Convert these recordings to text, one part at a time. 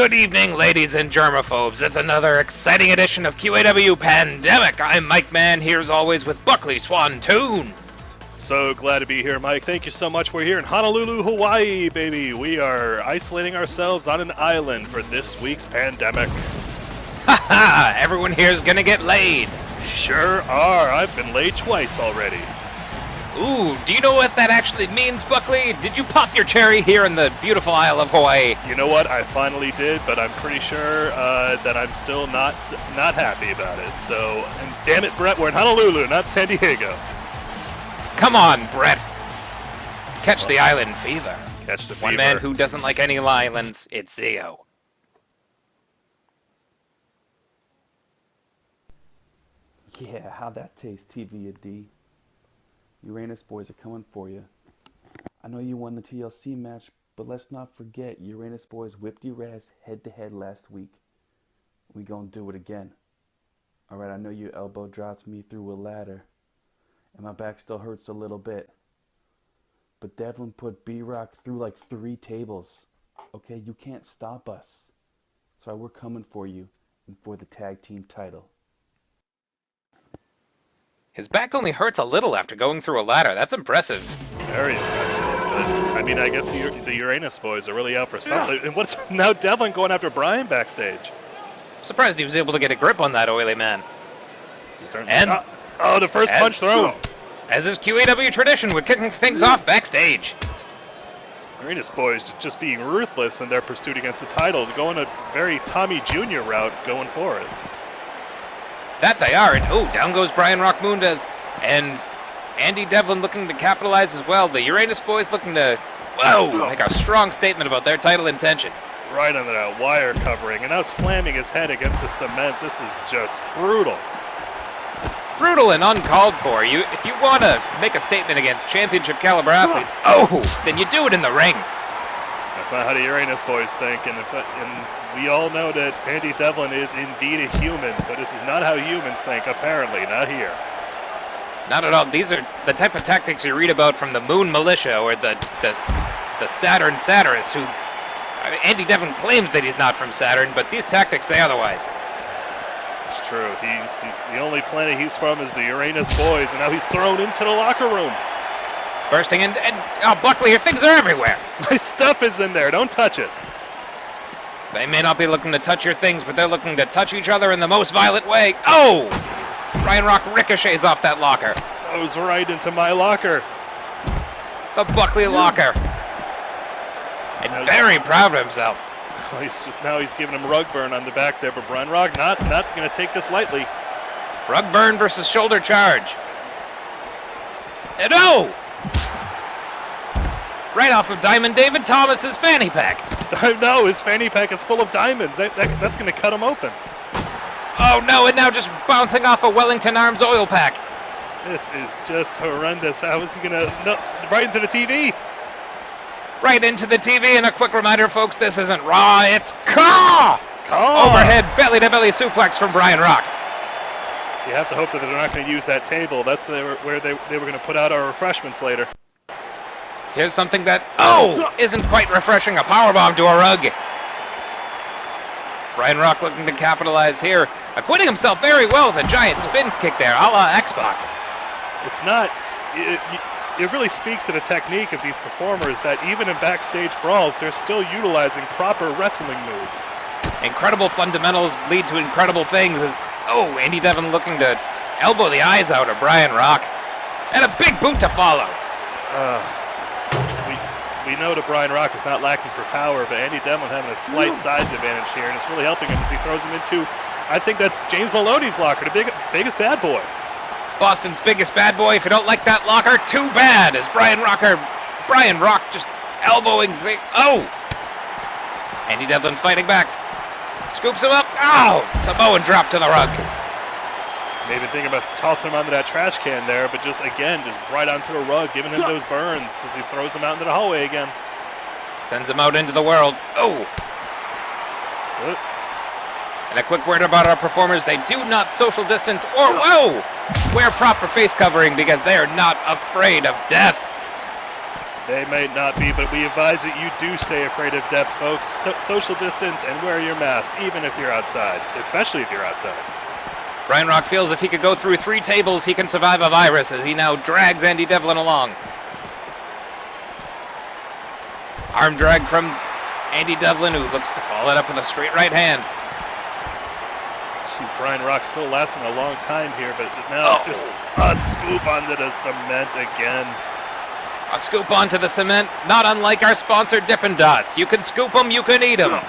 Good evening, ladies and germaphobes. It's another exciting edition of QAW Pandemic. I'm Mike Mann, here as always with Buckley Swantoon. So glad to be here, Mike. Thank you so much. We're here in Honolulu, Hawaii, baby. We are isolating ourselves on an island for this week's pandemic. Haha, everyone here is gonna get laid. Sure are. I've been laid twice already. Ooh, do you know what that actually means, Buckley? Did you pop your cherry here in the beautiful Isle of Hawaii? You know what? I finally did, but I'm pretty sure that I'm still not happy about it. So, and damn it, Brett, we're in Honolulu, not San Diego. Come on, Brett. Catch the island fever. Catch the fever. One man who doesn't like any islands, it's Zio. Yeah, how'd that taste, TVD? Uranus boys are coming for you. I know you won the TLC match, but let's not forget Uranus boys whipped your ass head-to-head last week. We gonna do it again. Alright, I know your elbow dropped me through a ladder, and my back still hurts a little bit. But Devlin put B-Rock through like 3 tables. Okay, you can't stop us. That's why we're coming for you and for the tag team title. His back only hurts a little after going through a ladder. That's impressive. Very impressive. But, I mean, I guess the Uranus boys are really out for something. And what's now Devlin going after Brian backstage? Surprised he was able to get a grip on that oily man. And the first punch thrown. As is QAW tradition, we're kicking things off backstage. Uranus boys just being ruthless in their pursuit against the title, going a very Tommy Jr. route going for it. That they are, and down goes Brian Rockmundez, and Andy Devlin looking to capitalize as well. The Uranus boys looking to, make a strong statement about their title intention. Right under that wire covering, and now slamming his head against the cement. This is just brutal. Brutal and uncalled for. If you want to make a statement against championship caliber athletes, then you do it in the ring. That's not how the Uranus boys think, and we all know that Andy Devlin is indeed a human, so this is not how humans think, apparently, not here. Not at all. These are the type of tactics you read about from the Moon Militia or the Saturn Satirists, who... Andy Devlin claims that he's not from Saturn, but these tactics say otherwise. It's true. The only planet he's from is the Uranus boys, and now he's thrown into the locker room. Bursting in, and Buckley, your things are everywhere. My stuff is in there. Don't touch it. They may not be looking to touch your things, but they're looking to touch each other in the most violent way. Oh! Brian Rock ricochets off that locker. Goes right into my locker. The Buckley locker. And very proud of himself. He's giving him rug burn on the back there, but Brian Rock not going to take this lightly. Rug burn versus shoulder charge. And right off of Diamond David Thomas's fanny pack. No, his fanny pack is full of diamonds. That's going to cut him open. Oh no, and now just bouncing off a Wellington Arms oil pack. This is just horrendous. How is he going to... No, right into the TV. Right into the TV, and a quick reminder, folks, this isn't Raw, it's Caw! Caw! Overhead belly-to-belly suplex from Brian Rock. You have to hope that they're not going to use that table. That's where they were going to put out our refreshments later. Here's something that, isn't quite refreshing, a powerbomb to a rug. Brian Rock looking to capitalize here, acquitting himself very well with a giant spin kick there, a la X-Pac. It's not... It really speaks to the technique of these performers that even in backstage brawls, they're still utilizing proper wrestling moves. Incredible fundamentals lead to incredible things as, Andy Devlin looking to elbow the eyes out of Brian Rock. And a big boot to follow. We know that Brian Rock is not lacking for power, but Andy Devlin having a slight size advantage here, and it's really helping him as he throws him into, I think that's James Maloney's locker, the biggest bad boy. Boston's biggest bad boy. If you don't like that locker, too bad. As Brian Rock just elbowing Andy Devlin fighting back. Scoops him up. Samoan drop to the rug. Maybe thinking about tossing him onto that trash can there, but just right onto the rug, giving him those burns as he throws him out into the hallway again. Sends him out into the world. And a quick word about our performers, they do not social distance or, wear proper face covering because they are not afraid of death. They may not be, but we advise that you do stay afraid of death, folks. Social distance and wear your mask, even if you're outside, especially if you're outside. Brian Rock feels if he could go through 3 tables, he can survive a virus as he now drags Andy Devlin along. Arm drag from Andy Devlin, who looks to follow it up with a straight right hand. Jeez, Brian Rock still lasting a long time here, but now just a scoop onto the cement again. A scoop onto the cement, not unlike our sponsor Dippin' Dots. You can scoop them, you can eat them.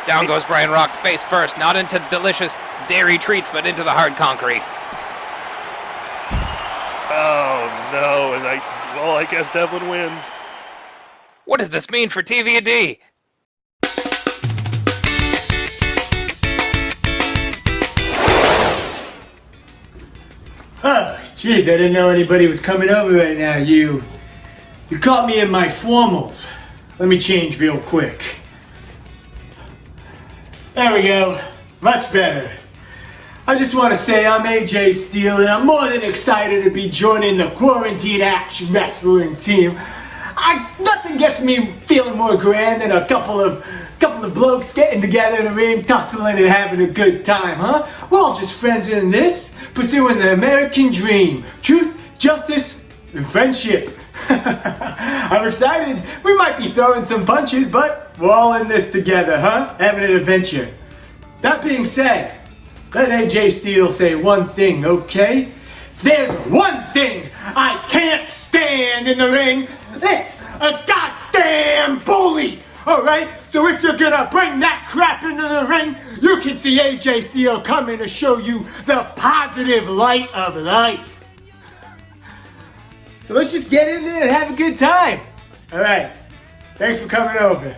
Down goes Brian Rock face first, not into delicious dairy treats, but into the hard concrete. Oh no, and I guess Devlin wins. What does this mean for TV&D? Oh, jeez, I didn't know anybody was coming over right now. You caught me in my formals. Let me change real quick. There we go. Much better. I just want to say I'm AJ Steele, and I'm more than excited to be joining the Quarantine Action Wrestling team. Nothing gets me feeling more grand than a couple of blokes getting together in a ring, tussling and having a good time, huh? We're all just friends in this, pursuing the American dream. Truth, justice, and friendship. I'm excited. We might be throwing some punches, but we're all in this together, huh? Having an adventure. That being said, let AJ Steele say one thing, okay? If there's one thing I can't stand in the ring, it's a goddamn bully! Alright? So if you're gonna bring that crap into the ring, you can see AJ Steele coming to show you the positive light of life. So let's just get in there and have a good time. Alright. Thanks for coming over.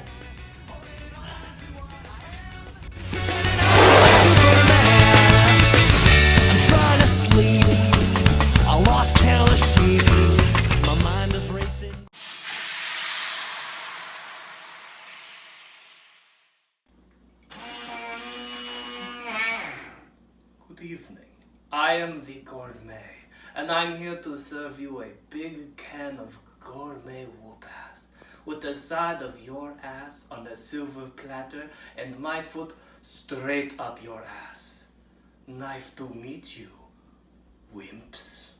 Good evening. I am the Gourmet, and I'm here to serve you a big can of gourmet whoop ass, with the side of your ass on a silver platter and my foot straight up your ass. Knife to meet you, wimps.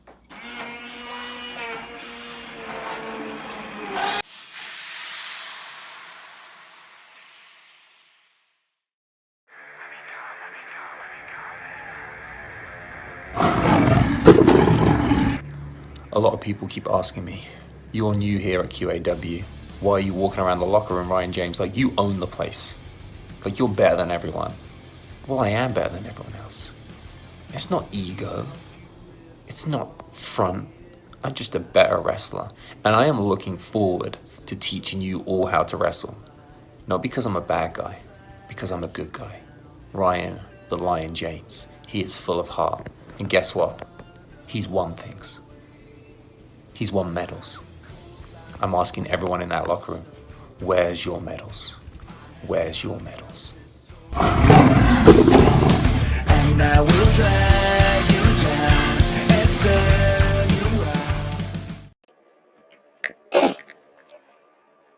A lot of people keep asking me, you're new here at QAW, why are you walking around the locker room, Ryan James, like you own the place? Like you're better than everyone. Well, I am better than everyone else. It's not ego. It's not front. I'm just a better wrestler. And I am looking forward to teaching you all how to wrestle. Not because I'm a bad guy, because I'm a good guy. Ryan, the Lion James, he is full of heart. And guess what? He's won things. He's won medals. I'm asking everyone in that locker room, where's your medals? Where's your medals? And I will drag you down and serve you out.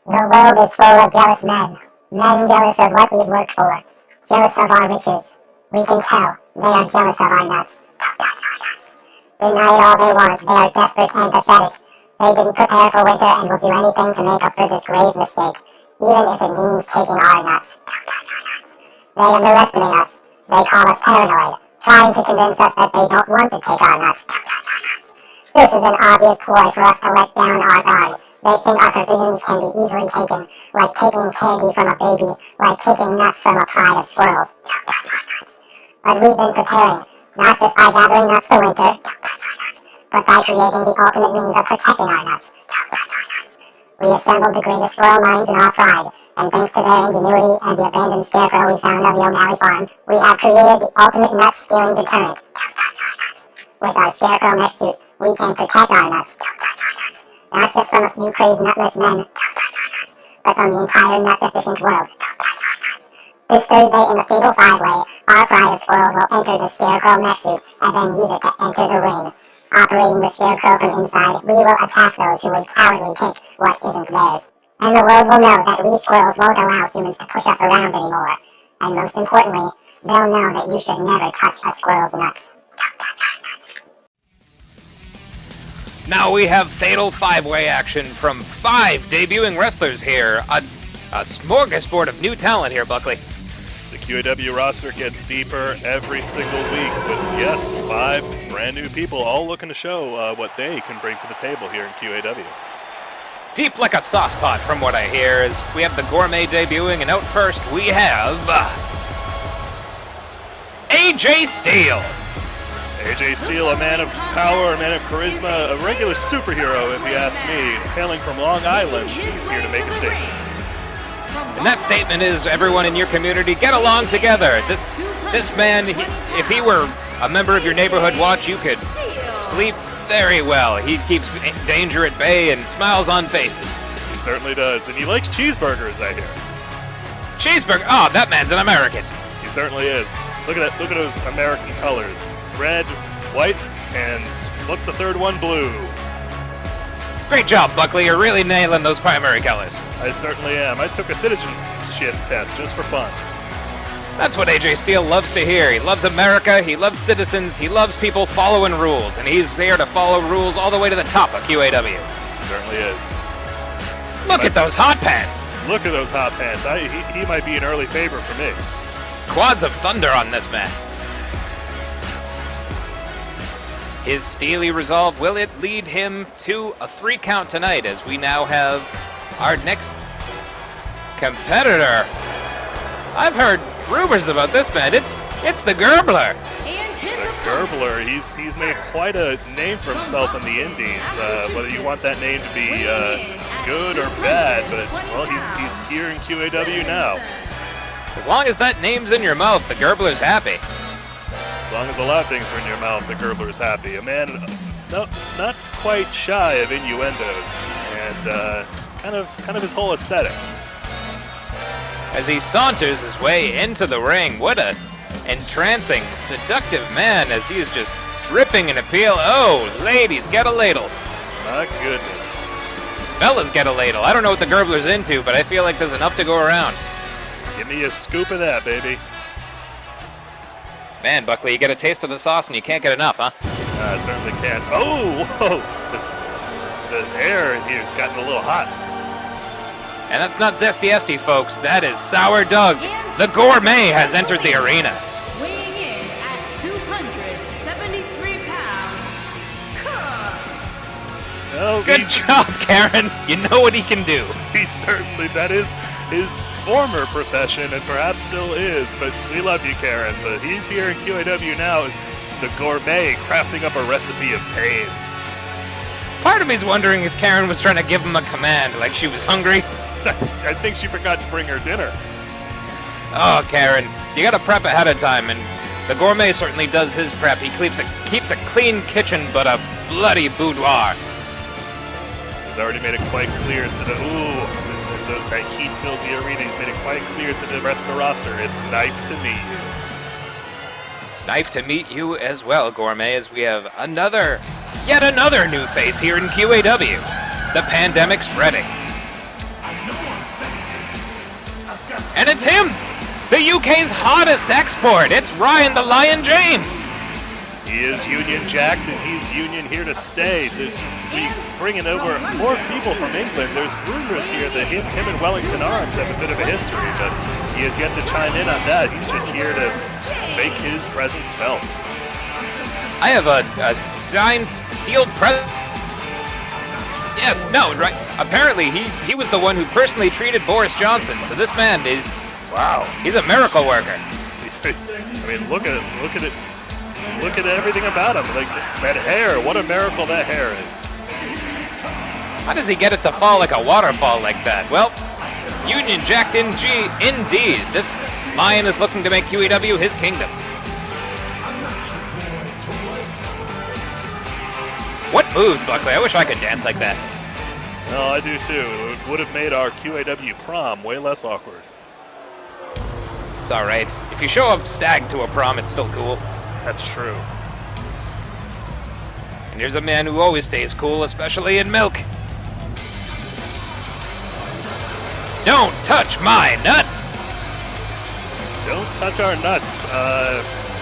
The world is full of jealous men. Men jealous of what we've worked for. Jealous of our riches. We can tell they are jealous of our nuts. Don't touch our nuts. Deny it all they want. They are desperate and pathetic. They didn't prepare for winter and will do anything to make up for this grave mistake, even if it means taking our nuts. Don't touch our nuts. They underestimate us. They call us paranoid, trying to convince us that they don't want to take our nuts. Don't touch our nuts. This is an obvious ploy for us to let down our guard. They think our provisions can be easily taken, like taking candy from a baby, like taking nuts from a pride of squirrels. Don't touch our nuts. But we've been preparing, not just by gathering nuts for winter, don't touch our nuts, but by creating the ultimate means of protecting our nuts. Don't touch our nuts. We assembled the greatest squirrel minds in our pride, and thanks to their ingenuity and the abandoned scarecrow we found on the O'Malley farm, we have created the ultimate nut-stealing deterrent. Don't touch our nuts. With our scarecrow mech suit, we can protect our nuts. Don't touch our nuts. Not just from a few crazed nutless men. Don't touch our nuts. But from the entire nut-deficient world. Don't touch our nuts. This Thursday in the Fatal 5-Way, our pride of squirrels will enter the scarecrow mech suit and then use it to enter the ring. Operating the scarecrow from inside, we will attack those who would cowardly take what isn't theirs. And the world will know that we squirrels won't allow humans to push us around anymore. And most importantly, they'll know that you should never touch a squirrel's nuts. Don't touch our nuts. Now we have fatal 5-way action from 5 debuting wrestlers here. A smorgasbord of new talent here, Buckley. The QAW roster gets deeper every single week with, yes, 5 brand new people all looking to show what they can bring to the table here in QAW. Deep like a sauce pot, from what I hear, as we have the Gourmet debuting, and out first we have AJ Steele. AJ Steele, a man of power, a man of charisma, a regular superhero, if you ask me. Hailing from Long Island, he's here to make a statement. And that statement is, everyone in your community, get along together. This man, if he were a member of your neighborhood watch, you could sleep very well. He keeps danger at bay and smiles on faces. He certainly does, and he likes cheeseburgers, I hear. Cheeseburger? Oh, that man's an American. He certainly is. Look at that. Look at those American colors: red, white, and what's the third one? Blue. Great job, Buckley. You're really nailing those primary colors. I certainly am. I took a citizenship test just for fun. That's what AJ Steele loves to hear. He loves America, he loves citizens, he loves people following rules, and he's there to follow rules all the way to the top of QAW. He certainly is. Look at those hot pants! Look at those hot pants. He might be an early favorite for me. Quads of thunder on this man. His steely resolve, will it lead him to a 3 count tonight, as we now have our next competitor. I've heard rumors about this man. It's the Gurgler. The Gurgler, he's made quite a name for himself in the Indies. Whether you want that name to be good or bad, but well, he's here in QAW now. As long as that name's in your mouth, the Gurgler's happy. As long as a lot of things are in your mouth, the Gurgler's happy. A man not quite shy of innuendos, and kind of his whole aesthetic. As he saunters his way into the ring, what a entrancing, seductive man, as he is just dripping in appeal. Oh, ladies, get a ladle. My goodness. Fellas, get a ladle. I don't know what the Gurgler's into, but I feel like there's enough to go around. Give me a scoop of that, baby. Man, Buckley, you get a taste of the sauce and you can't get enough, huh? I certainly can't. Oh, whoa! The air here's gotten a little hot. And that's not Zesty Esty, folks. That is Sour Doug. The Gourmet has entered the arena. Weighing in at 273 pounds, Well, Good job, Karen. You know what he can do. He certainly, that is his former profession, and perhaps still is, but we love you, Karen. But he's here in QAW now as the Gourmet, crafting up a recipe of pain. Part of me's wondering if Karen was trying to give him a command, like she was hungry. I think she forgot to bring her dinner. Oh, Karen, you gotta prep ahead of time, and the Gourmet certainly does his prep. He keeps a clean kitchen, but a bloody boudoir. He's already made it quite clear to that heat fills the arena. He's made it quite clear to the rest of the roster. It's knife to meet you. Knife to meet you as well, Gourmet, as we have yet another new face here in QAW. The pandemic spreading. And it's him! The UK's hottest export! It's Ryan the Lion James! He is Union jacked, and he's Union here to stay. There's just bringing over more people from England. There's rumors here that him and Wellington Arms have a bit of a history, but he has yet to chime in on that. He's just here to make his presence felt. I have a signed, sealed present. Yes, no, right. Apparently, he was the one who personally treated Boris Johnson, so this man is, wow, he's a miracle worker. I mean, look at it. Look at everything about him. Like, that hair, what a miracle that hair is. How does he get it to fall like a waterfall like that? Well, Union jacked indeed. This lion is looking to make QAW his kingdom. What moves, Buckley? I wish I could dance like that. No, I do too. It would have made our QAW prom way less awkward. It's alright. If you show up stag to a prom, it's still cool. That's true. And And here's a man who always stays cool, especially in milk. Don't touch my nuts! Don't touch our nuts.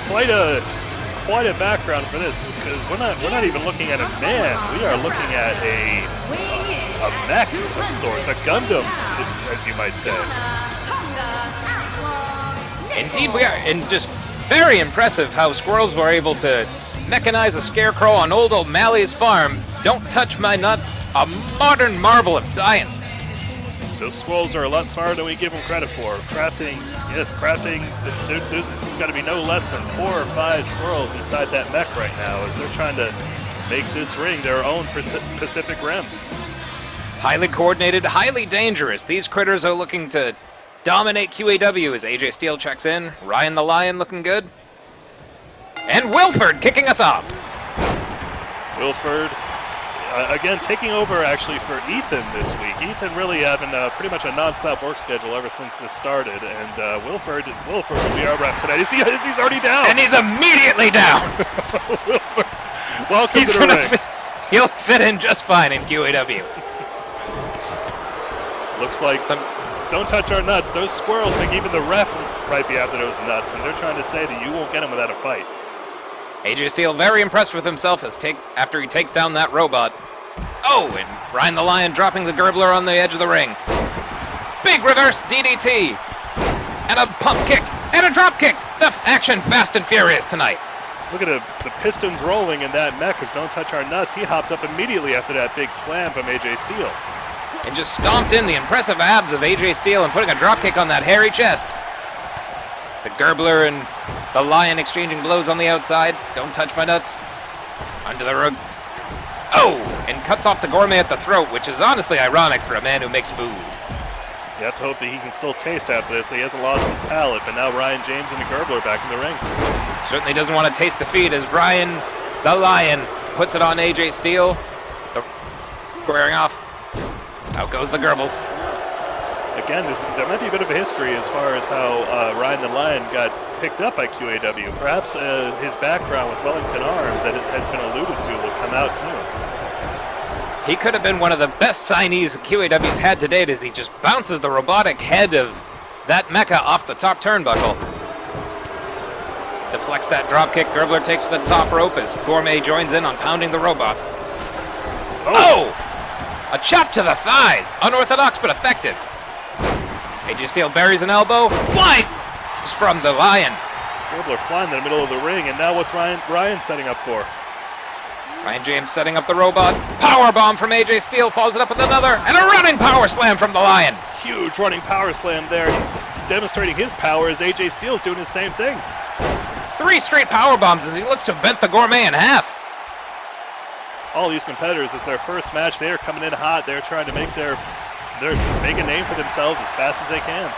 Quite a background for this, because we're not even looking at a man. We are looking at a mech of sorts, a Gundam, as you might say. Indeed we are, and just very impressive how squirrels were able to mechanize a scarecrow on old O'Malley's farm. Don't touch my nuts, a modern marvel of science. Those squirrels are a lot smarter than we give them credit for. Crafting, there's got to be no less than 4 or 5 squirrels inside that mech right now as they're trying to make this ring their own Pacific Rim. Highly coordinated, highly dangerous. These critters are looking to dominate QAW as AJ Steele checks in. Ryan the Lion looking good. And Wilford kicking us off. Wilford, again, taking over actually for Ethan this week. Ethan really having pretty much a non-stop work schedule ever since this started. And Wilford will be our rep tonight. He's already down. And he's immediately down. Wilford, welcome to the ring. He'll fit in just fine in QAW. Looks like don't touch our nuts. Those squirrels think even the ref might be after those nuts, and they're trying to say that you won't get them without a fight. AJ Steele very impressed with himself after he takes down that robot. Oh, and Ryan the Lion dropping the Gurgler on the edge of the ring. Big reverse DDT. And a pump kick. And a drop kick. The action fast and furious tonight. Look at the pistons rolling in that mech of Don't Touch Our Nuts. He hopped up immediately after that big slam from AJ Steele. And just stomped in the impressive abs of AJ Steele and putting a drop kick on that hairy chest. The Gurgler and the Lion exchanging blows on the outside. Don't touch my nuts. Under the rugs. Oh! And cuts off the Gourmet at the throat, which is honestly ironic for a man who makes food. You have to hope that he can still taste after this. He hasn't lost his palate, but now Ryan James and the Gurgler back in the ring. Certainly doesn't want to taste defeat as Ryan the Lion puts it on AJ Steele. The squaring off. Out goes the Goebbels. Again, there might be a bit of a history as far as how Ryan the Lion got picked up by QAW. Perhaps his background with Wellington Arms that has been alluded to will come out soon. He could have been one of the best signees QAW's had to date as he just bounces the robotic head of that mecha off the top turnbuckle. Deflects that dropkick. Gurgler takes the top rope as Gourmet joins in on pounding the robot. Oh! A chop to the thighs. Unorthodox but effective. AJ Steele buries an elbow. Flying from the Lion. Gurgler flying in the middle of the ring, and now what's Ryan setting up for? Ryan James setting up the robot. Power bomb from AJ Steele, follows it up with another, and a running power slam from the Lion. Huge running power slam there. He's demonstrating his power as AJ Steele's doing the same thing. 3 straight power bombs as he looks to have bent the Gourmet in half. All these competitors, it's their first match. They're coming in hot. They're trying to make make a name for themselves as fast as they can.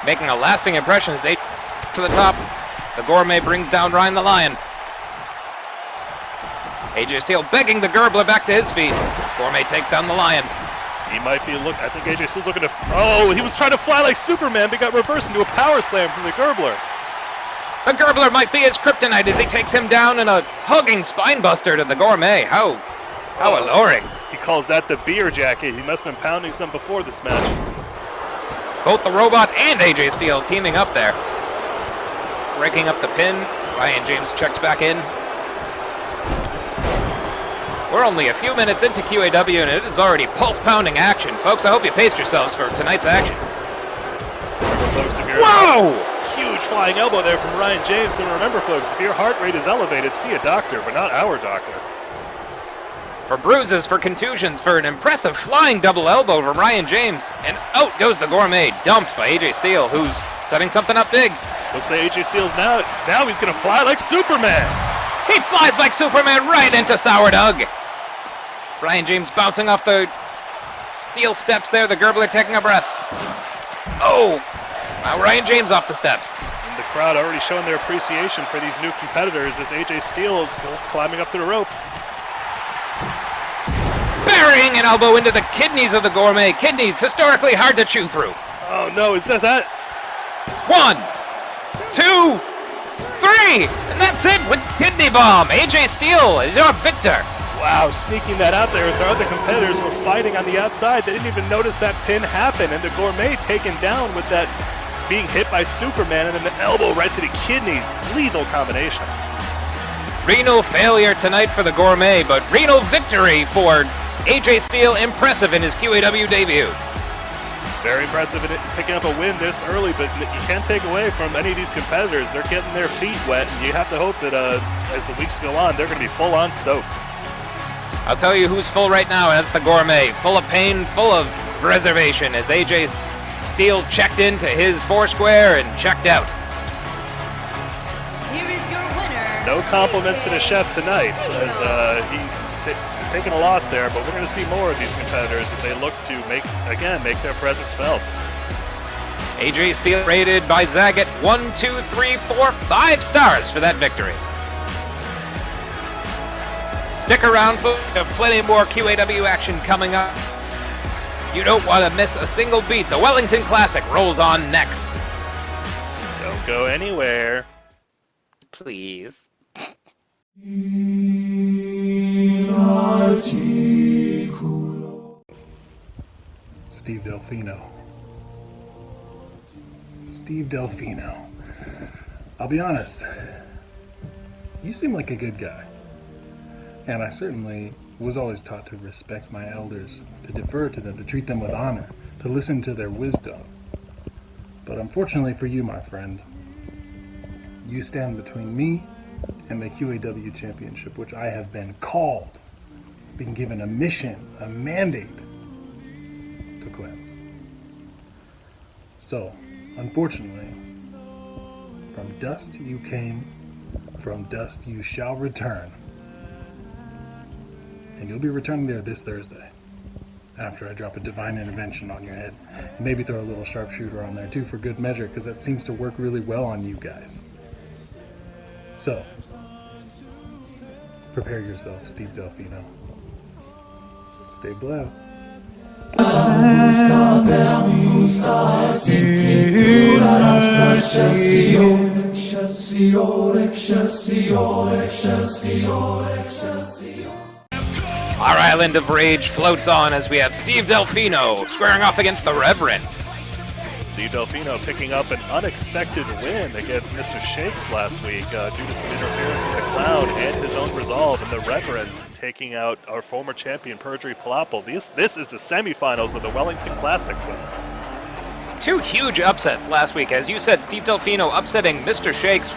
Making a lasting impression as they to the top. The Gourmet brings down Ryan the Lion. AJ Steele begging the Gurgler back to his feet. Gourmet takes down the Lion. He might be I think AJ Steele's looking to. Oh, he was trying to fly like Superman, but got reversed into a power slam from the Gurgler. The Gurgler might be his kryptonite as he takes him down in a hugging spine buster to the Gourmet. How alluring. He calls that the beer jacket. He must have been pounding some before this match. Both the robot and AJ Steele teaming up there. Breaking up the pin. Ryan James checks back in. We're only a few minutes into QAW and it is already pulse-pounding action. Folks, I hope you paced yourselves for tonight's action. Remember, folks, if Whoa! Huge flying elbow there from Ryan James. And remember, folks, if your heart rate is elevated, see a doctor, but not our doctor. For bruises, for contusions, for an impressive flying double elbow from Ryan James. And out goes the Gourmet, dumped by AJ Steele, who's setting something up big. Looks like AJ Steele's now he's going to fly like Superman. He flies like Superman right into Sourdough. Ryan James bouncing off the steel steps there, the Gurgler taking a breath. Oh! Now Ryan James off the steps. And the crowd already showing their appreciation for these new competitors as AJ Steele is climbing up to the ropes. Burying an elbow into the kidneys of the Gourmet. Kidneys, historically hard to chew through. Oh no, is that? 1, 2, 3, and that's it with Kidney Bomb. AJ Steele is your victor. Wow, sneaking that out there as their other competitors were fighting on the outside. They didn't even notice that pin happen, and the Gourmet taken down with that being hit by Superman and then the elbow right to the kidneys. Lethal combination. Renal failure tonight for the Gourmet, but renal victory for AJ Steele. Impressive in his QAW debut. Very impressive in picking up a win this early, but you can't take away from any of these competitors. They're getting their feet wet, and you have to hope that as the weeks go on, they're going to be full-on soaked. I'll tell you who's full right now, and that's the Gourmet. Full of pain, full of reservation, as AJ Steele checked into his Foursquare and checked out. Here is your winner. No compliments to the chef tonight, as he taking a loss there, but we're going to see more of these competitors as they look to make their presence felt. AJ Steele rated by Zagat 1, 2, 3, 4, 5 stars for that victory. Stick around for plenty more QAW action coming up. You don't want to miss a single beat. The Wellington Classic rolls on next. Don't go anywhere. Please. Steve Delfino. Steve Delfino. I'll be honest, you seem like a good guy. And I certainly was always taught to respect my elders, to defer to them, to treat them with honor, to listen to their wisdom. But unfortunately for you, my friend, you stand between me and the QAW Championship, which I have been called, been given a mission, a mandate to cleanse. So, unfortunately, from dust you came, from dust you shall return. And you'll be returning there this Thursday, after I drop a divine intervention on your head. And maybe throw a little sharpshooter on there too for good measure, because that seems to work really well on you guys. So, prepare yourself, Steve Delfino. Stay blessed. Our island of rage floats on as we have Steve Delfino squaring off against the Reverend. Steve Delfino picking up an unexpected win against Mr. Shakes last week due to some interference with the Clown and his own resolve, and the Reverend taking out our former champion Perjury Palapal. This is the semifinals of the Wellington Classic, folks. Two huge upsets last week. As you said, Steve Delfino upsetting Mr. Shakes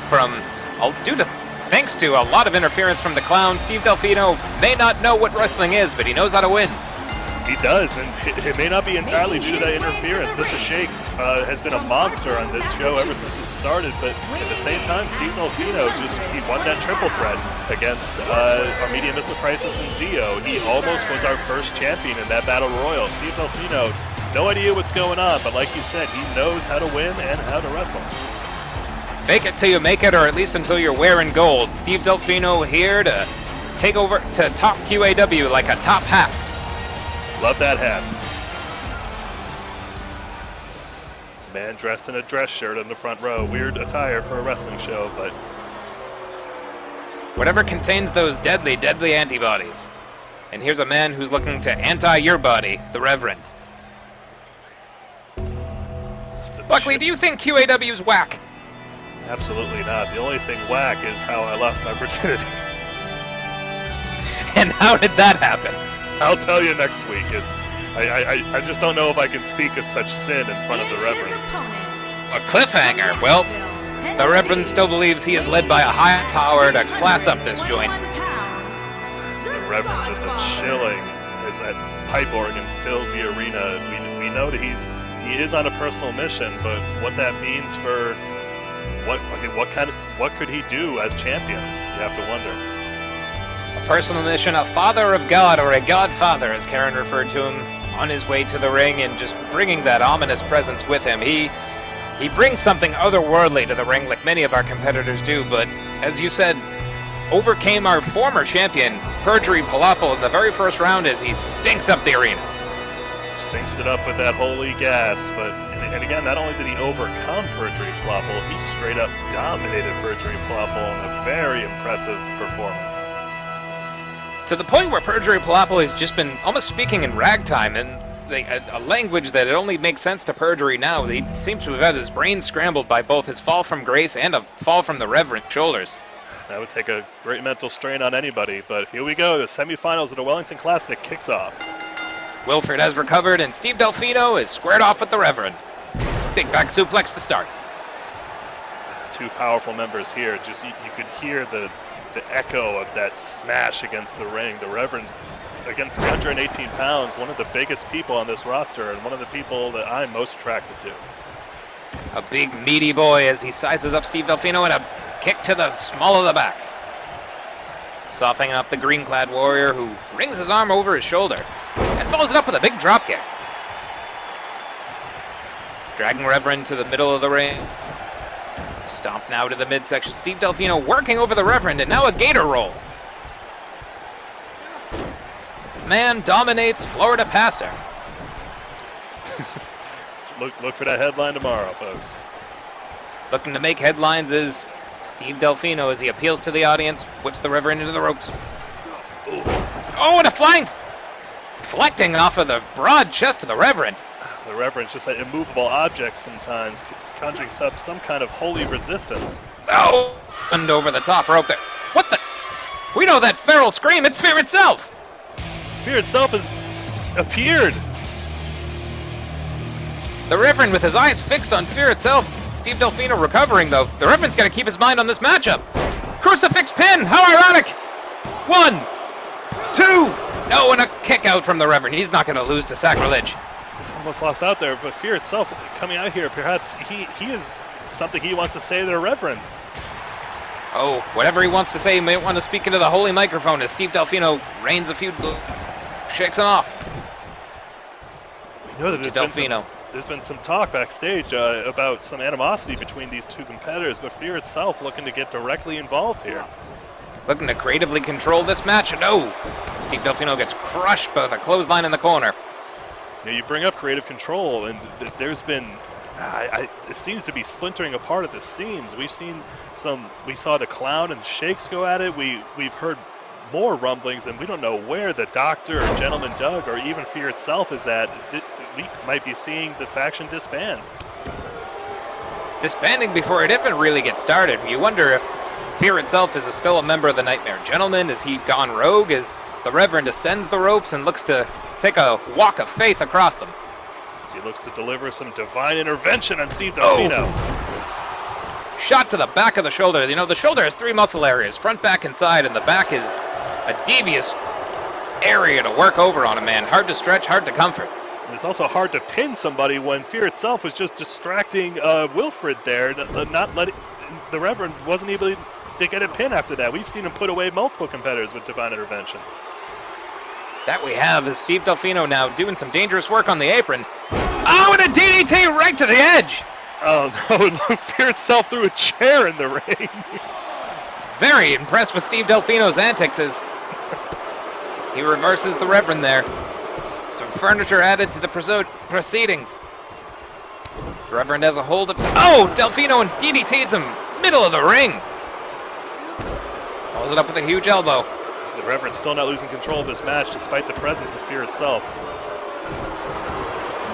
thanks to a lot of interference from the Clown. Steve Delfino may not know what wrestling is, but he knows how to win. He does, and it may not be entirely due to that interference. Mr. Shakes has been a monster on this show ever since it started, but at the same time, Steve Delfino he won that triple threat against Armenian Missile Crisis and Zio. He almost was our first champion in that Battle Royal. Steve Delfino, no idea what's going on, but like you said, he knows how to win and how to wrestle. Fake it till you make it, or at least until you're wearing gold. Steve Delfino here to take over to top QAW like a top hat. Love that hat. Man dressed in a dress shirt on the front row. Weird attire for a wrestling show, but... whatever contains those deadly, deadly antibodies. And here's a man who's looking to anti your body, the Reverend. Buckley, do you think QAW's whack? Absolutely not. The only thing whack is how I lost my virginity. And how did that happen? I'll tell you next week. I just don't know if I can speak of such sin in front of the Reverend. A cliffhanger. Well, the Reverend still believes he is led by a higher power to class up this joint. The Reverend just a chilling as that pipe organ fills the arena. We know that he is on a personal mission, but what that means for what could he do as champion? You have to wonder. A personal mission, a father of God, or a godfather, as Karen referred to him, on his way to the ring and just bringing that ominous presence with him. He brings something otherworldly to the ring like many of our competitors do, but as you said, overcame our former champion, Perjury Palapal, in the very first round as he stinks up the arena. Stinks it up with that holy gas, and again, not only did he overcome Perjury Palapal, he straight up dominated Perjury Palapal in a very impressive performance. To the point where Perjury Palapa has just been almost speaking in ragtime, and a language that it only makes sense to Perjury now. He seems to have had his brain scrambled by both his fall from grace and a fall from the Reverend shoulders. That would take a great mental strain on anybody, but here we go. The semifinals of the Wellington Classic kicks off. Wilfred has recovered, and Steve Delfino is squared off with the Reverend. Big back suplex to start. Two powerful members here. Just you could hear the echo of that smash against the ring. The Reverend, again, 318 pounds, one of the biggest people on this roster, and one of the people that I'm most attracted to. A big meaty boy as he sizes up Steve Delfino, and a kick to the small of the back. Softening up the green-clad warrior, who rings his arm over his shoulder and follows it up with a big drop kick. Dragging Reverend to the middle of the ring. Stomp now to the midsection. Steve Delfino working over the Reverend, and now a gator roll. Man dominates Florida Pastor. Look for that headline tomorrow, folks. Looking to make headlines is Steve Delfino as he appeals to the audience, whips the Reverend into the ropes. Ooh. Oh, and a flying deflecting off of the broad chest of the Reverend. The Reverend's just an immovable object sometimes, conjuring up some kind of holy resistance. Oh, and over the top rope there. What the? We know that feral scream. It's fear itself. Fear itself has appeared. The Reverend with his eyes fixed on fear itself. Steve Delfino recovering, though. The Reverend's got to keep his mind on this matchup. Crucifix pin. How ironic. 1, 2. No, and a kick out from the Reverend. He's not going to lose to sacrilege. Almost lost out there, but Fear itself coming out here, perhaps he is something he wants to say to the Reverend. Oh, whatever he wants to say, he may want to speak into the holy microphone as Steve Delfino rains a few, shakes him off. We know that there's been some talk backstage about some animosity between these two competitors, but Fear itself looking to get directly involved here. Looking to creatively control this match. No! Steve Delfino gets crushed by the clothesline in the corner. You bring up creative control, and there's been, it seems to be splintering apart at the seams. We saw the Clown and Shakes go at it. We've heard more rumblings, and we don't know where the Doctor or Gentleman Doug or even Fear itself is at. We might be seeing the faction disband. Disbanding before it even really gets started. You wonder if Fear itself is still a member of the Nightmare Gentleman. Has he gone rogue as the Reverend ascends the ropes and looks to take a walk of faith across them? As he looks to deliver some divine intervention on Steve Delfino. Oh. Shot to the back of the shoulder. You know, the shoulder has 3 muscle areas, front, back, and side, and the back is a devious area to work over on a man. Hard to stretch, hard to comfort. And it's also hard to pin somebody when Fear itself was just distracting Wilfred there, not letting the Reverend wasn't able to get a pin after that. We've seen him put away multiple competitors with divine intervention. That we have is Steve Delfino now doing some dangerous work on the apron. Oh, and a DDT right to the edge. Oh no, Fear itself threw a chair in the ring. Very impressed with Steve Delfino's antics as he reverses the Reverend there. Some furniture added to the proceedings. The Reverend has a hold of... Oh, Delfino and DDTs him middle of the ring. Follows it up with a huge elbow. The Reverend still not losing control of this match despite the presence of Fear itself.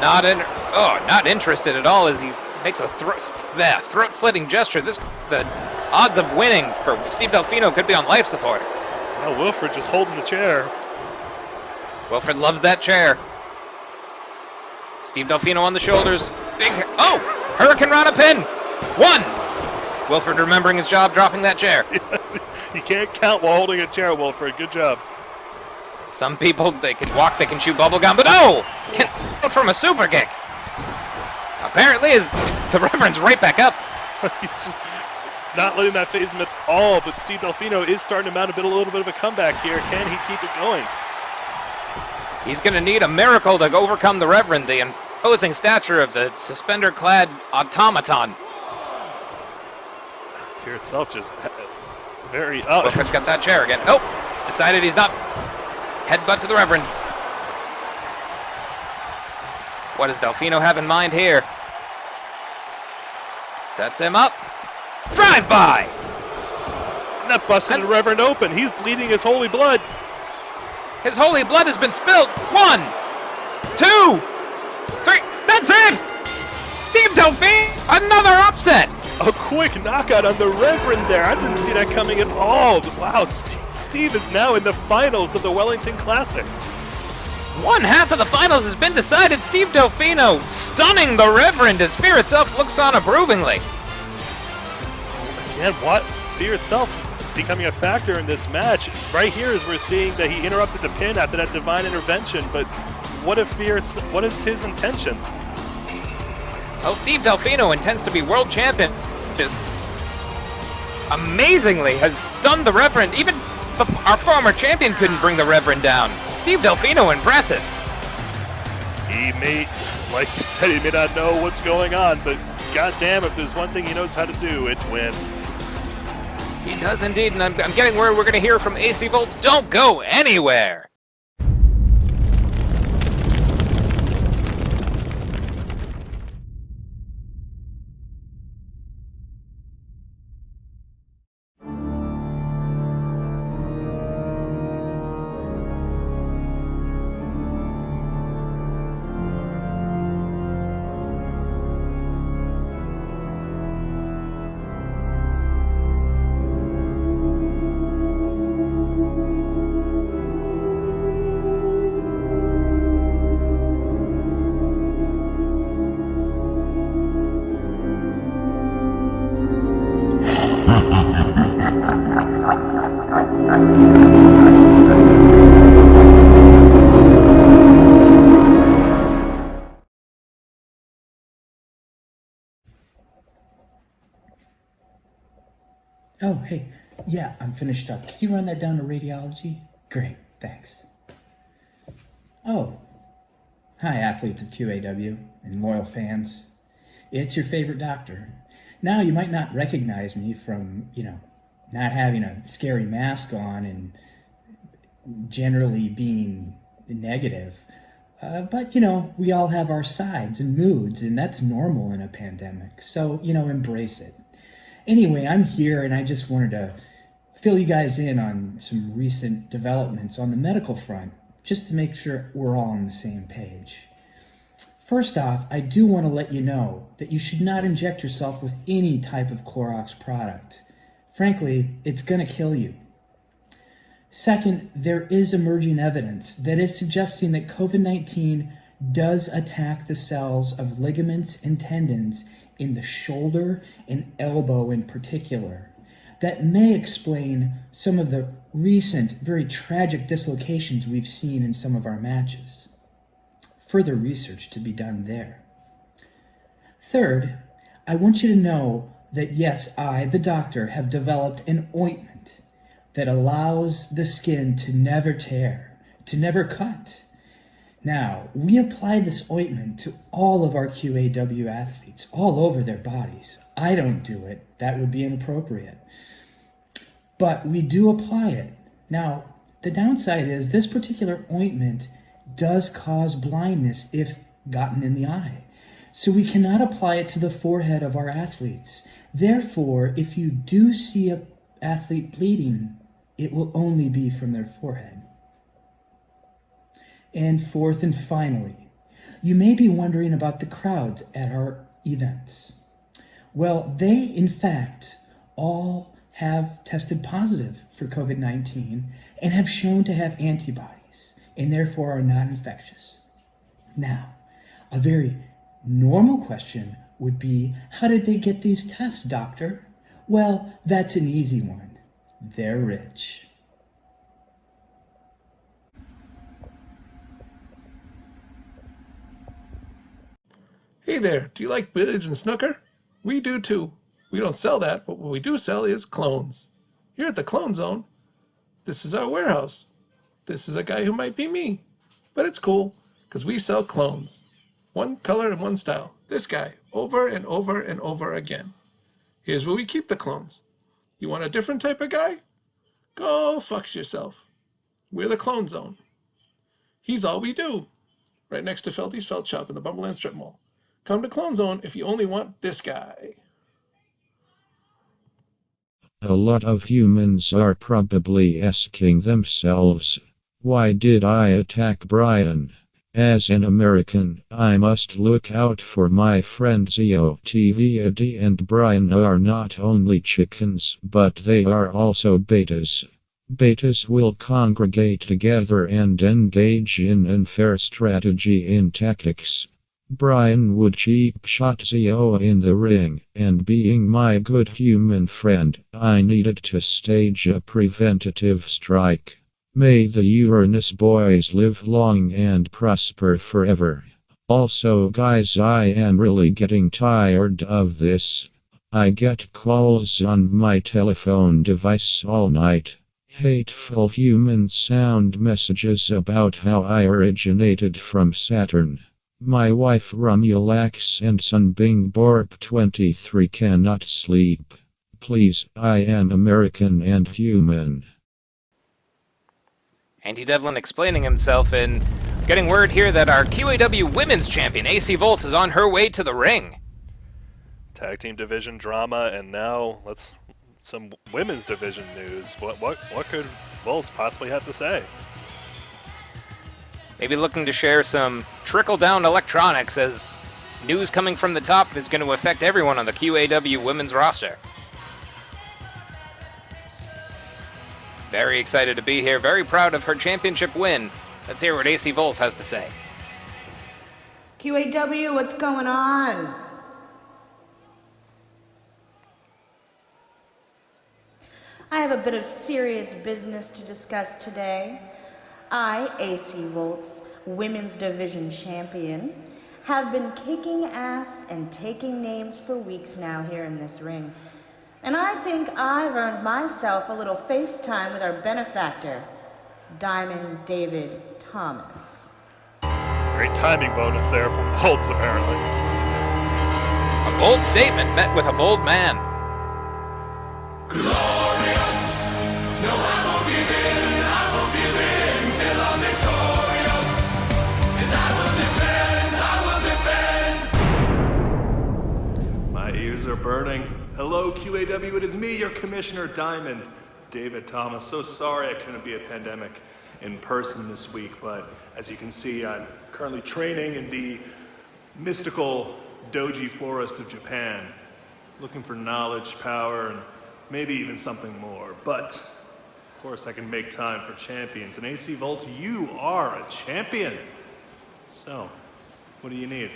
Not interested at all as he makes a throat-slitting gesture. The odds of winning for Steve Delfino could be on life support. Well, Wilfred just holding the chair. Wilfred loves that chair. Steve Delfino on the shoulders. Oh! Hurricane Rana pin! 1! Wilfred remembering his job, dropping that chair. You can't count while holding a chair, Wilfred. Good job. Some people, they can walk, they can chew bubblegum, but no! Can from a super kick. Apparently, the Reverend's right back up. He's just not letting that phase him at all, but Steve Delfino is starting to mount a little bit of a comeback here. Can he keep it going? He's going to need a miracle to overcome the Reverend, the imposing stature of the suspender-clad automaton. Fear itself just very... Wilfred's got that chair again. Oh, he's decided he's not. Headbutt to the Reverend. What does Delfino have in mind here? Sets him up. Drive-by! Not busting the Reverend open. He's bleeding his holy blood. His holy blood has been spilled. 1, 2, 3. That's it! Steve Delfino, another upset. A quick knockout on the Reverend there. I didn't see that coming at all. Wow, Steve is now in the finals of the Wellington Classic. One half of the finals has been decided. Steve Delfino stunning the Reverend as Fear itself looks on approvingly. And what? Fear itself becoming a factor in this match. Right here is we're seeing that he interrupted the pin after that divine intervention, but what is his intentions? Well, Steve Delfino intends to be world champion. Just amazingly has stunned the Reverend. Even our former champion couldn't bring the Reverend down. Steve Delfino, impressive. He may, like you said, he may not know what's going on, but goddamn, if there's one thing he knows how to do, it's win. He does indeed, and I'm getting word we're going to hear from AC Voltz. Don't go anywhere. Oh, hey, yeah, I'm finished up. Can you run that down to radiology? Great, thanks. Oh, hi, athletes of QAW and loyal fans. It's your favorite doctor. Now, you might not recognize me from, not having a scary mask on and generally being negative. But, we all have our sides and moods, and that's normal in a pandemic. So, embrace it. Anyway, I'm here, and I just wanted to fill you guys in on some recent developments on the medical front, just to make sure we're all on the same page. First off, I do want to let you know that you should not inject yourself with any type of Clorox product. Frankly, it's going to kill you. Second, there is emerging evidence that is suggesting that COVID-19 does attack the cells of ligaments and tendons in the shoulder and elbow in particular. That may explain some of the recent, very tragic dislocations we've seen in some of our matches. Further research to be done there. Third, I want you to know that yes, I, the doctor, have developed an ointment that allows the skin to never tear, to never cut. Now, we apply this ointment to all of our QAW athletes, all over their bodies. I don't do it. That would be inappropriate. But we do apply it. Now, the downside is this particular ointment does cause blindness if gotten in the eye. So we cannot apply it to the forehead of our athletes. Therefore, if you do see an athlete bleeding, it will only be from their forehead. And fourth and finally, you may be wondering about the crowds at our events. Well, they, in fact, all have tested positive for COVID-19 and have shown to have antibodies and therefore are not infectious. Now, a very normal question would be, how did they get these tests, doctor? Well, that's an easy one. They're rich. Hey there, do you like billiards and snooker? We do too. We don't sell that, but what we do sell is clones. Here at the Clone Zone, this is our warehouse. This is a guy who might be me, but it's cool, because we sell clones. One color and one style. This guy, over and over and over again. Here's where we keep the clones. You want a different type of guy? Go fuck yourself. We're the Clone Zone. He's all we do. Right next to Felty's Felt Shop in the Bumberland Strip Mall. Come to Clone Zone if you only want this guy. A lot of humans are probably asking themselves, Why did I attack Brian? As an American, I must look out for my friends TVAD and Brian are not only chickens, but they are also betas. Betas will congregate together and engage in unfair strategy in tactics. Brian would cheap shot Zio in the ring, and being my good human friend, I needed to stage a preventative strike. May the Uranus boys live long and prosper forever. Also, guys, I am really getting tired of this. I get calls on my telephone device all night. Hateful human sound messages about how I originated from Saturn. My wife Romulax and son Bing Borp 23 cannot sleep. Please, I am American and human. Andy Devlin explaining himself and getting word here that our QAW Women's Champion, AC Voltz, is on her way to the ring. Tag team division drama, and now some women's division news. What could Voltz possibly have to say? Maybe looking to share some trickle-down electronics, as news coming from the top is going to affect everyone on the QAW women's roster. Very excited to be here, very proud of her championship win. Let's hear what AC Voltz has to say. QAW, what's going on? I have a bit of serious business to discuss today. I, AC Voltz, Women's Division Champion, have been kicking ass and taking names for weeks now here in this ring. And I think I've earned myself a little FaceTime with our benefactor, Diamond David Thomas. Great timing bonus there from Voltz, apparently. A bold statement met with a bold man. Glorious! No, I won't give in till I'm victorious. And I will defend. My ears are burning. Hello, QAW, it is me, your Commissioner Diamond, David Thomas. So sorry I couldn't be at Pandemic in person this week, but as you can see, I'm currently training in the mystical Doji Forest of Japan, looking for knowledge, power, and maybe even something more. But, of course, I can make time for champions. And AC Voltz, you are a champion. So, what do you need?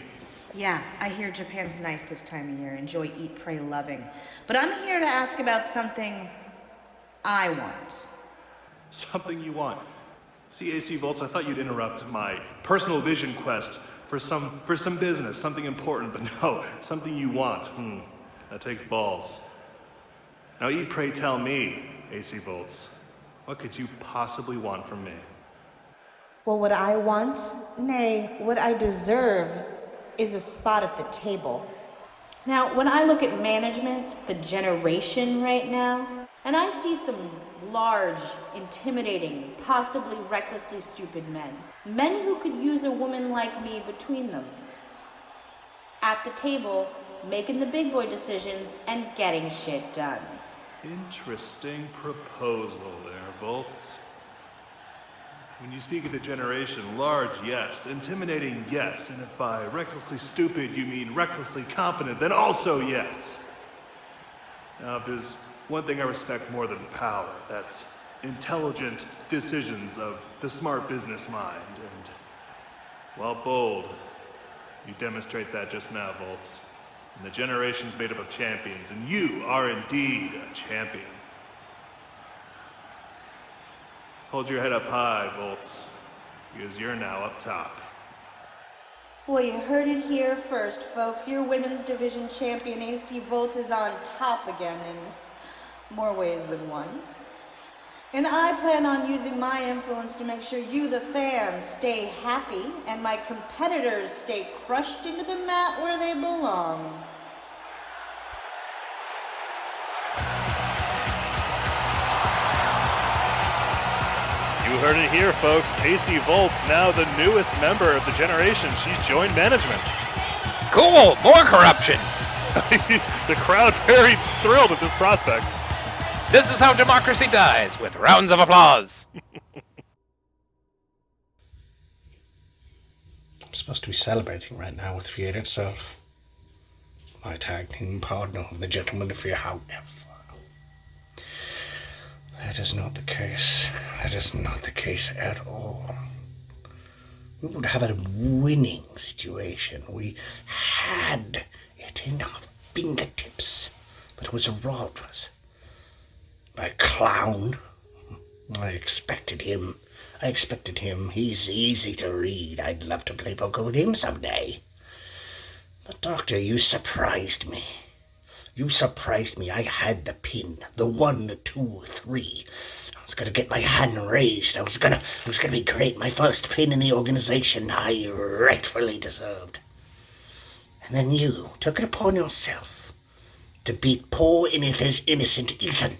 Yeah, I hear Japan's nice this time of year. Enjoy, eat, pray, loving. But I'm here to ask about something I want. Something you want. See, AC Voltz, I thought you'd interrupt my personal vision quest for some business, something important, but no, something you want. That takes balls. Now, eat, pray, tell me, AC Voltz, what could you possibly want from me? Well, what I want, nay, what I deserve, is a spot at the table. Now, when I look at management, the generation right now, and I see some large, intimidating, possibly recklessly stupid men who could use a woman like me between them. At the table, making the big boy decisions and getting shit done. Interesting proposal there, Voltz. When you speak of the generation, large, yes. Intimidating, yes. And if by recklessly stupid you mean recklessly competent, then also yes. Now, if there's one thing I respect more than power, that's intelligent decisions of the smart business mind. And, well, bold. You demonstrate that just now, Voltz. And the generation's made up of champions, and you are indeed a champion. Hold your head up high, Voltz, because you're now up top. Well, you heard it here first, folks. Your women's division champion, AC Voltz, is on top again in more ways than one. And I plan on using my influence to make sure you, the fans, stay happy and my competitors stay crushed into the mat where they belong. You heard it here, folks. AC Voltz, now the newest member of the generation. She's joined management. Cool! More corruption! The crowd very thrilled at this prospect. This is how democracy dies, with rounds of applause. supposed to be celebrating right now with Fear itself. My tag team partner of the Gentleman of Fear, however. That is not the case. That is not the case at all. We would have a winning situation. We had it in our fingertips. But it was robbed by a clown. I expected him. He's easy to read. I'd love to play poker with him someday. But, Doctor, you surprised me. I had the pin. The 1, 2, 3. I was gonna get my hand raised. It was gonna be great. My first pin in the organization I rightfully deserved. And then you took it upon yourself to beat poor innocent Ethan.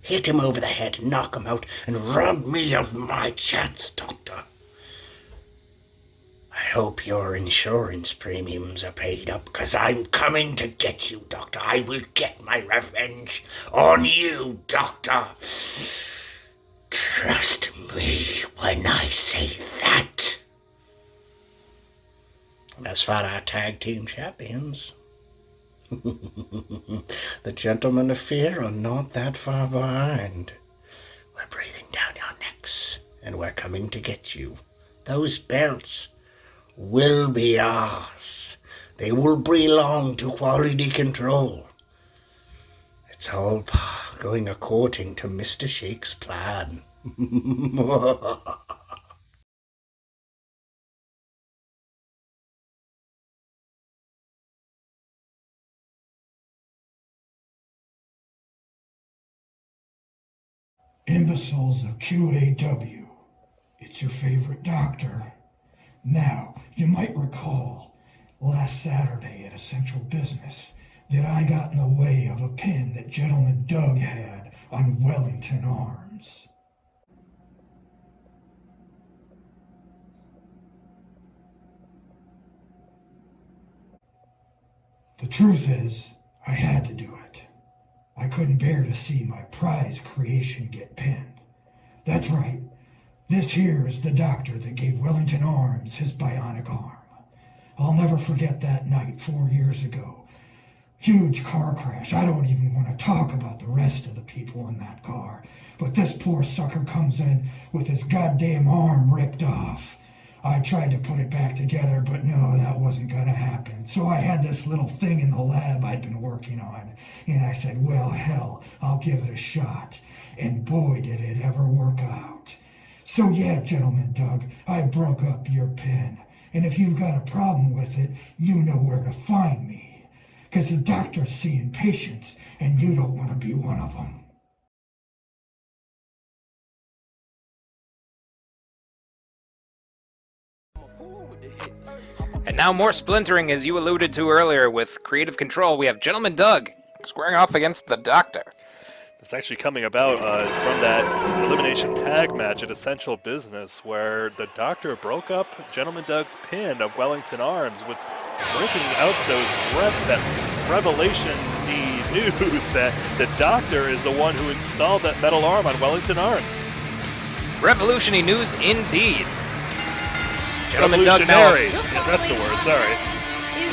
Hit him over the head, knock him out, and rob me of my chance, Doctor. I hope your insurance premiums are paid up, 'cause I'm coming to get you, Doctor. I will get my revenge on you, Doctor. Trust me when I say that. And as for our tag team champions, the Gentlemen of Fear are not that far behind. We're breathing down your necks, and we're coming to get you. Those belts will be ours. They will belong to Quality Control. It's all going according to Mr. Shake's plan. Imbeciles of QAW. It's your favorite doctor. Now, you might recall last Saturday at Essential Business that I got in the way of a pin that Gentleman Doug had on Wellington Arms. The truth is, I had to do it. I couldn't bear to see my prize creation get pinned. That's right. This here is the doctor that gave Wellington Arms his bionic arm. I'll never forget that night 4 years ago. Huge car crash. I don't even want to talk about the rest of the people in that car. But this poor sucker comes in with his goddamn arm ripped off. I tried to put it back together, but no, that wasn't going to happen. So I had this little thing in the lab I'd been working on, and I said, well, hell, I'll give it a shot. And boy, did it ever work out. So yeah, Gentleman Doug, I broke up your pin. And if you've got a problem with it, you know where to find me. 'Cause the doctor's seeing patients, and you don't want to be one of them. And now more splintering, as you alluded to earlier with Creative Control. We have Gentleman Doug squaring off against the Doctor. It's actually coming about from that elimination tag match at Essential Business, where the Doctor broke up Gentleman Doug's pin of Wellington Arms with breaking out that revelation-y news that the Doctor is the one who installed that metal arm on Wellington Arms. Revolutionary news indeed. Gentleman Doug now. Yeah, that's the word, sorry.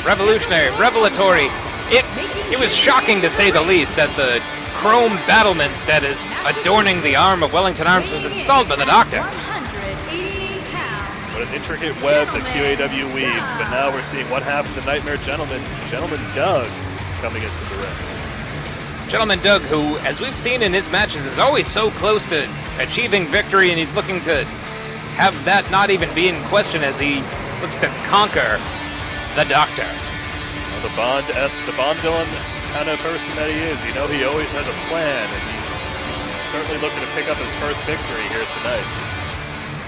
Revolutionary, revelatory. It was shocking, to say the least, that the chrome battlement that is adorning the arm of Wellington Arms was installed by the Doctor. What an intricate web that QAW weaves, but now we're seeing what happened to Nightmare Gentleman Doug, coming into the ring. Gentleman Doug, who, as we've seen in his matches, is always so close to achieving victory, and he's looking to have that not even be in question as he looks to conquer the Doctor. Well, the Bond villain kind of person that he is, he always has a plan, and he's certainly looking to pick up his first victory here tonight.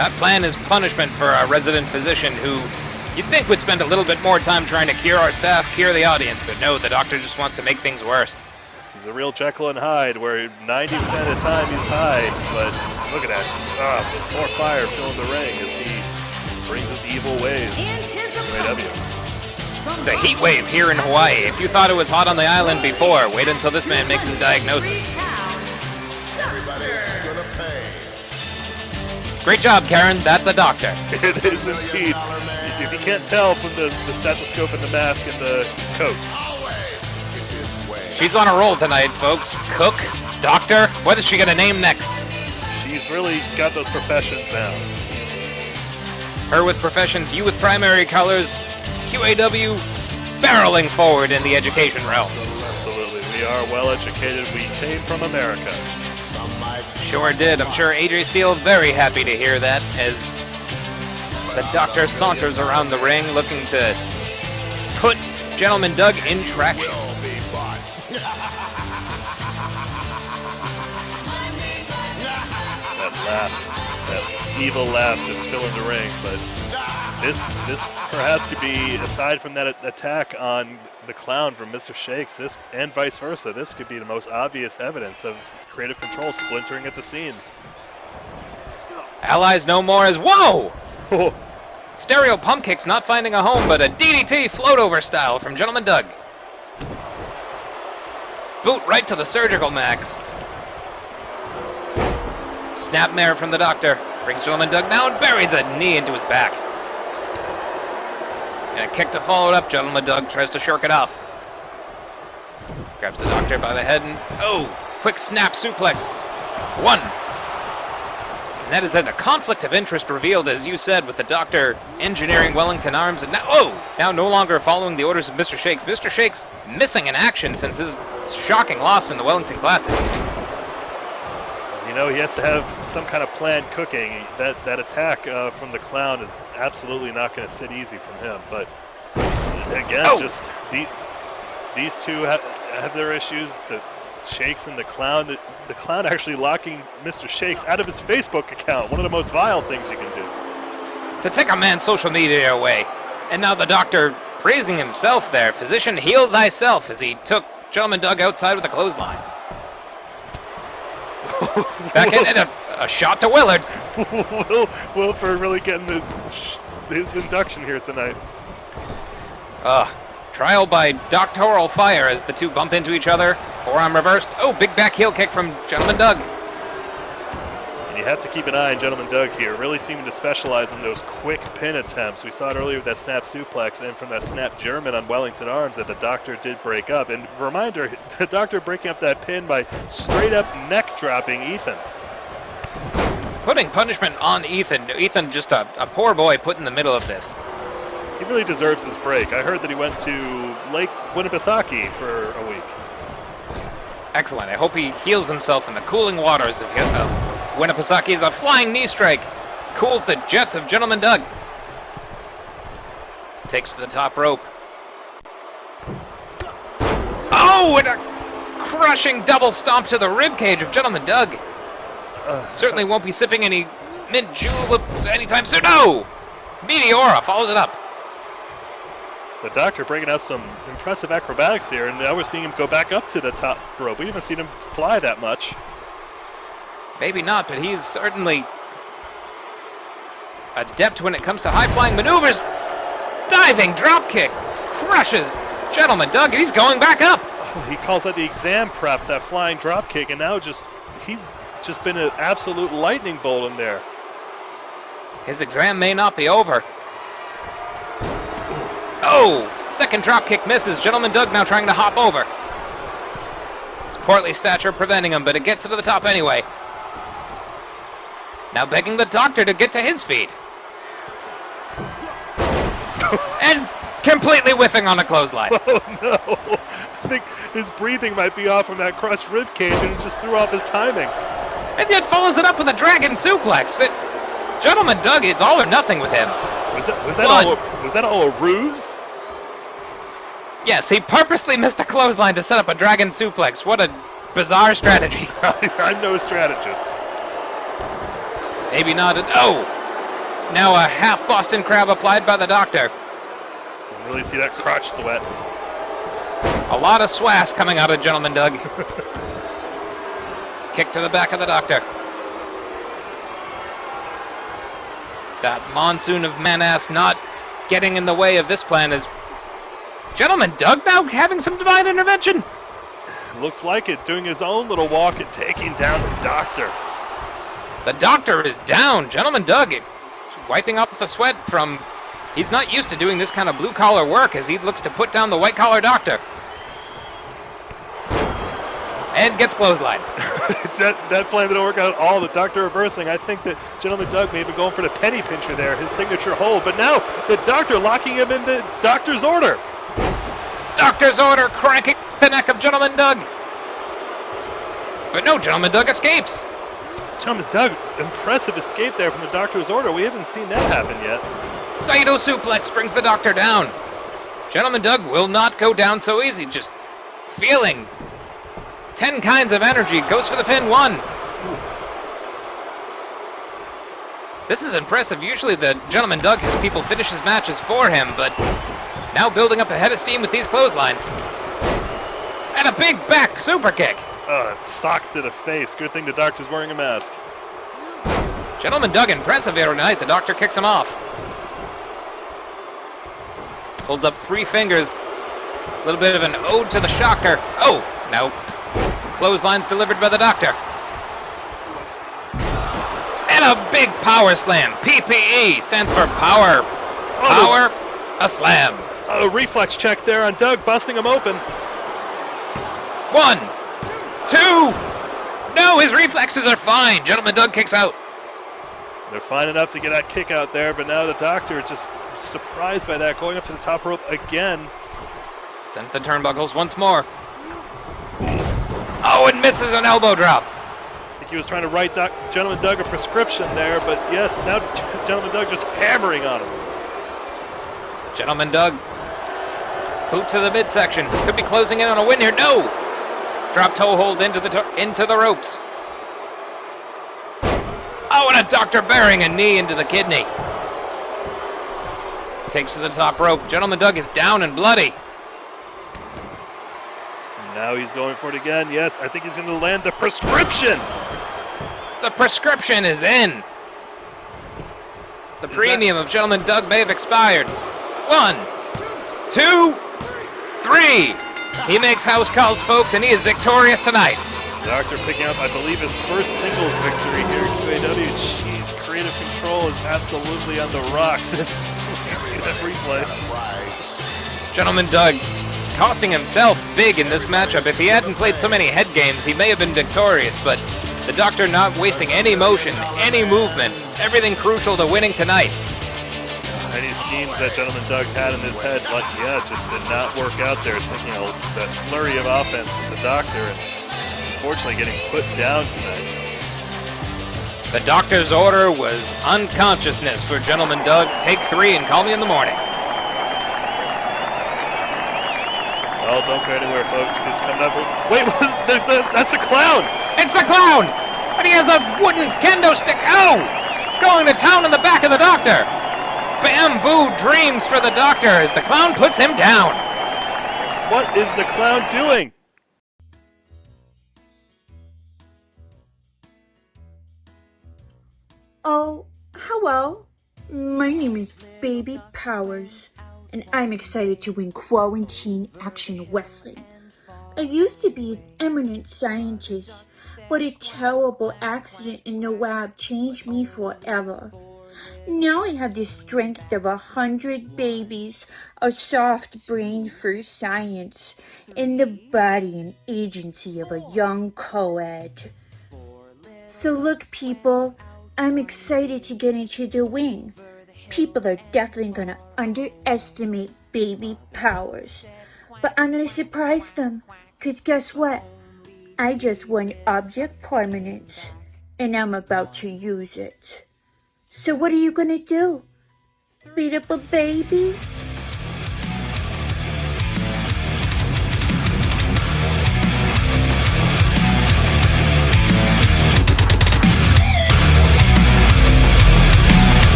That plan is punishment for our resident physician, who you'd think would spend a little bit more time trying to cure our staff, cure the audience, but no, the Doctor just wants to make things worse. He's a real Jekyll and Hyde, where 90% of the time he's Hyde, but look at that. With more fire filling the ring as he brings his evil ways to QAW. It's a heat wave here in Hawaii. If you thought it was hot on the island before, wait until this man makes his diagnosis. Great job, Karen. That's a doctor. It is indeed. If you can't tell from the stethoscope and the mask and the coat. She's on a roll tonight, folks. Cook, doctor, what is she going to name next? She's really got those professions down. Her with professions, you with primary colors, QAW barreling forward in the education realm. Absolutely. We are well educated. We came from America. Sure did. I'm sure AJ Steele very happy to hear that as the doctor saunters around the ring looking to put Gentleman Doug in traction. That laugh, that evil laugh just filling the ring, but this perhaps could be, aside from that attack on the clown from Mr. Shakes, this and vice versa, this could be the most obvious evidence of creative control splintering at the seams. Allies no more as whoa! Stereo pump kicks not finding a home, but a DDT float over style from Gentleman Doug. Boot right to the surgical max. Snapmare from the doctor. Brings Gentleman Doug down, buries a knee into his back. And a kick to follow it up. Gentleman Doug tries to shirk it off. Grabs the doctor by the head and, oh, quick snap suplex. One. And that is a conflict of interest revealed, as you said, with the doctor engineering Wellington arms. And now no longer following the orders of Mr. Shakes. Mr. Shakes missing in action since his shocking loss in the Wellington Classic. You know, he has to have some kind of planned cooking. That attack from the clown is absolutely not going to sit easy from him. But again, just these two have their issues. The Shakes and the clown. The clown actually locking Mr. Shakes out of his Facebook account. One of the most vile things you can do. To take a man's social media away. And now the doctor praising himself there. Physician, heal thyself, as he took Gentleman Doug outside with a clothesline. Back in, and a shot to Willard. Wilford really getting his induction here tonight. Trial by doctoral fire as the two bump into each other. Forearm reversed. Oh, big back heel kick from Gentleman Doug. And you have to keep an eye on Gentleman Doug here, really seeming to specialize in those quick pin attempts. We saw it earlier with that snap suplex and from that snap German on Wellington arms that the doctor did break up. And reminder, the doctor breaking up that pin by straight up neck dropping Ethan. Putting punishment on Ethan. Ethan just a poor boy put in the middle of this. He really deserves his break. I heard that he went to Lake Winnipesaukee for a week. Excellent. I hope he heals himself in the cooling waters of Winnipesaukee. Is a flying knee strike. Cools the jets of Gentleman Doug. Takes to the top rope. Oh, and a crushing double stomp to the ribcage of Gentleman Doug. Certainly won't be sipping any mint juleps anytime soon. No! Meteora follows it up. The doctor bringing out some impressive acrobatics here, and now we're seeing him go back up to the top rope. We haven't seen him fly that much. Maybe not, but he's certainly adept when it comes to high-flying maneuvers. Diving dropkick crushes Gentleman Doug, and he's going back up. Oh, he calls that the exam prep, that flying dropkick, and now he's just been an absolute lightning bolt in there. His exam may not be over. Oh, second dropkick misses. Gentleman Doug now trying to hop over. His portly stature preventing him, but it gets to the top anyway. Now begging the doctor to get to his feet. And completely whiffing on a clothesline. Oh no! I think his breathing might be off from that crushed rib cage, and it just threw off his timing. And yet follows it up with a dragon suplex. Gentleman Doug, it's all or nothing with him. Was that all a ruse? Yes, he purposely missed a clothesline to set up a dragon suplex. What a bizarre strategy. I'm no strategist. Maybe not. Oh! Now a half Boston Crab applied by the doctor. You can really see that crotch sweat. A lot of swass coming out of Gentleman Doug. Kick to the back of the doctor. That monsoon of man-ass not getting in the way of this plan is Gentleman Doug now having some divine intervention. Looks like it, doing his own little walk and taking down the doctor. The doctor is down. Gentleman Doug wiping off the sweat from... He's not used to doing this kind of blue-collar work as he looks to put down the white-collar doctor. And gets clotheslined. that plan didn't work out at all. The doctor reversing. I think that Gentleman Doug may have been going for the penny pincher there, his signature hold. But now the doctor locking him in the doctor's order. Doctor's order cranking the neck of Gentleman Doug. But no, Gentleman Doug escapes. Gentleman Doug, impressive escape there from the doctor's order. We haven't seen that happen yet. Saito suplex brings the doctor down. Gentleman Doug will not go down so easy. Just feeling 10 kinds of energy. Goes for the pin. 1. This is impressive. Usually the Gentleman Doug has people finish his matches for him, but now building up a head of steam with these clotheslines. And a big back super kick. Sock to the face. Good thing the doctor's wearing a mask. Gentleman Doug impressive here tonight. The doctor kicks him off. Holds up 3 fingers. A little bit of an ode to the shocker. Oh, no. Clotheslines delivered by the doctor. And a big power slam. PPE stands for power. Power, a slam. A reflex check there on Doug, busting him open. 1, 2. No, his reflexes are fine. Gentleman Doug kicks out. They're fine enough to get that kick out there, but now the doctor just surprised by that, going up to the top rope again. Sends the turnbuckles once more. Oh, and misses an elbow drop. I think he was trying to write Gentleman Doug a prescription there, but yes, now Gentleman Doug just hammering on him. Gentleman Doug. Boot to the midsection. Could be closing in on a win here. No! Drop toe hold into the ropes. Oh, and a doctor bearing a knee into the kidney. Takes to the top rope. Gentleman Doug is down and bloody. Now he's going for it again. Yes, I think he's going to land the prescription. The prescription is in. The premium of Gentleman Doug may have expired. 1, 2, 3. He makes house calls, folks, and he is victorious tonight. Doctor picking up, I believe, his first singles victory here at QAW. Jeez, creative control is absolutely on the rocks. You see that replay. Gentleman Doug costing himself big in this matchup. If he hadn't played so many head games, he may have been victorious, but the doctor not wasting any motion, any movement, everything crucial to winning tonight. Any schemes that Gentleman Doug had in his head, but yeah, just did not work out there. Taking that flurry of offense with the doctor and unfortunately getting put down tonight. The doctor's order was unconsciousness for Gentleman Doug. Take 3 and call me in the morning. Well, don't go anywhere, folks, because coming up... Wait, that's the clown! It's the clown! And he has a wooden kendo stick. Oh! Going to town on the back of the doctor. Bamboo dreams for the doctor as the clown puts him down. What is the clown doing? Oh, hello. My name is Baby Powers, and I'm excited to win Quarantine Action Wrestling. I used to be an eminent scientist, but a terrible accident in the lab changed me forever. Now I have the strength of 100 babies, a soft brain for science, and the body and agency of a young co-ed. So look, people, I'm excited to get into the ring. People are definitely gonna underestimate Baby Powers, but I'm gonna surprise them, 'cause guess what? I just won Object Permanence, and I'm about to use it. So what are you gonna do? Beat up a baby?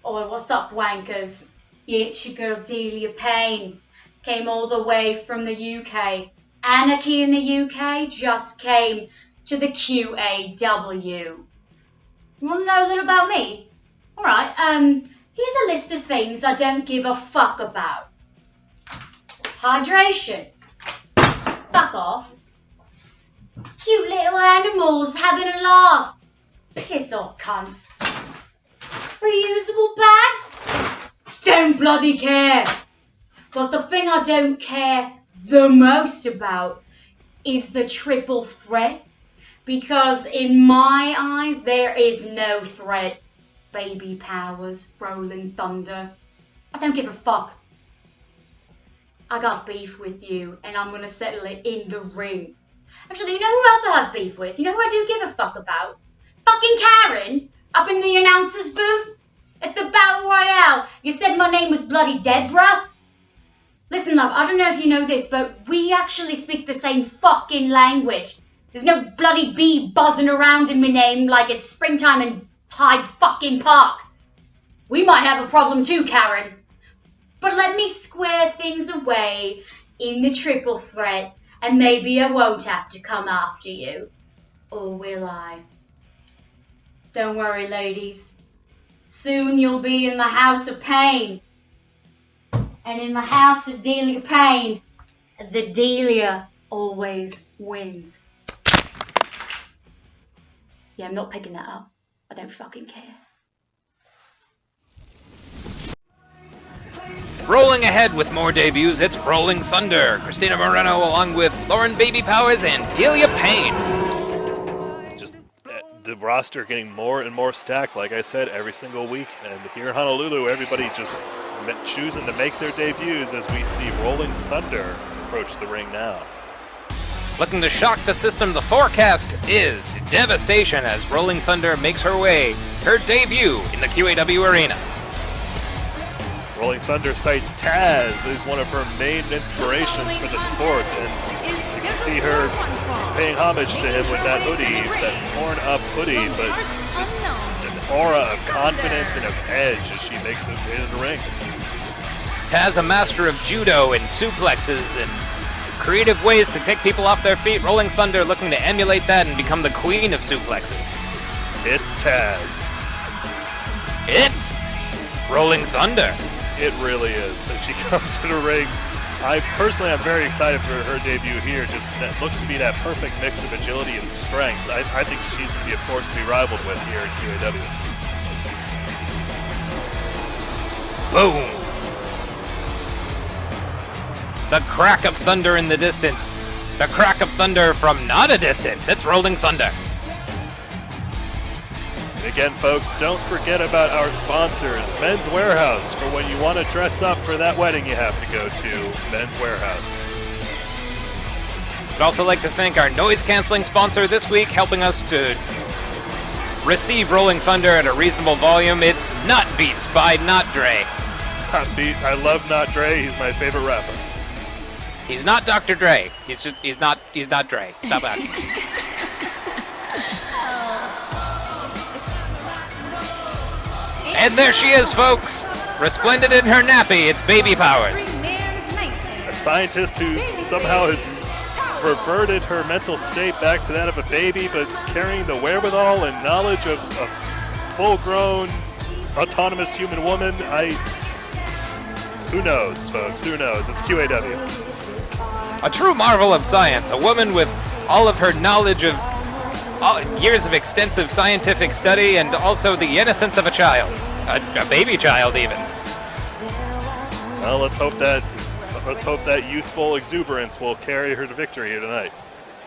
Oh, what's up, wankers? It's your girl Delia Payne. Came all the way from the UK. Anarchy in the UK just came to the QAW. You want to know a little about me? Alright, here's a list of things I don't give a fuck about. hydration. Fuck off. Cute little animals having a laugh. Piss off, cunts. Reusable bags? Don't bloody care. But the thing I don't care the most about is the triple threat. Because in my eyes, there is no threat. Baby powers, rolling thunder. I don't give a fuck. I got beef with you, and I'm gonna settle it in the ring. Actually, you know who else I have beef with? You know who I do give a fuck about? Fucking Karen, up in the announcer's booth. At the Battle Royale, you said my name was bloody Deborah? Listen, love, I don't know if you know this, but we actually speak the same fucking language. There's no bloody bee buzzing around in my name like it's springtime in Hyde fucking Park. We might have a problem too, Karen. But let me square things away in the triple threat, and maybe I won't have to come after you. Or will I? Don't worry, ladies. Soon you'll be in the House of Pain. And in the House of Delia Pain, the Delia always wins. Yeah, I'm not picking that up. I don't fucking care. Rolling ahead with more debuts, it's Rolling Thunder. Christina Moreno along with Lauren Baby Powers and Delia Payne. Just the roster getting more and more stacked, like I said, every single week. And here in Honolulu, everybody just choosing to make their debuts as we see Rolling Thunder approach the ring now. Looking to shock the system, the forecast is devastation as Rolling Thunder makes her debut in the QAW arena. Rolling Thunder cites Taz as one of her main inspirations for the sport, and you can see her paying homage to him with that hoodie, that torn up hoodie, but just an aura of confidence and of edge as she makes it in the ring. Taz, a master of judo and suplexes and creative ways to take people off their feet. Rolling Thunder looking to emulate that and become the queen of suplexes. It's Taz. It's Rolling Thunder. It really is. As she comes to the ring, I personally am very excited for her debut here. Just that looks to be that perfect mix of agility and strength. I think she's going to be a force to be rivaled with here at QAW. Boom! The crack of thunder in the distance. The crack of thunder from not a distance. It's Rolling Thunder. And again, folks, don't forget about our sponsors, Men's Warehouse. For when you want to dress up for that wedding, you have to go to Men's Warehouse. I'd also like to thank our noise-canceling sponsor this week, helping us to receive Rolling Thunder at a reasonable volume. It's Not Beats by Not Dre. Not Beat. I love Not Dre. He's my favorite rapper. He's not Dr. Dre. He's not Dre. Stop acting. And there she is, folks. Resplendent in her nappy, it's Baby Powers. A scientist who somehow has reverted her mental state back to that of a baby, but carrying the wherewithal and knowledge of a full-grown, autonomous human woman. Who knows, folks? Who knows? It's QAW. A true marvel of science, a woman with all of her knowledge of years of extensive scientific study and also the innocence of a child, a baby child even. Well, let's hope that youthful exuberance will carry her to victory here tonight.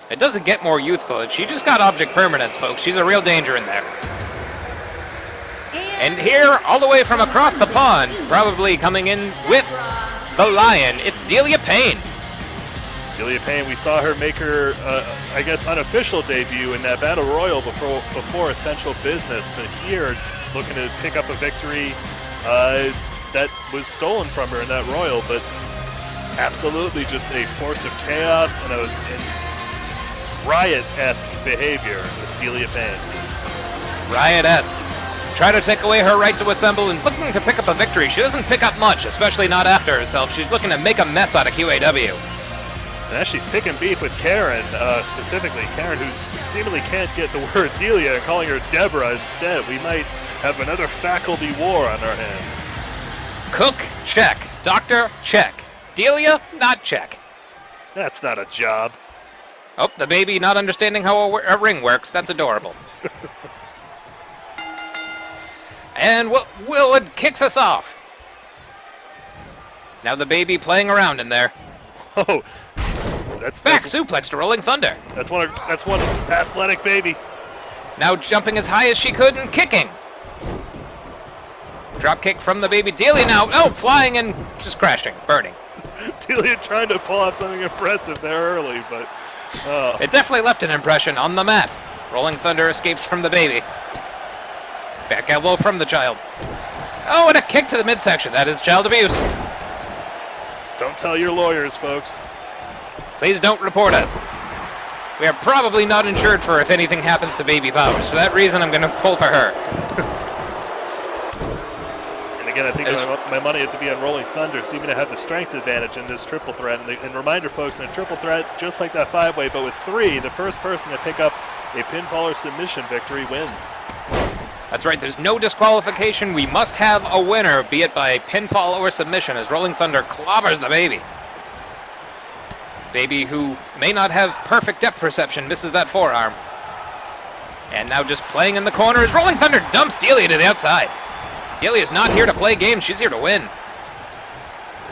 It doesn't get more youthful. She just got object permanence, folks. She's a real danger in there. And here, all the way from across the pond, probably coming in with the Lion, it's Delia Payne. Delia Payne, we saw her make her, I guess, unofficial debut in that Battle Royal before Essential Business, but here, looking to pick up a victory that was stolen from her in that Royal, but absolutely just a force of chaos and riot-esque behavior with Delia Payne. Riot-esque. Try to take away her right to assemble and looking to pick up a victory. She doesn't pick up much, especially not after herself. She's looking to make a mess out of QAW. And actually picking beef with Karen, specifically Karen, who seemingly can't get the word Delia and calling her Deborah instead. We might have another faculty war on our hands. Cook, check. Doctor, check. Delia, not check. That's not a job. Oh, the baby not understanding how a ring works. That's adorable. And Willard kicks us off. Now the baby playing around in there. Oh, that's suplex to Rolling Thunder. That's one athletic baby. Now jumping as high as she could and kicking. Drop kick from the baby. Delia now, flying and just crashing, burning. Delia trying to pull off something impressive there early, but... It definitely left an impression on the mat. Rolling Thunder escapes from the baby. Back elbow from the child. Oh, and a kick to the midsection. That is child abuse. Don't tell your lawyers, folks. Please don't report us. We are probably not insured for if anything happens to Baby Powers. For that reason, I'm going to pull for her. And again, I think my money had to be on Rolling Thunder, seeming to have the strength advantage in this triple threat. And reminder, folks, in a triple threat, just like that 5-way, but with 3, the first person to pick up a pinfall or submission victory wins. That's right, there's no disqualification. We must have a winner, be it by pinfall or submission, as Rolling Thunder clobbers the baby. Baby, who may not have perfect depth perception, misses that forearm. And now just playing in the corner as Rolling Thunder dumps Delia to the outside. Delia's not here to play games, she's here to win.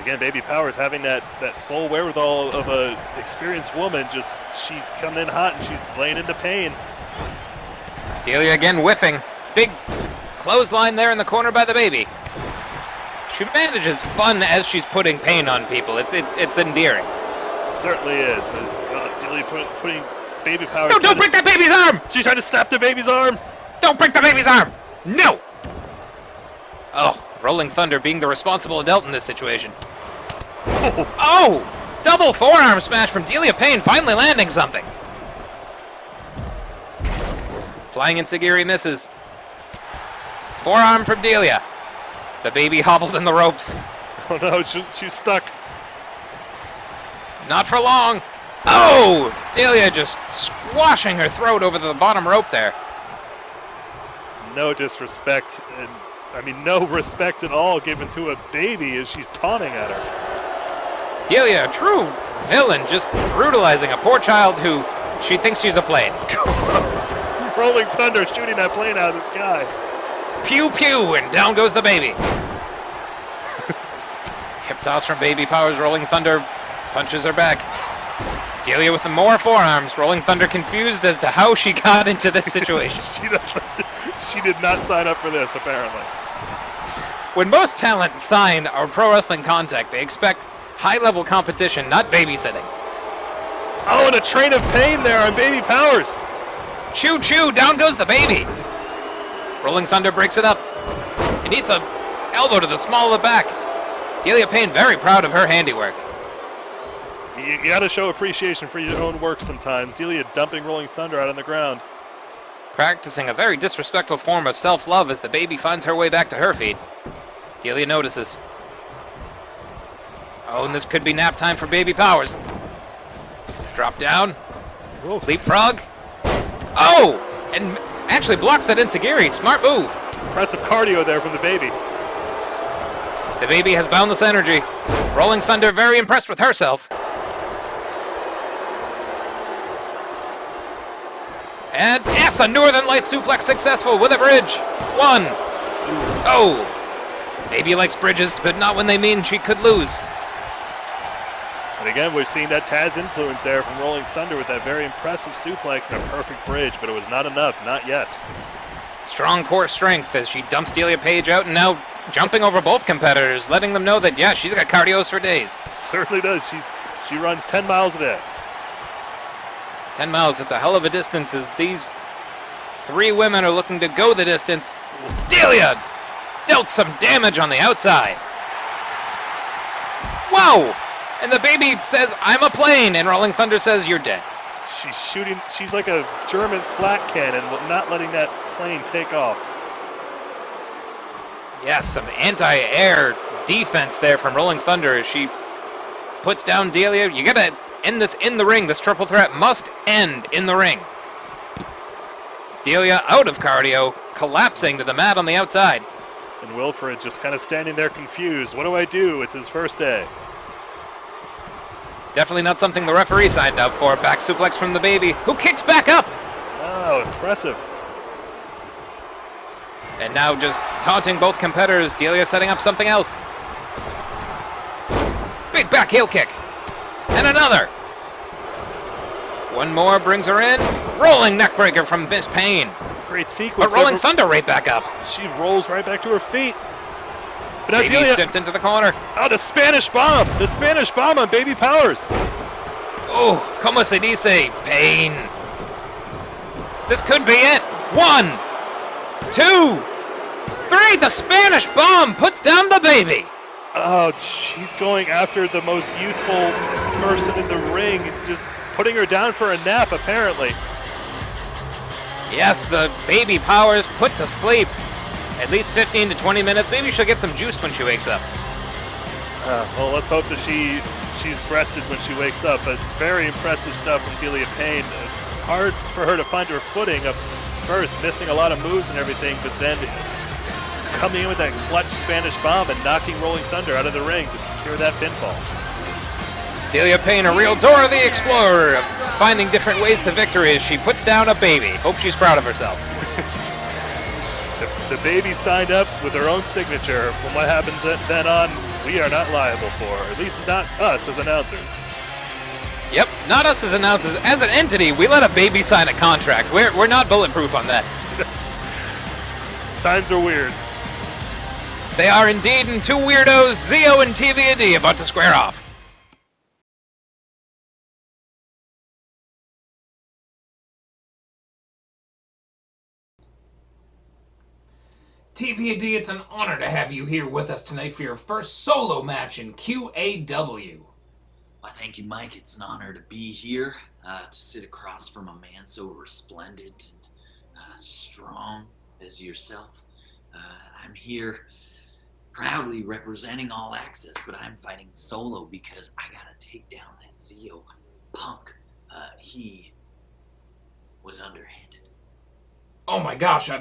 Again, Baby Powers having that full wherewithal of a experienced woman, just she's coming in hot and she's laying into pain. Delia again whiffing. Big clothesline there in the corner by the baby. She manages fun as she's putting pain on people. It's endearing. It certainly is. Delia putting Baby Powers... No, don't break that baby's arm! She's trying to snap the baby's arm! Don't break the baby's arm! No! Oh, Rolling Thunder being the responsible adult in this situation. Oh! Double forearm smash from Delia Payne, finally landing something. Flying Enziguri misses. Forearm from Delia. The baby hobbled in the ropes. Oh no, she's stuck. Not for long. Oh! Delia just squashing her throat over the bottom rope there. No disrespect, and I mean no respect at all given to a baby as she's taunting at her. Delia, a true villain, just brutalizing a poor child who she thinks she's a plane. Rolling Thunder shooting that plane out of the sky. Pew pew, and down goes the baby. Hip toss from Baby Powers. Rolling Thunder punches her back. Delia with more forearms. Rolling Thunder confused as to how she got into this situation. She did not sign up for this, apparently. When most talent sign a pro wrestling contract, they expect high-level competition, not babysitting. Oh, and a train of pain there on Baby Powers. Choo choo, down goes the baby. Rolling Thunder breaks it up. He needs a elbow to the small of the back. Delia Payne very proud of her handiwork. You gotta show appreciation for your own work sometimes. Delia dumping Rolling Thunder out on the ground. Practicing a very disrespectful form of self-love as the baby finds her way back to her feet. Delia notices. Oh, and this could be nap time for Baby Powers. Drop down. Whoa. Leapfrog. Oh! And actually blocks that Enziguri. Smart move. Impressive cardio there from the baby. The baby has boundless energy. Rolling Thunder very impressed with herself. And yes, a Northern Light suplex successful with a bridge. 1. Oh! Baby likes bridges, but not when they mean she could lose. And again, we're seeing that Taz influence there from Rolling Thunder with that very impressive suplex and a perfect bridge, but it was not enough, not yet. Strong core strength as she dumps Delia Page out and now jumping over both competitors, letting them know that, yeah, she's got cardios for days. Certainly does. She runs 10 miles a day. 10 miles, that's a hell of a distance as these 3 women are looking to go the distance. Delia dealt some damage on the outside. Whoa! And the baby says, I'm a plane, and Rolling Thunder says, you're dead. She's shooting, she's like a German flat cannon, not letting that plane take off. Yes, some anti-air defense there from Rolling Thunder as she puts down Delia. You gotta end this in the ring. This triple threat must end in the ring. Delia out of cardio, collapsing to the mat on the outside. And Wilfred just kind of standing there confused. What do I do? It's his first day. Definitely not something the referee signed up for. Back suplex from the baby, who kicks back up. Oh, impressive. And now just taunting both competitors. Delia setting up something else. Big back heel kick. And another. One more brings her in. Rolling neckbreaker from Miss Payne. Great sequence. But Rolling Thunder right back up. She rolls right back to her feet. But now Baby Delia shift into the corner. Oh, the Spanish bomb! The Spanish bomb on Baby Powers. Oh, como se dice, Payne. This could be it. 1, 2, 3. The Spanish bomb puts down the baby. Oh, she's going after the most youthful person in the ring, just putting her down for a nap, apparently. Yes, the Baby Powers put to sleep. At least 15 to 20 minutes. Maybe she'll get some juice when she wakes up. Well, let's hope that she's rested when she wakes up. But very impressive stuff from Delia Payne. Hard for her to find her footing up first, missing a lot of moves and everything, but then coming in with that clutch Spanish bomb and knocking Rolling Thunder out of the ring to secure that pinfall. Delia Payne, a real Dora the Explorer, finding different ways to victory as she puts down a baby. Hope she's proud of herself. The baby signed up with her own signature. From what happens then on, we are not liable for, at least not us as announcers. Yep, not us as announcers. As an entity, we let a baby sign a contract. We're not bulletproof on that. Times are weird. They are indeed, and two weirdos, Zio and TVAD, about to square off. TVAD, it's an honor to have you here with us tonight for your first solo match in QAW. Why, thank you, Mike. It's an honor to be here, to sit across from a man so resplendent and strong as yourself. I'm here proudly representing All Access, but I'm fighting solo because I gotta take down that Zio punk. He was underhanded. Oh my gosh,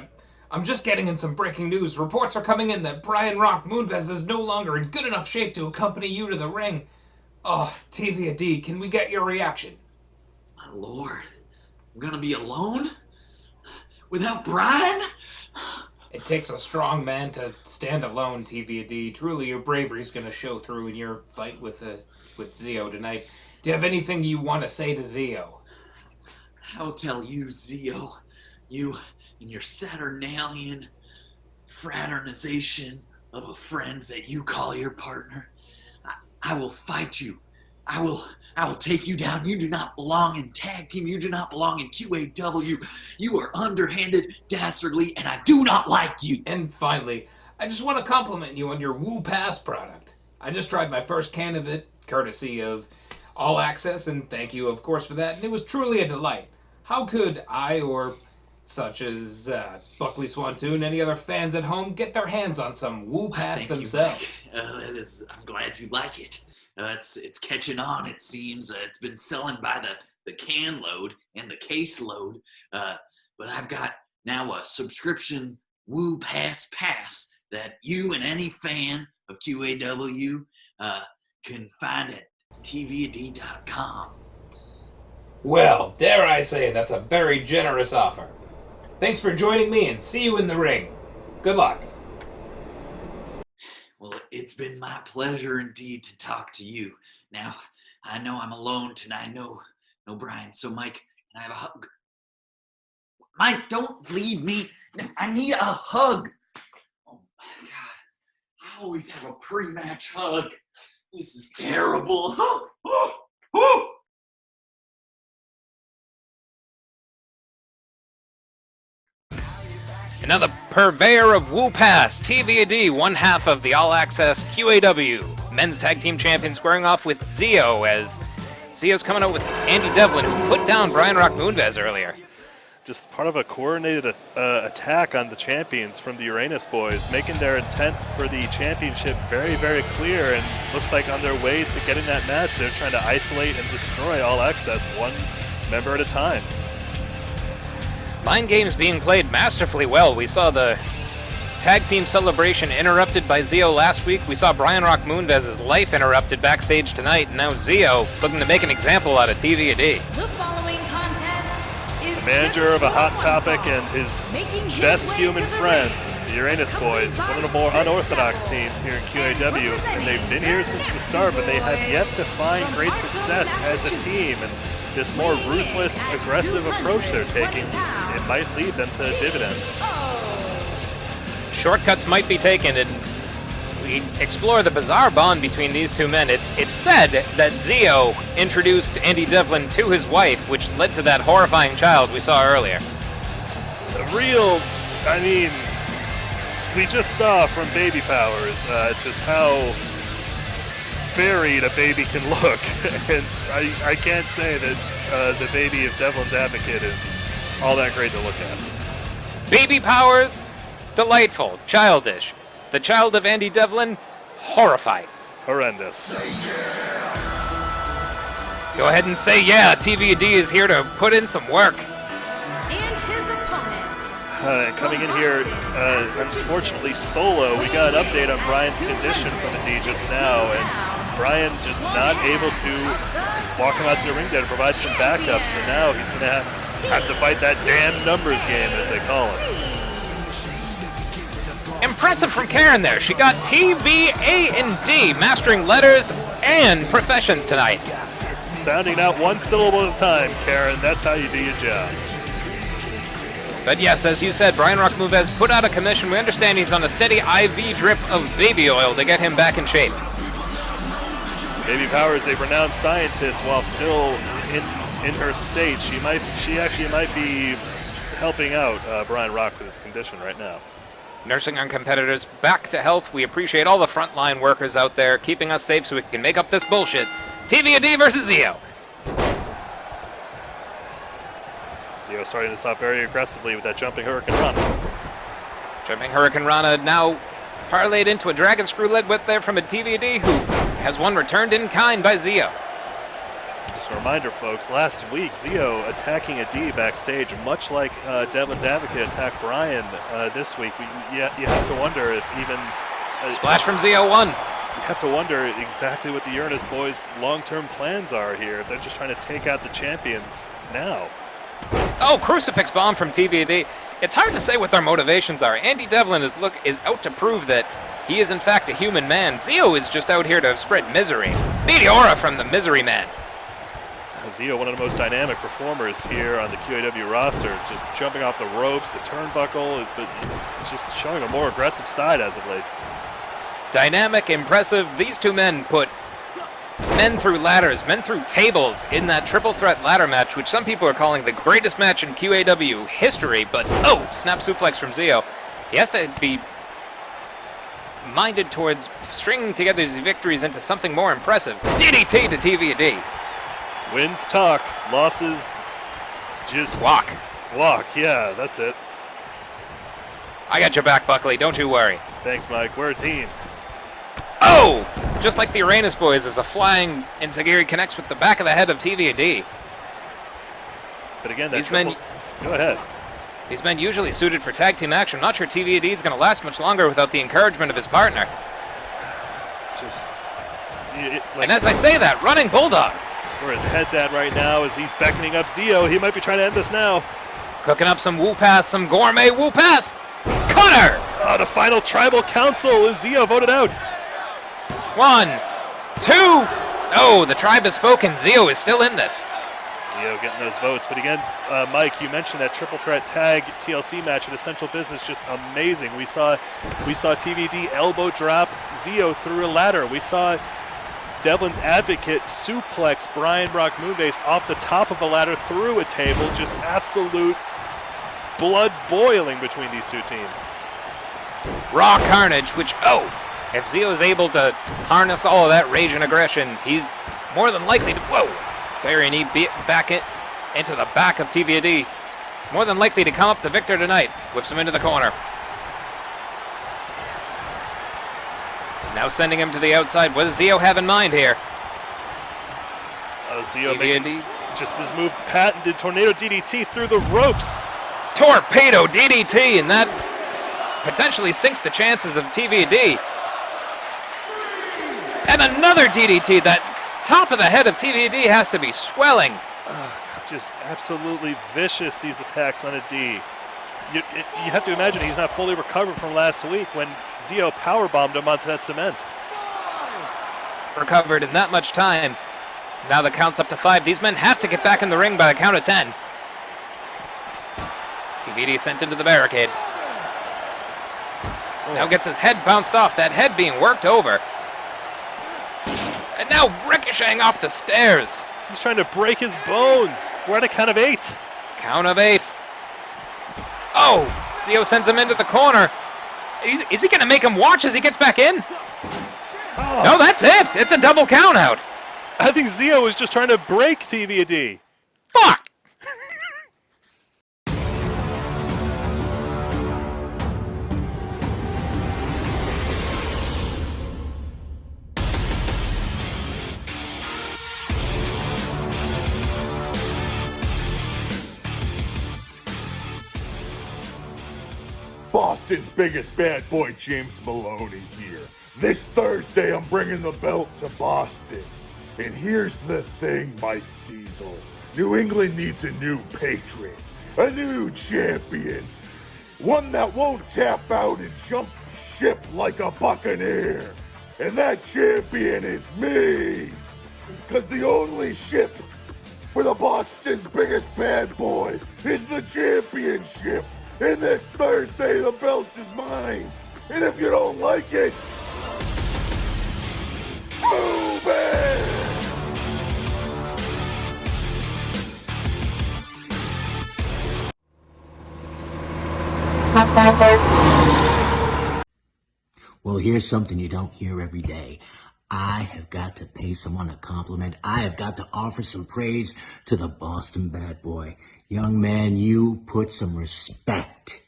I'm just getting in some breaking news. Reports are coming in that Brian Rock Moonves is no longer in good enough shape to accompany you to the ring. Oh, TVAD, can we get your reaction? My lord, I'm gonna be alone? Without Brian? It takes a strong man to stand alone, TVAD. Truly, your bravery's gonna show through in your fight with Zio tonight. Do you have anything you want to say to Zio? I'll tell you, Zio. You and your Saturnalian fraternization of a friend that you call your partner. I will fight you. I will take you down. You do not belong in tag team. You do not belong in QAW. You are underhanded, dastardly, and I do not like you. And finally, I just want to compliment you on your Woo Pass product. I just tried my first can of it, courtesy of All Access, and thank you, of course, for that. And it was truly a delight. How could I, or such as Buckley Swantoon and any other fans at home, get their hands on some Woo Pass themselves? I'm glad you like it. It's catching on, it seems. It's been selling by the can load and the case load. But I've got now a subscription Woo Pass that you and any fan of QAW can find at tvd.com. Well, dare I say that's a very generous offer. Thanks for joining me, and see you in the ring. Good luck. Well, it's been my pleasure indeed to talk to you. Now, I know I'm alone tonight. No Brian. So, Mike, can I have a hug? Mike, don't leave me. I need a hug. Oh, my God. I always have a pre-match hug. This is terrible. Another purveyor of Woo Pass, TVAD, one half of the All Access QAW Men's Tag Team Champion, squaring off with Zio, as Zio's coming out with Andy Devlin, who put down Brian Rock Moonves earlier. Just part of a coordinated attack on the champions from the Uranus boys, making their intent for the championship very, very clear, and looks like on their way to getting that match, they're trying to isolate and destroy All Access one member at a time. Mind games being played masterfully well. We saw the tag team celebration interrupted by Zio last week. We saw Brian Rock Moonves' life interrupted backstage tonight, and now Zio looking to make an example out of TVD. The following contest is The manager of a Hot Topic and his best human friend, the Uranus Boys, one of the more unorthodox teams here in QAW, and they've been here since the start, but they have yet to find great success as a team. And this more ruthless, aggressive approach they're taking, it might lead them to dividends. Shortcuts might be taken, and we explore the bizarre bond between these two men. It's said that Zio introduced Andy Devlin to his wife, which led to that horrifying child we saw earlier. We just saw from Baby Powers just how varied a baby can look, and I can't say that the baby of Devlin's advocate is all that great to look at. Baby Powers, delightful, childish. The child of Andy Devlin, horrified. Horrendous. Go ahead and say yeah, TVD is here to put in some work. Coming in here, unfortunately solo, we got an update on Brian's condition from the D just now, and Brian just not able to walk him out to the ring there to provide some backup, so now he's going to have to fight that damn numbers game, as they call it. Impressive from Karen there. She got T, V, A, and D, mastering letters and professions tonight. Sounding out one syllable at a time, Karen. That's how you do your job. But yes, as you said, Brian Rock Moonves put out a commission. We understand he's on a steady IV drip of baby oil to get him back in shape. Baby Powers, a renowned scientist, while still in her state, she actually might be helping out Brian Rock with his condition right now. Nursing our competitors back to health. We appreciate all the frontline workers out there keeping us safe so we can make up this bullshit. TVD versus Zio. Zio starting to stop very aggressively with that jumping Hurricane Rana. Jumping Hurricane Rana now parlayed into a Dragon Screw leg whip there from a TVD who has one returned in kind by Zio. Just a reminder, folks, last week Zio attacking a D backstage, much like Devlin's advocate attacked Brian this week. You have to wonder if even... Splash from Zio 1. You have to wonder exactly what the Uranus Boys' long-term plans are here. They're just trying to take out the champions now. Oh, Crucifix Bomb from TVD. It's hard to say what their motivations are. Andy Devlin is out to prove that he is in fact a human man. Zio is just out here to spread misery. Meteora from the Misery Man. Zio, one of the most dynamic performers here on the QAW roster, just jumping off the ropes, the turnbuckle, but just showing a more aggressive side as of late. Dynamic, impressive. These two men put men through ladders, men through tables in that triple threat ladder match, which some people are calling the greatest match in QAW history, but oh, snap suplex from Zio. He has to be minded towards stringing together these victories into something more impressive. DDT to TVD. Wins talk, losses just... Walk. Walk, yeah, that's it. I got your back, Buckley, don't you worry. Thanks, Mike, we're a team. Oh! Just like the Uranus Boys, as a flying Enziguri connects with the back of the head of TVD. But again, that's Go ahead. These men usually suited for tag team action. Not sure TVD is going to last much longer without the encouragement of his partner. And as I say that, running Bulldog. Where his head's at right now is he's beckoning up Zio. He might be trying to end this now. Cooking up some woo pass, some gourmet woo pass. Cutter! Oh, the final tribal council is Zio voted out. 1, 2. Oh, the tribe has spoken. Zio is still in this. Zio getting those votes. But again, Mike, you mentioned that triple threat tag TLC match at Essential Business, just amazing. We saw TVD elbow drop Zio through a ladder. We saw Devlin's advocate suplex Brian Rock Moonves off the top of a ladder through a table. Just absolute blood boiling between these two teams. Raw carnage, which, if Zio is able to harness all of that rage and aggression, he's more than likely to, very neat back it into the back of TVD. More than likely to come up the victor tonight. Whips him into the corner. Now sending him to the outside. What does Zio have in mind here? Zio making just his move, patented tornado DDT through the ropes. Torpedo DDT, and that's potentially sinks the chances of TVD. And another DDT. That top of the head of TVD has to be swelling. Just absolutely vicious, these attacks on a D. You have to imagine he's not fully recovered from last week when Zio powerbombed him onto that cement. Recovered in that much time. Now the count's up to 5. These men have to get back in the ring by the count of 10. TVD sent into the barricade. Now gets his head bounced off, that head being worked over. And now ricocheting off the stairs. He's trying to break his bones. We're at a count of 8. Count of 8. Oh, Zio sends him into the corner. Is he going to make him watch as he gets back in? Oh. No, that's it. It's a double count out. I think Zio was just trying to break TVD. Fuck! Boston's biggest bad boy, James Maloney here. This Thursday, I'm bringing the belt to Boston. And here's the thing, Mike Diesel. New England needs a new patron, a new champion. One that won't tap out and jump ship like a buccaneer. And that champion is me. Because the only ship for the Boston's biggest bad boy is the championship. And this Thursday, the belt is mine. And if you don't like it, too bad. Well, here's something you don't hear every day. I have got to pay someone a compliment. I have got to offer some praise to the Boston bad boy. Young man, you put some respect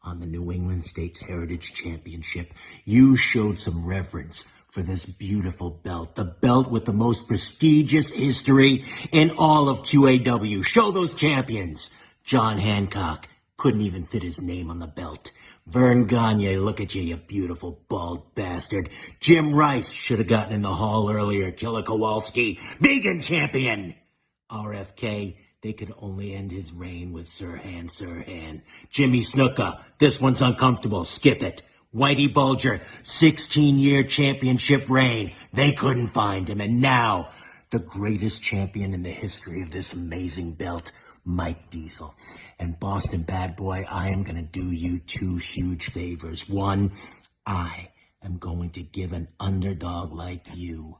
on the New England States Heritage Championship. You showed some reverence for this beautiful belt, the belt with the most prestigious history in all of QAW. Show those champions. John Hancock couldn't even fit his name on the belt. Vern Gagne, look at you, you beautiful bald bastard. Jim Rice should have gotten in the hall earlier. Killer Kowalski, vegan champion. RFK, they could only end his reign with Sirhan. Jimmy Snuka, this one's uncomfortable, skip it. Whitey Bulger, 16-year championship reign. They couldn't find him. And now, the greatest champion in the history of this amazing belt, Mike Diesel. And Boston bad boy, I am going to do you 2 huge favors. One, I am going to give an underdog like you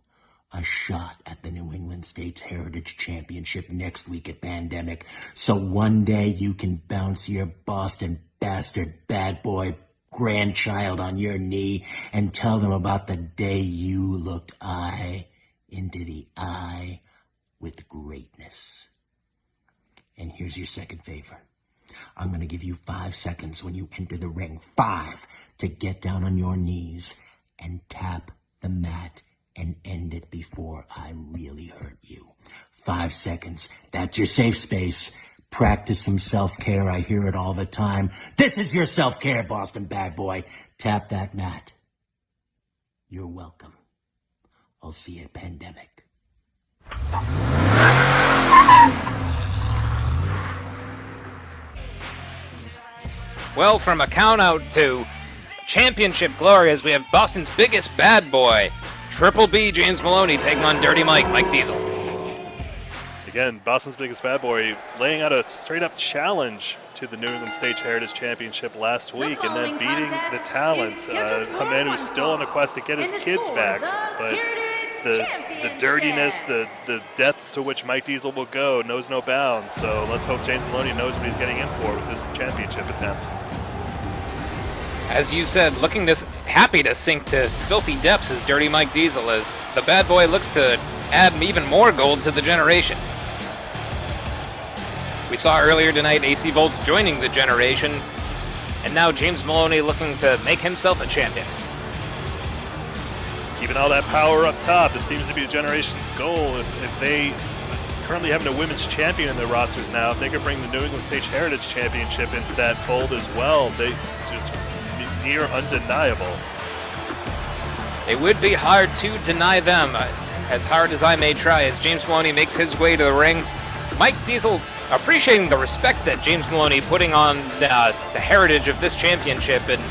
a shot at the New England States Heritage Championship next week at Pandemic. So one day you can bounce your Boston bastard bad boy grandchild on your knee and tell them about the day you looked eye into the eye with greatness. And here's your second favor. I'm going to give you 5 seconds when you enter the ring. 5 to get down on your knees and tap the mat and end it before I really hurt you. 5 seconds. That's your safe space. Practice some self-care. I hear it all the time. This is your self-care, Boston bad boy. Tap that mat. You're welcome. I'll see you at Pandemic. Well, from a count-out to championship glory as we have Boston's biggest bad boy, Triple B James Maloney taking on Dirty Mike Diesel. Again, Boston's biggest bad boy laying out a straight-up challenge to the New England States Heritage Championship last week and then beating the talent, a man who's still on a quest to get his kids back. But the dirtiness, the depths to which Mike Diesel will go knows no bounds. So let's hope James Maloney knows what he's getting in for with this championship attempt. As you said, happy to sink to filthy depths as Dirty Mike Diesel, as the bad boy looks to add even more gold to the generation. We saw earlier tonight AC Voltz joining the generation, and now James Maloney looking to make himself a champion. Keeping all that power up top, this seems to be the generation's goal. If they currently having a women's champion in their rosters now, if they could bring the New England States Heritage Championship into that fold as well, they just near undeniable. It would be hard to deny them, as hard as I may try, as James Maloney makes his way to the ring. Mike Diesel appreciating the respect that James Maloney putting on the heritage of this championship, and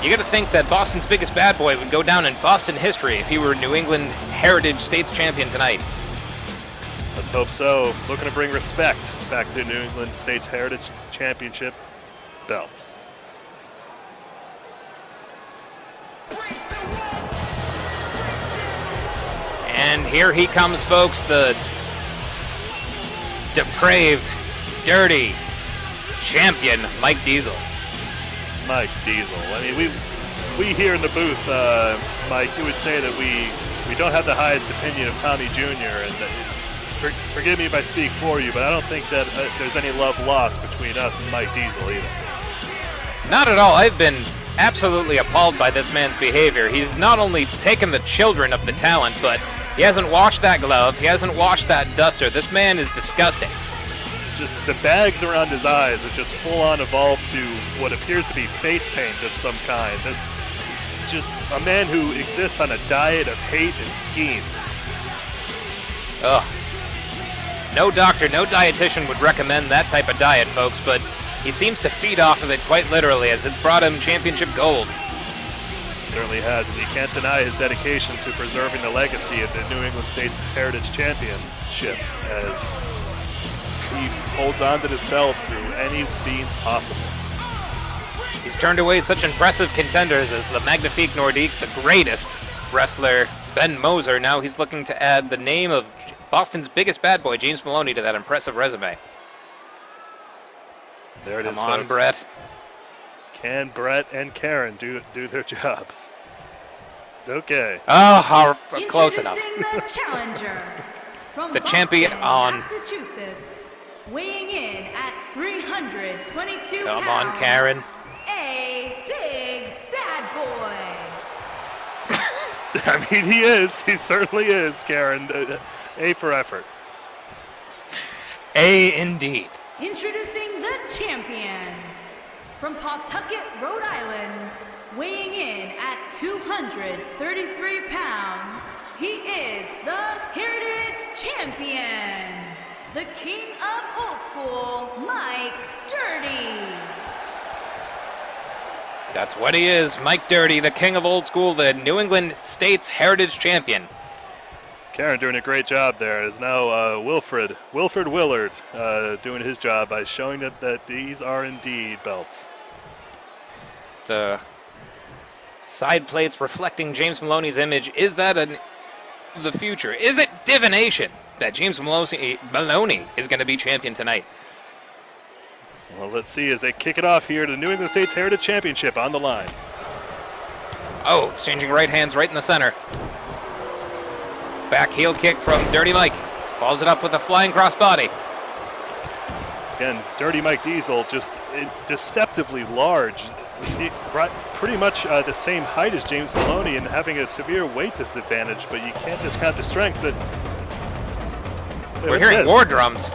you gotta think that Boston's biggest bad boy would go down in Boston history if he were New England Heritage States champion tonight. Let's hope so. Looking to bring respect back to New England States Heritage Championship belt. And here he comes, folks, the depraved, dirty champion, Mike Diesel. Mike Diesel. I mean, we here in the booth, Mike, you would say that we don't have the highest opinion of Tommy Jr. and forgive me if I speak for you, but I don't think that there's any love lost between us and Mike Diesel either. Not at all. I've been absolutely appalled by this man's behavior. He's not only taken the children of the talent, but he hasn't washed that glove. He hasn't washed that duster. This man is disgusting. Just the bags around his eyes are just full-on evolved to what appears to be face paint of some kind. This just a man who exists on a diet of hate and schemes. Ugh. No doctor, no dietitian would recommend that type of diet, folks, but he seems to feed off of it quite literally, as it's brought him championship gold. Certainly has, and you can't deny his dedication to preserving the legacy of the New England States Heritage Championship, as he holds on to this belt through any means possible. He's turned away such impressive contenders as the Magnifique Nordique, the greatest wrestler, Ben Moser. Now he's looking to add the name of Boston's biggest bad boy, James Maloney, to that impressive resume. There it is, Come on, folks. Brett. Can Brett and Karen do their jobs? Okay. Oh, close enough. The challenger from The Boston, champion on. Massachusetts, weighing in at 322 Come pounds, on, Karen. a big bad boy. I mean, he is. He certainly is, Karen. A for effort. A indeed. Introducing the champion from Pawtucket, Rhode Island, weighing in at 233 pounds, he is the Heritage Champion, the King of Old School, Mike Dirty. That's what he is, Mike Dirty, the King of Old School, the New England States Heritage Champion. Karen doing a great job there. Is now Wilfred Willard doing his job by showing that these are indeed belts. The side plates reflecting James Maloney's image. Is that the future? Is it divination that James Maloney is going to be champion tonight? Well, let's see as they kick it off here to the New England States Heritage Championship on the line. Oh, exchanging right hands right in the center. Back heel kick from Dirty Mike. Follows it up with a flying crossbody. Again, Dirty Mike Diesel, just deceptively large. Pretty much the same height as James Maloney and having a severe weight disadvantage, but you can't discount the strength. But we're hearing war drums.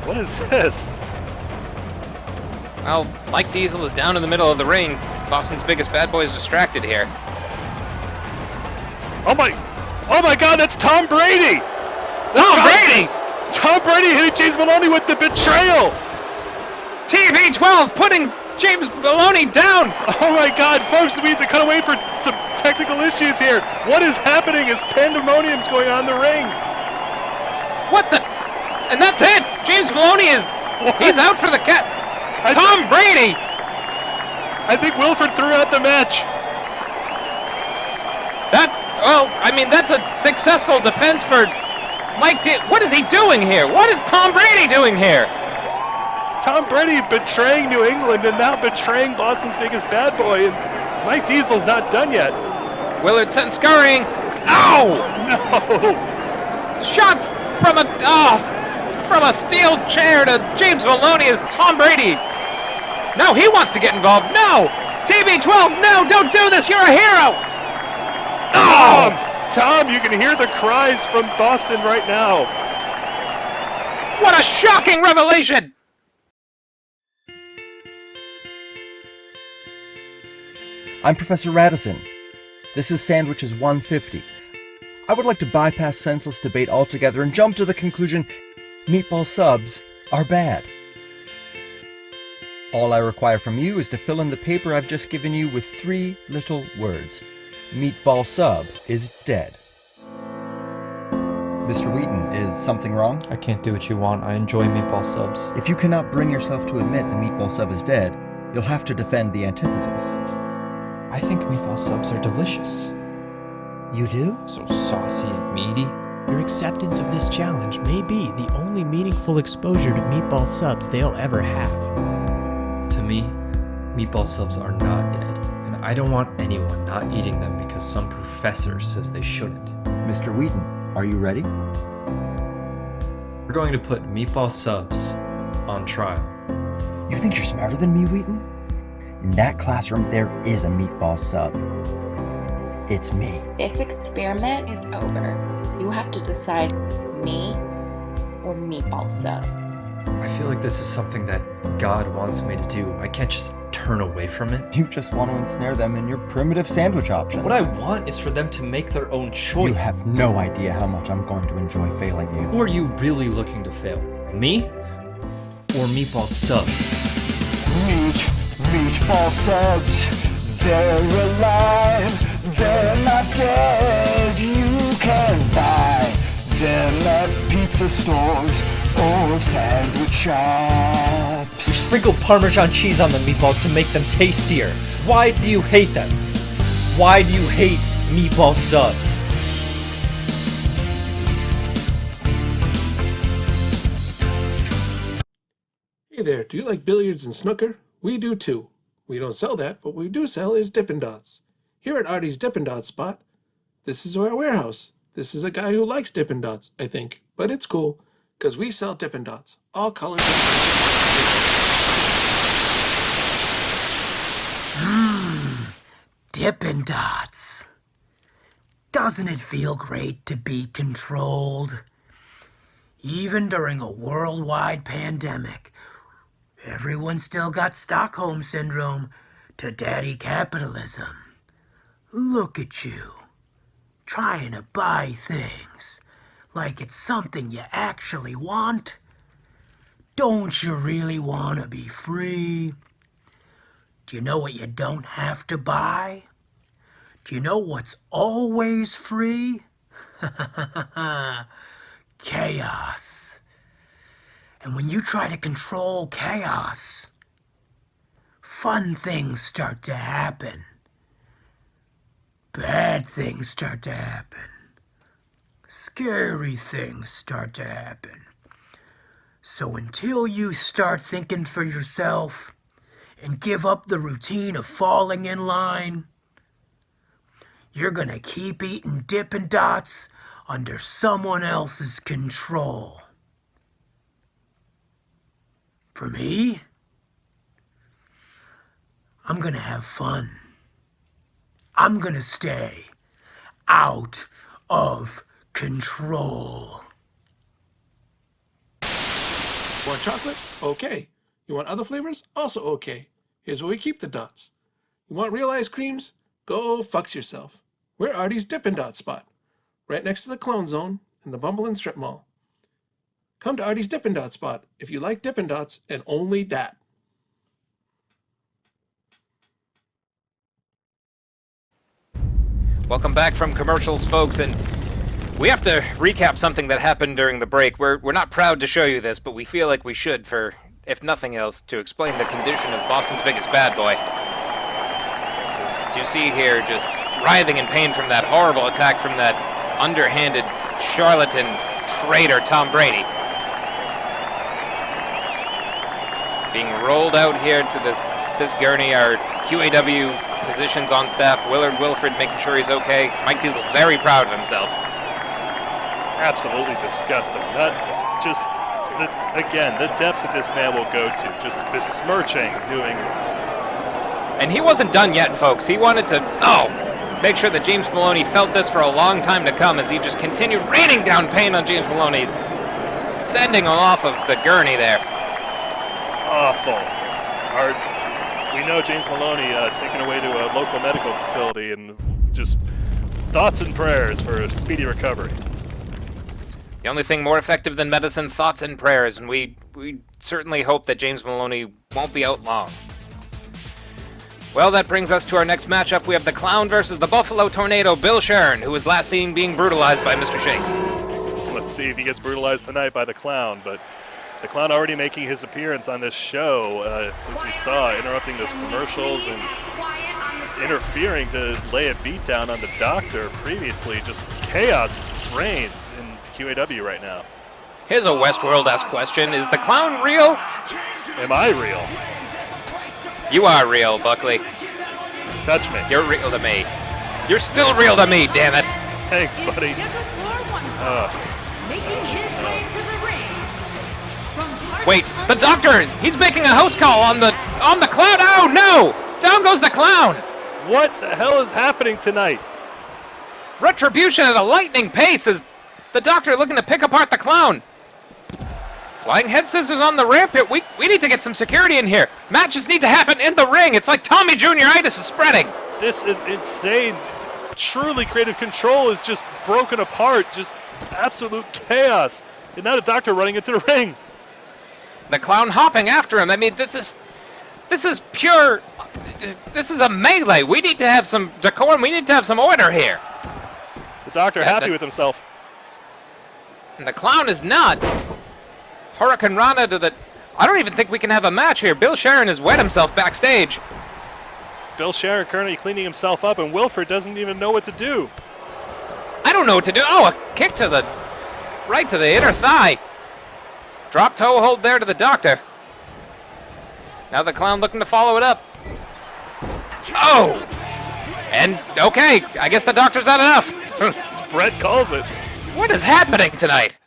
What is this? Well, Mike Diesel is down in the middle of the ring. Boston's biggest bad boy is distracted here. Oh my God, that's Tom Brady! Tom Brady hitting James Maloney with the betrayal! TB12 putting James Maloney down! Oh my God, folks, we have to cut away for some technical issues here. What is happening as pandemonium's going on in the ring? What the? And that's it! James Maloney he's out for the cat. Tom Brady! I think Wilfred threw out the match. That's a successful defense for Mike. What is he doing here? What is Tom Brady doing here? Tom Brady betraying New England and now betraying Boston's biggest bad boy, and Mike Diesel's not done yet. Willard sent scurrying. Ow! No! Shots from a steel chair to James Maloney as Tom Brady. No, he wants to get involved. No! TB12, no, don't do this. You're a hero. Oh! Tom, you can hear the cries from Boston right now. What a shocking revelation! I'm Professor Radisson. This is Sandwiches 150. I would like to bypass senseless debate altogether and jump to the conclusion meatball subs are bad. All I require from you is to fill in the paper I've just given you with 3 little words. Meatball sub is dead. Mr. Wheaton, is something wrong? I can't do what you want. I enjoy meatball subs. If you cannot bring yourself to admit the meatball sub is dead, you'll have to defend the antithesis. I think meatball subs are delicious. You do? So saucy and meaty. Your acceptance of this challenge may be the only meaningful exposure to meatball subs they'll ever have. To me, meatball subs are not dead, and I don't want anyone not eating them because some professor says they shouldn't. Mr. Wheaton, are you ready? We're going to put meatball subs on trial. You think you're smarter than me, Wheaton? In that classroom, there is a meatball sub. It's me. This experiment is over. You have to decide me or meatball sub. I feel like this is something that God wants me to do. I can't just turn away from it. You just want to ensnare them in your primitive sandwich options. What I want is for them to make their own choice. You have no idea how much I'm going to enjoy failing you. Who are you really looking to fail? Me? Or meatball subs? Meatball subs, they're alive, they're not dead. You can buy them at pizza stores or sandwich shops. You sprinkle Parmesan cheese on the meatballs to make them tastier. Why do you hate them? Why do you hate meatball subs? Hey there, do you like billiards and snooker? We do too. We don't sell that, but what we do sell is Dippin' Dots. Here at Artie's Dippin' Dots spot, this is our warehouse. This is a guy who likes Dippin' Dots, I think, but it's cool, because we sell Dippin' Dots, all colors. Dippin' Dots. Doesn't it feel great to be controlled? Even during a worldwide pandemic, everyone still got Stockholm Syndrome to daddy capitalism. Look at you, trying to buy things like it's something you actually want. Don't you really want to be free? Do you know what you don't have to buy? Do you know what's always free? Chaos. And when you try to control chaos, fun things start to happen. Bad things start to happen. Scary things start to happen. So until you start thinking for yourself and give up the routine of falling in line, you're gonna keep eating Dippin' Dots under someone else's control. For me, I'm gonna have fun. I'm gonna stay out of control. Want chocolate? Okay. You want other flavors? Also okay. Here's where we keep the dots. You want real ice creams? Go fucks yourself. We're Artie's Dippin' Dot spot, right next to the Clone Zone in the Bumble and Strip Mall. Come to Artie's Dippin' Dot spot if you like Dippin' Dots and only that. Welcome back from commercials, folks, and we have to recap something that happened during the break. We're not proud to show you this, but we feel like we should for, if nothing else, to explain the condition of Boston's biggest bad boy. As you see here, just writhing in pain from that horrible attack from that underhanded charlatan traitor Tom Brady. Being rolled out here to this gurney are QAW physicians on staff, Willard Wilfred making sure he's okay. Mike Diesel very proud of himself. Absolutely disgusting. That just, again, the depths that this man will go to, just besmirching New England. And he wasn't done yet, folks. He wanted to, make sure that James Maloney felt this for a long time to come as he just continued raining down pain on James Maloney, sending him off of the gurney there. Awful. we know James Maloney taken away to a local medical facility, and just thoughts and prayers for a speedy recovery. The only thing more effective than medicine, thoughts and prayers, and we certainly hope that James Maloney won't be out long. Well, that brings us to our next matchup. We have the Clown versus the Buffalo Tornado, Bil Sherrin, who was last seen being brutalized by Mr. Shakes. Let's see if he gets brutalized tonight by the Clown, but the Clown already making his appearance on this show, as we saw, interrupting those commercials and interfering to lay a beat down on the Doctor previously. Just chaos reigns in QAW right now. Here's a Westworld-esque question. Is the Clown real? Am I real? You are real, Buckley. Touch me. You're real to me. You're still real to me, damn it. Thanks, buddy. Wait, the Doctor! He's making a house call on the Clown! Oh, no! Down goes the Clown! What the hell is happening tonight? Retribution at a lightning pace as the Doctor looking to pick apart the Clown. Flying head scissors on the rampant. We need to get some security in here. Matches need to happen in the ring. It's like Tommy Jr.-itis is spreading. This is insane. Truly creative control is just broken apart. Just absolute chaos. And now the Doctor running into the ring. The Clown hopping after him. I mean, this is pure. This is a melee. We need to have some decorum. We need to have some order here. The Doctor happy with himself. And the Clown is not. Hurricane Rana to the... I don't even think we can have a match here. Bil Sherrin has wet himself backstage. Bil Sherrin currently cleaning himself up, and Wilfred doesn't even know what to do. I don't know what to do. Oh, a kick to the... right to the inner thigh. Drop toe hold there to the Doctor. Now the Clown looking to follow it up. Oh! And, okay, I guess the Doctor's had enough. Brett calls it. What is happening tonight?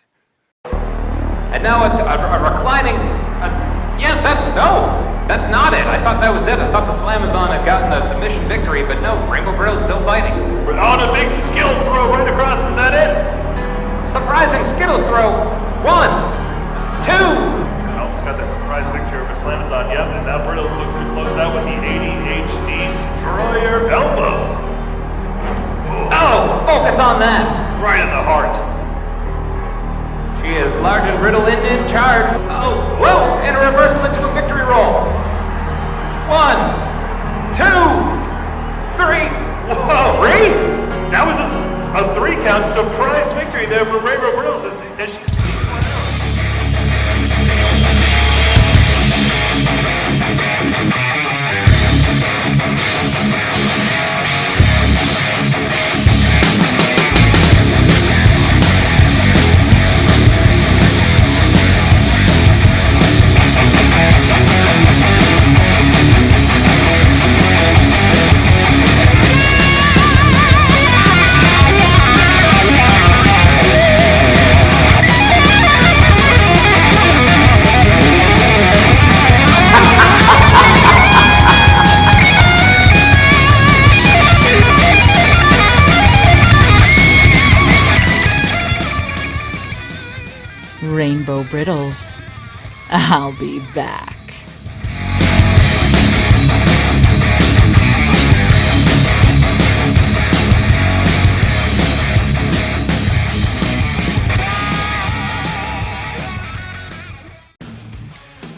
And now a reclining... yes, that's not it. I thought that was it. I thought the Slamazon had gotten a submission victory, but no, Rainbow Brill's still fighting. On a big skill throw right across, is that it? Surprising Skittles throw. 1, 2. Almost got that surprise victory over Slamazon, yep, and now Brittle's looking to close out with the ADHD Destroyer Elbow. Oh, focus on that. Right in the heart. She is large and brittle in charge. Oh, whoa! And a reversal into a victory roll. 1, 2, 3. Whoa! 3? That was a 3 count surprise victory there for Rainbow Brills as she squeezed one Rainbow Brittles. I'll be back.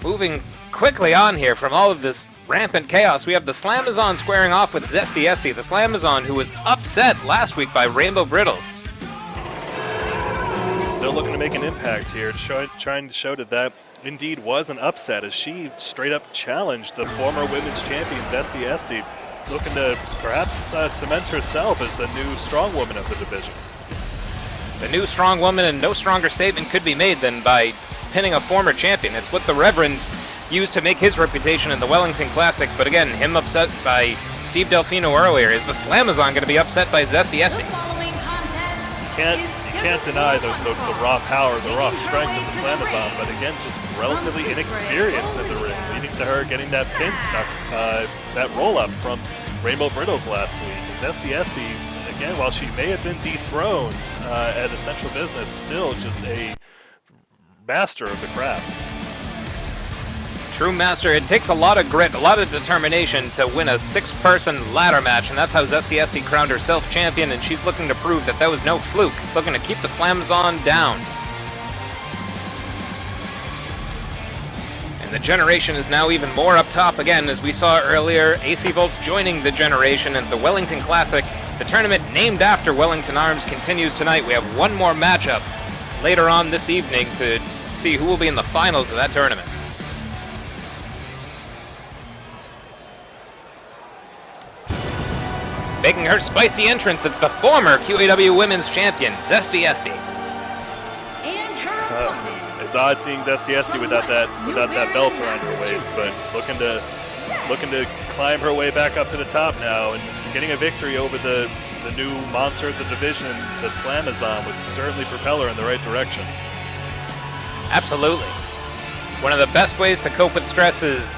Moving quickly on here from all of this rampant chaos, we have the Slamazon squaring off with Zesty Esty, the Slamazon who was upset last week by Rainbow Brittles. Still looking to make an impact here, trying to show that indeed was an upset as she straight up challenged the former women's champion Zesty Esty, looking to perhaps cement herself as the new strong woman of the division. The new strong woman, and no stronger statement could be made than by pinning a former champion. It's what the Reverend used to make his reputation in the Wellington Classic, but again, him upset by Steve Delfino earlier. Is the Slamazon going to be upset by Zesty Esty? Can't deny the raw power, the raw strength of the Slamazon, but again, just relatively inexperienced in the ring, leading to her getting that pin stuck, that roll-up from Rainbow Brittles last week. Zesty Esty, again, while she may have been dethroned at Essential Business, still just a master of the craft. True master. It takes a lot of grit, a lot of determination to win a 6-person ladder match, and that's how Zesty crowned herself champion, and she's looking to prove that was no fluke, looking to keep the Slamazon down. And the Generation is now even more up top again, as we saw earlier. AC Voltz joining the Generation, and the Wellington Classic, the tournament named after Wellington Arms, continues tonight. We have one more matchup later on this evening to see who will be in the finals of that tournament. Making her spicy entrance, it's the former QAW Women's Champion, Zesty Esty. It's odd seeing Zesty Esty without that belt around her waist, but looking to climb her way back up to the top now, and getting a victory over the new monster of the division, the Slamazon, would certainly propel her in the right direction. Absolutely. One of the best ways to cope with stress is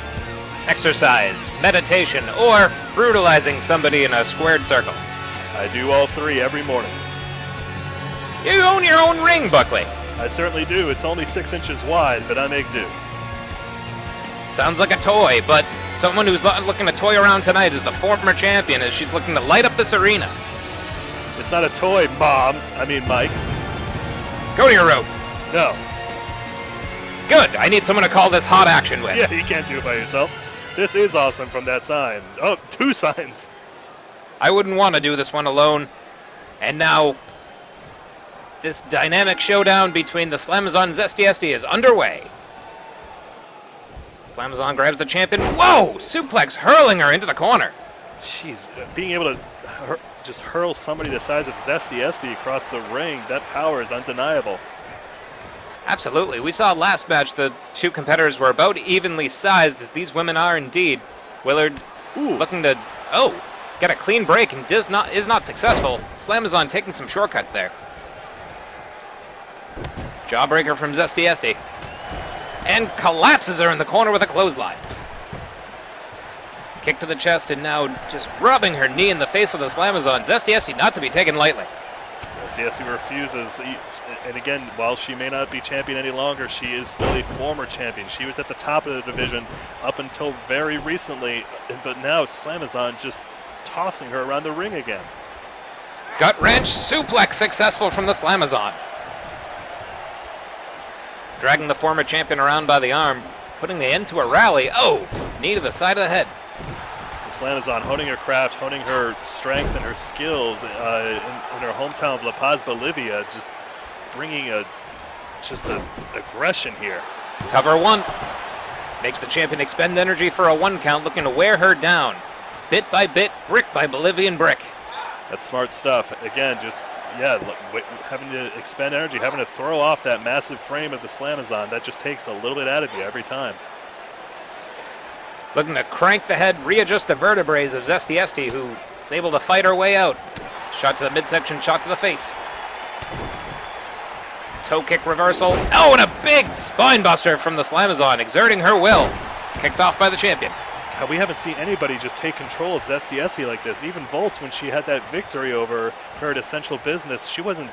exercise, meditation, or brutalizing somebody in a squared circle. I do all three every morning. You own your own ring, Buckley. I certainly do. It's only 6 inches wide, but I make do. Sounds like a toy, but someone who's looking to toy around tonight is the former champion, as she's looking to light up this arena. It's not a toy, Mike. Go to your room. No. Good. I need someone to call this hot action with. Yeah, you can't do it by yourself. This is awesome from that sign. Oh, 2 signs. I wouldn't want to do this one alone. And now, this dynamic showdown between the Slamazon and Zesty Esty is underway. Slamazon grabs the champion. Whoa! Suplex hurling her into the corner. Jeez, being able to just hurl somebody the size of Zesty Esty across the ring, that power is undeniable. Absolutely. We saw last match the two competitors were about evenly sized, as these women are indeed. Willard looking to, get a clean break and is not successful. Slamazon taking some shortcuts there. Jawbreaker from Zesty Esty. And collapses her in the corner with a clothesline. Kick to the chest, and now just rubbing her knee in the face of the Slamazon. Zesty Esty not to be taken lightly. Zesty Esty refuses. And again, while she may not be champion any longer, she is still a former champion. She was at the top of the division up until very recently, but now Slamazon just tossing her around the ring again. Gut wrench suplex successful from the Slamazon. Dragging the former champion around by the arm, putting the end to a rally. Oh, knee to the side of the head. Slamazon honing her craft, honing her strength and her skills in her hometown of La Paz, Bolivia, just bringing an aggression here. Cover 1. Makes the champion expend energy for a 1 count, looking to wear her down. Bit by bit, brick by Bolivian brick. That's smart stuff. Again, having to expend energy, having to throw off that massive frame of the Slamazon, that just takes a little bit out of you every time. Looking to crank the head, readjust the vertebrae of Zesty Esty, who is able to fight her way out. Shot to the midsection, shot to the face. Toe kick reversal. Oh, and a big spine buster from the Slamazon, exerting her will. Kicked off by the champion. God, we haven't seen anybody just take control of Zesty Esty like this. Even Voltz, when she had that victory over her at Essential Business, she wasn't,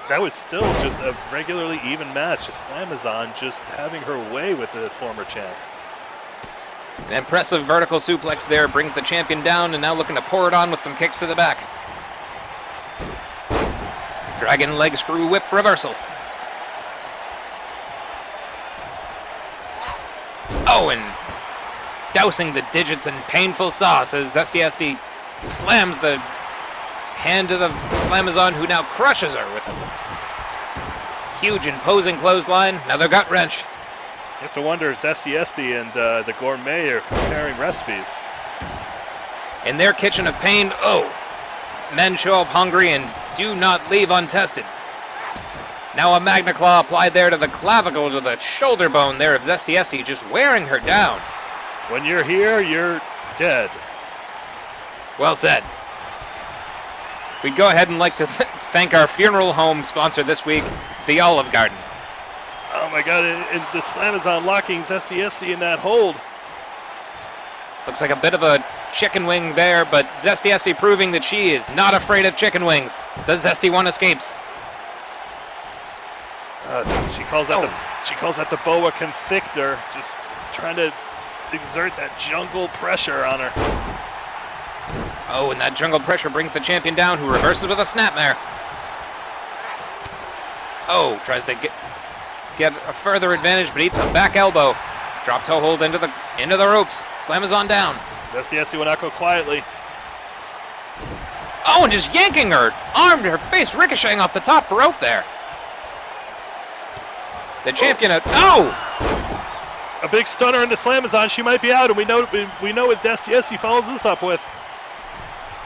that was still just a regularly even match. Slamazon just having her way with the former champ. An impressive vertical suplex there brings the champion down, and now looking to pour it on with some kicks to the back. Dragon leg screw whip reversal. Oh, and dousing the digits in painful sauce as Zesty Esty slams the hand of the Slamazon, who now crushes her with a huge imposing clothesline. Another gut wrench. You have to wonder if Zesty Esty and the Gourmet are preparing recipes. In their kitchen of pain, men show up hungry and do not leave untested. Now a Magna Claw applied there to the clavicle, to the shoulder bone there of Zesty Esty, just wearing her down. When you're here, you're dead. Well said. We'd go ahead and like to thank our funeral home sponsor this week, the Olive Garden. Oh my god, and the Slamazon locking Zesty Esty in that hold. Looks like a bit of a chicken wing there, but Zesty Esty proving that she is not afraid of chicken wings. The Zesty one escapes. She calls that the boa constrictor, just trying to exert that jungle pressure on her. Oh, and that jungle pressure brings the champion down, who reverses with a snapmare. Oh, tries to get a further advantage, but eats a back elbow. Drop toe hold into the ropes. Slamazon down. Zestiesi will not go quietly. Oh, and just yanking her arm to her face, ricocheting off the top rope there. The champion, a big stunner into Slamazon. She might be out, and we know what Zestiesi follows this up with.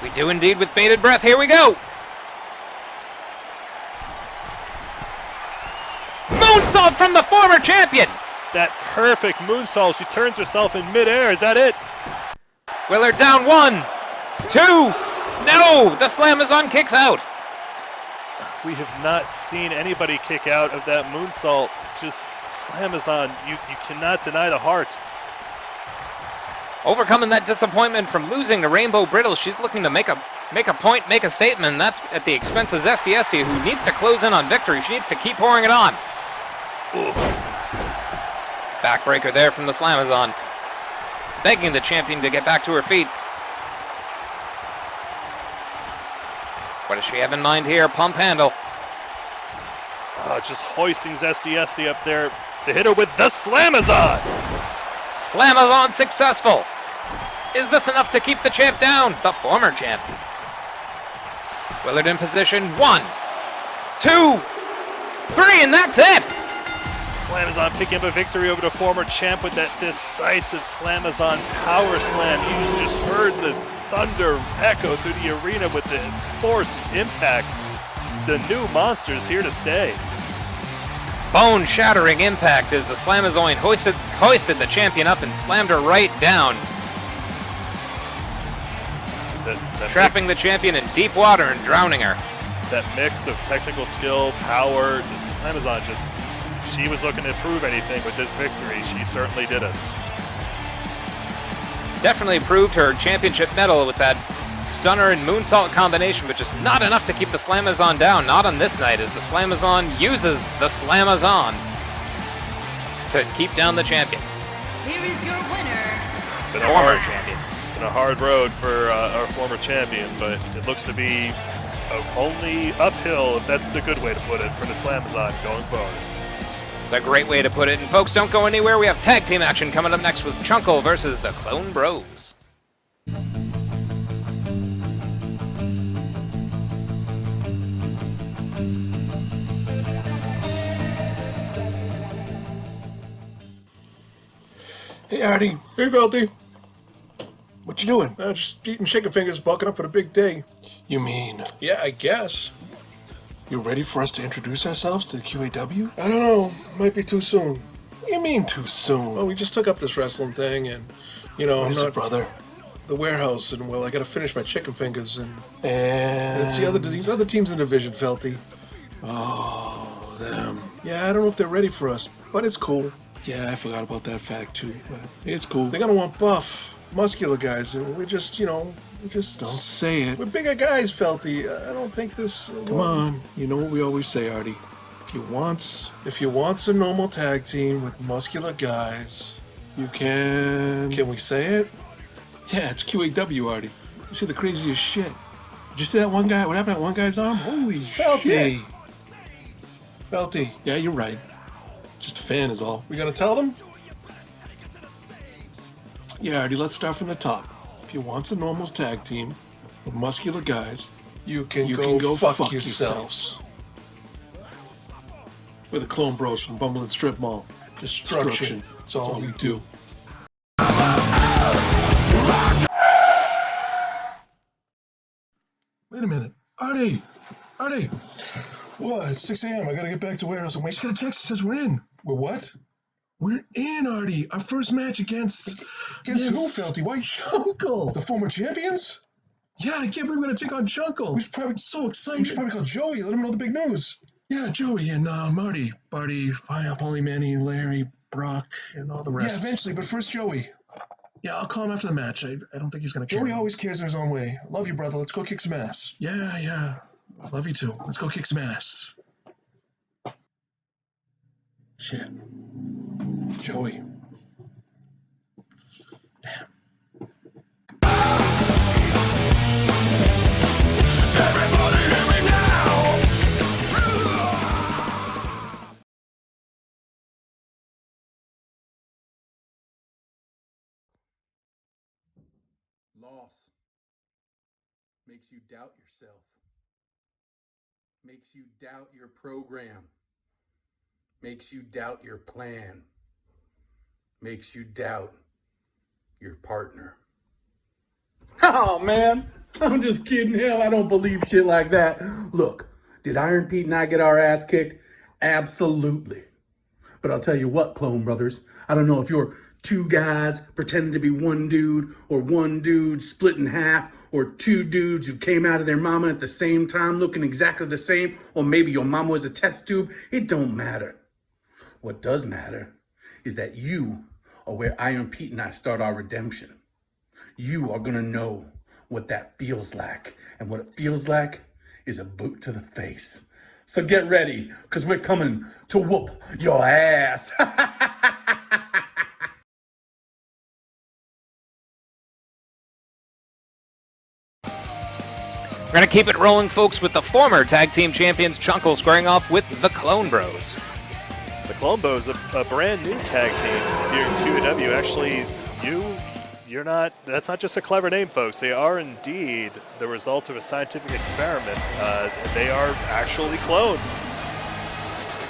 We do indeed with bated breath. Here we go. Moonsault from the former champion. That perfect moonsault. She turns herself in midair. Is that it? Willard down 1, 2. No, the Slamazon kicks out. We have not seen anybody kick out of that moonsault. Just Slamazon. You cannot deny the heart. Overcoming that disappointment from losing to Rainbow Brittle, she's looking to make a point, make a statement, and that's at the expense of Zestiesi, who needs to close in on victory. She needs to keep pouring it on. Ooh. Backbreaker there from the Slamazon, begging the champion to get back to her feet. What does she have in mind here? Pump handle. Just hoisting Zestiesi up there to hit her with the Slamazon. Slamazon successful. Is this enough to keep the champ down? The former champ. Willard in position. 1, 2, 3, and that's it. Slamazon picking up a victory over the former champ with that decisive Slamazon power slam. You just heard the thunder echo through the arena with the force impact. The new monster's here to stay. Bone-shattering impact as the Slamazoid hoisted the champion up and slammed her right down. Trapping the champion in deep water and drowning her. That mix of technical skill, power, Slamazon she was looking to prove anything with this victory. She certainly did it. Definitely proved her championship medal with that stunner and moonsault combination, but just not enough to keep the Slamazon down. Not on this night, as the Slamazon uses the Slamazon to keep down the champion. Here is your winner. Former champion. Been a hard road for our former champion, but it looks to be only uphill, if that's the good way to put it, for the Slamazon going forward. It's a great way to put it. And folks, don't go anywhere. We have tag team action coming up next with CHUNCLE versus the Clone Bros. Hey, Artie. Hey, Velty. What you doing? Just eating chicken fingers, bulking up for the big day. You mean? Yeah, I guess. You ready for us to introduce ourselves to the QAW? I don't know. Might be too soon. What do you mean too soon? Well, we just took up this wrestling thing, and I'm not, brother. The warehouse, and I gotta finish my chicken fingers, and it's the other teams in the division, Felty. Oh, them. Yeah, I don't know if they're ready for us, but it's cool. Yeah, I forgot about that fact too. But it's cool. They're gonna want buff, muscular guys, and we just don't say it. We're bigger guys, Felty. I don't think this. Come on, you know what we always say, Artie. If you want a normal tag team with muscular guys, you can. Can we say it? Yeah, it's QAW, Artie. You see the craziest shit. Did you see that one guy? What happened to that one guy's arm? Holy Felty! Felty, yeah, you're right. Just a fan is all. We gonna tell them? Yeah, Artie, let's start from the top. If you want a normals tag team with muscular guys, you can go fuck yourselves. We're the Clone Bros from Bumble and Strip Mall. Destruction. That's all we do. Wait a minute. Artie! What? It's 6 a.m. I gotta get back to warehouse and wait. Just got a text that says we're in. We're what? We're in, Artie. Our first match against who, Felty? Why CHUNCLE? The former champions? Yeah, I can't believe we're gonna take on CHUNCLE. We should probably so excited. We should probably call Joey. Let him know the big news. Yeah, Joey and Marty, Barty, Polly, Manny, Larry, Brock, and all the rest. Yeah, eventually, but first Joey. Yeah, I'll call him after the match. I don't think he's gonna care. Joey always cares in his own way. Love you, brother. Let's go kick some ass. Yeah. Love you too. Let's go kick some ass. Shit. Joey. Loss makes you doubt yourself, makes you doubt your program, makes you doubt your plan, makes you doubt your partner. Oh, man, I'm just kidding. Hell, I don't believe shit like that. Look, did Iron Pete and I get our ass kicked? Absolutely. But I'll tell you what, Clone Brothers, I don't know if you're two guys pretending to be one dude, or one dude split in half, or two dudes who came out of their mama at the same time looking exactly the same, or maybe your mama was a test tube. It don't matter. What does matter is that you are where Iron Pete and I start our redemption. You are gonna know what that feels like, and what it feels like is a boot to the face. So get ready, because we're coming to whoop your ass. We're going to keep it rolling, folks, with the former tag team champions CHUNCLE squaring off with the Clone Bros. The Clone Bros, a brand new tag team here in QAW. Actually, you're not, that's not just a clever name, folks. They are indeed the result of a scientific experiment. They are actually clones.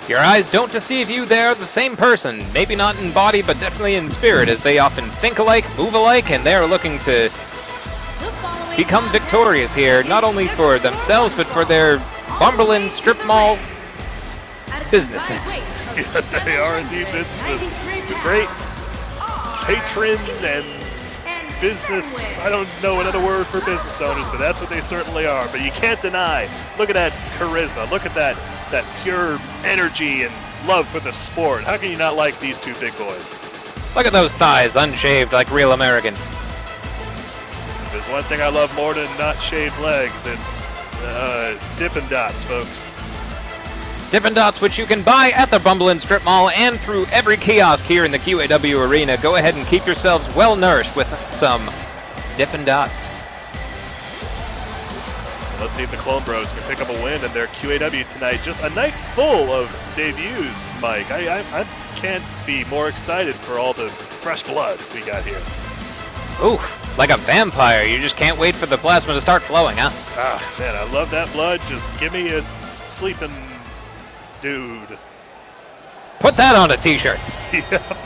Your eyes don't deceive you, they're the same person. Maybe not in body, but definitely in spirit, as they often think alike, move alike, and they're looking to become victorious here, not only for themselves, but for their Bumberland strip mall businesses. Yeah, they are indeed businesses. The great patron and business, I don't know another word for business owners, but that's what they certainly are. But you can't deny, look at that charisma, look at that pure energy and love for the sport. How can you not like these two big boys? Look at those thighs, unshaved like real Americans. There's one thing I love more than not shaved legs, it's Dippin' Dots, folks. Dippin' Dots, which you can buy at the Bumberland Strip Mall and through every kiosk here in the QAW arena. Go ahead and keep yourselves well nourished with some Dippin' Dots. Let's see if the Clone Bros can pick up a win in their QAW tonight. Just a night full of debuts, Mike. I can't be more excited for all the fresh blood we got here. Ooh, like a vampire. You just can't wait for the plasma to start flowing, huh? Ah, man, I love that blood. Just give me a sleeping dude. Put that on a t-shirt. Yep.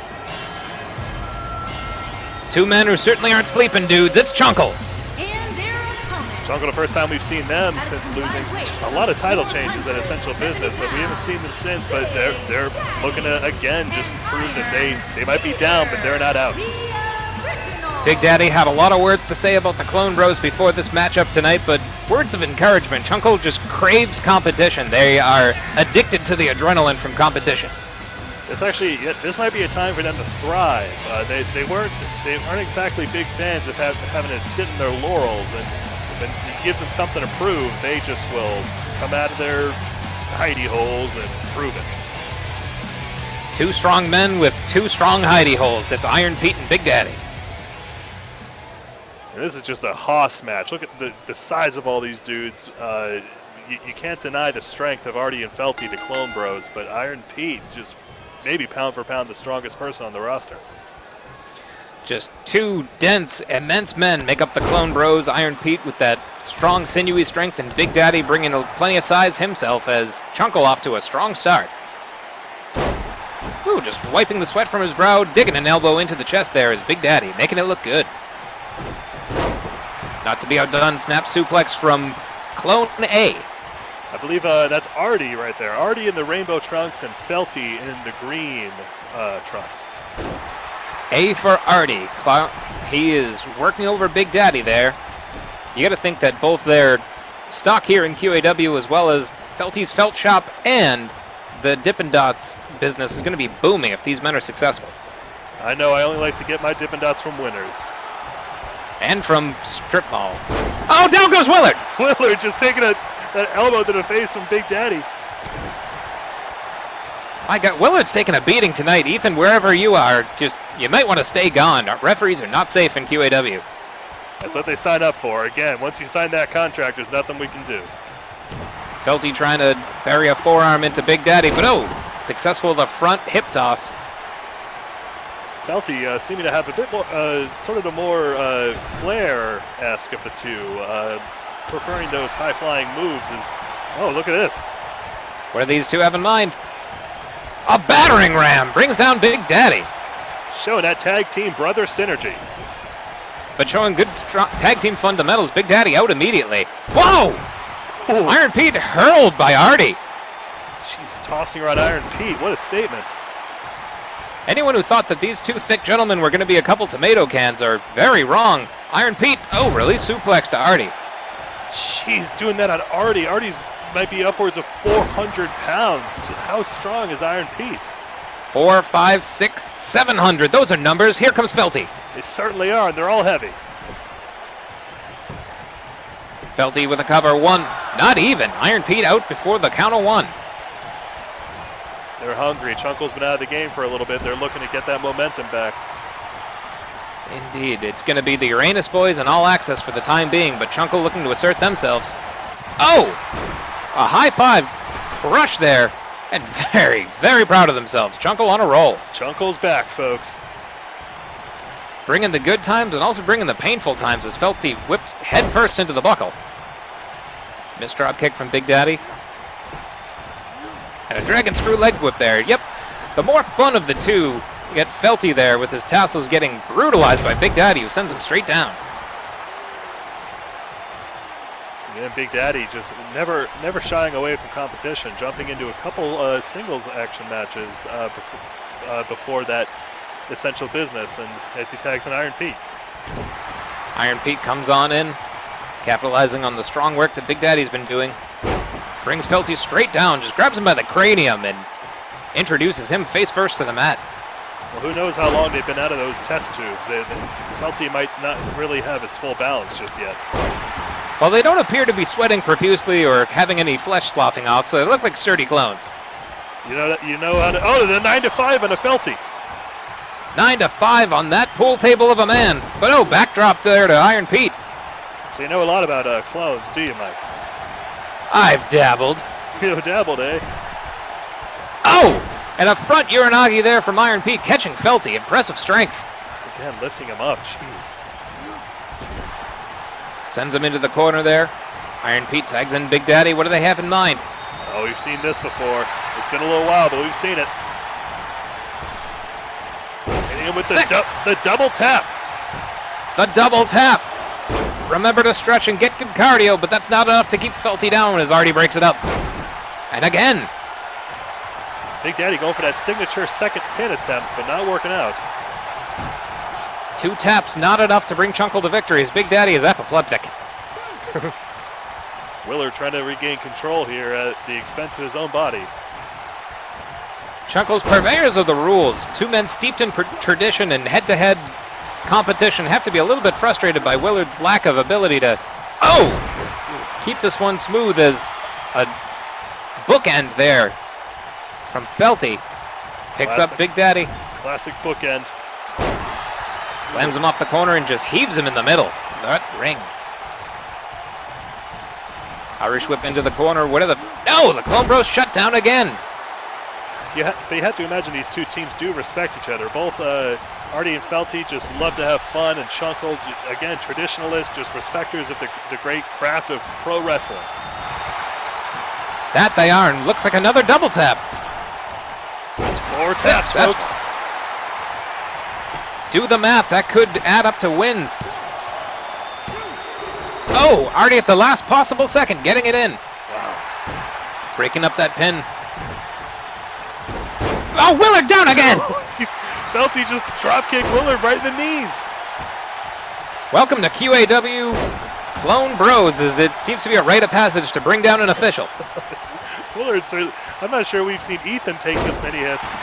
Two men who certainly aren't sleeping dudes. It's CHUNCLE. CHUNCLE, the first time we've seen them since losing just a lot of title changes at Essential Business, but we haven't seen them since. But they're looking to again just prove that they might be down, but they're not out. Big Daddy had a lot of words to say about the Clone Bros before this matchup tonight, but words of encouragement. CHUNCLE just craves competition. They are addicted to the adrenaline from competition. This might be a time for them to thrive. They aren't exactly big fans of having to sit in their laurels, and when you give them something to prove, they just will come out of their hidey holes and prove it. Two strong men with two strong hidey holes. It's Iron Pete and Big Daddy. And this is just a hoss match. Look at the size of all these dudes. You can't deny the strength of Artie and Felty, the Clone Bros, but Iron Pete just maybe pound for pound the strongest person on the roster. Just two dense, immense men make up the Clone Bros. Iron Pete with that strong, sinewy strength, and Big Daddy bringing plenty of size himself as CHUNCLE off to a strong start. Ooh, just wiping the sweat from his brow, digging an elbow into the chest there is Big Daddy, making it look good. Not to be outdone, snap suplex from Clone A. I believe that's Artie right there. Artie in the rainbow trunks and Felty in the green trunks. A for Artie. He is working over Big Daddy there. You got to think that both their stock here in QAW as well as Felty's Felt Shop and the Dippin' Dots business is going to be booming if these men are successful. I know, I only like to get my Dippin' Dots from winners. And from strip malls. Oh, down goes Willard! Willard just taking that elbow to the face from Big Daddy. My God, Willard's taking a beating tonight. Ethan, wherever you are, you might want to stay gone. Referees are not safe in QAW. That's what they signed up for. Again, once you sign that contract, there's nothing we can do. Felty trying to bury a forearm into Big Daddy, but successful with a front hip toss. Felty seeming to have a bit more, sort of the more Flair-esque of the two, preferring those high-flying moves. Oh, look at this. What do these two have in mind? A battering ram brings down Big Daddy. Showing that tag team brother synergy. But showing good tag team fundamentals. Big Daddy out immediately. Whoa! Ooh. Iron Pete hurled by Artie. She's tossing around Iron Pete. What a statement. Anyone who thought that these two thick gentlemen were going to be a couple tomato cans are very wrong. Iron Pete, release suplex to Artie. She's doing that on Artie. Artie's might be upwards of 400 pounds. Just how strong is Iron Pete? 4, 5, 6, 700. Those are numbers. Here comes Felty. They certainly are, and they're all heavy. Felty with a cover. 1. Not even. Iron Pete out before the count of 1. They're hungry. CHUNCLE's been out of the game for a little bit. They're looking to get that momentum back. Indeed. It's going to be the Uranus boys and All Access for the time being, but CHUNCLE looking to assert themselves. Oh! A high five crush there, and very, very proud of themselves. CHUNCLE on a roll. CHUNCLE's back, folks. Bringing the good times and also bringing the painful times as Felty whipped head first into the buckle. Missed drop kick from Big Daddy. And a dragon screw leg whip there. Yep, the more fun of the two. You get Felty there with his tassels getting brutalized by Big Daddy, who sends him straight down. Yeah, Big Daddy just never shying away from competition, jumping into a couple singles action matches before that essential business, and as he tags in Iron Pete. Iron Pete comes on in, capitalizing on the strong work that Big Daddy's been doing. Brings Felty straight down, just grabs him by the cranium and introduces him face first to the mat. Well, who knows how long they've been out of those test tubes. Felty might not really have his full balance just yet. Well, they don't appear to be sweating profusely or having any flesh sloughing off, so they look like sturdy clones. You know how to... Oh, the 9 to 5 on a Felty. 9 to 5 on that pool table of a man. But backdrop there to Iron Pete. So you know a lot about clones, do you, Mike? I've dabbled. You've dabbled, eh? Oh! And a front Uranagi there from Iron Pete, catching Felty. Impressive strength. Again, lifting him up. Jeez. Sends him into the corner there. Iron Pete tags in Big Daddy. What do they have in mind? Oh, we've seen this before. It's been a little while, but we've seen it. Hitting him with the double tap. The double tap. Remember to stretch and get good cardio, but that's not enough to keep Felty down as Artie breaks it up. And again. Big Daddy going for that signature second pin attempt, but not working out. 2 taps, not enough to bring CHUNCLE to victory as Big Daddy is apoplectic. Willard trying to regain control here at the expense of his own body. CHUNCLE's purveyors of the rules. 2 men steeped in tradition and head-to-head competition have to be a little bit frustrated by Willard's lack of ability to keep this one smooth as a bookend there from Felty. Picks up Big Daddy. Classic bookend. Slams him off the corner and just heaves him in the middle. That ring. Irish whip into the corner. What are the... No! The Clone Bros shut down again. But you have to imagine these two teams do respect each other. Both Artie and Felty just love to have fun, and CHUNCLE, again, traditionalists, just respecters of the great craft of pro wrestling. That they are, and looks like another double tap. It's 4 taps, folks. Do the math. That could add up to wins. Oh, Artie at the last possible second, getting it in. Wow. Breaking up that pin. Oh, Willard down again! Felty just dropkicked Willard right in the knees. Welcome to QAW Clone Bros, as it seems to be a rite of passage to bring down an official. Willard, I'm not sure we've seen Ethan take this many hits.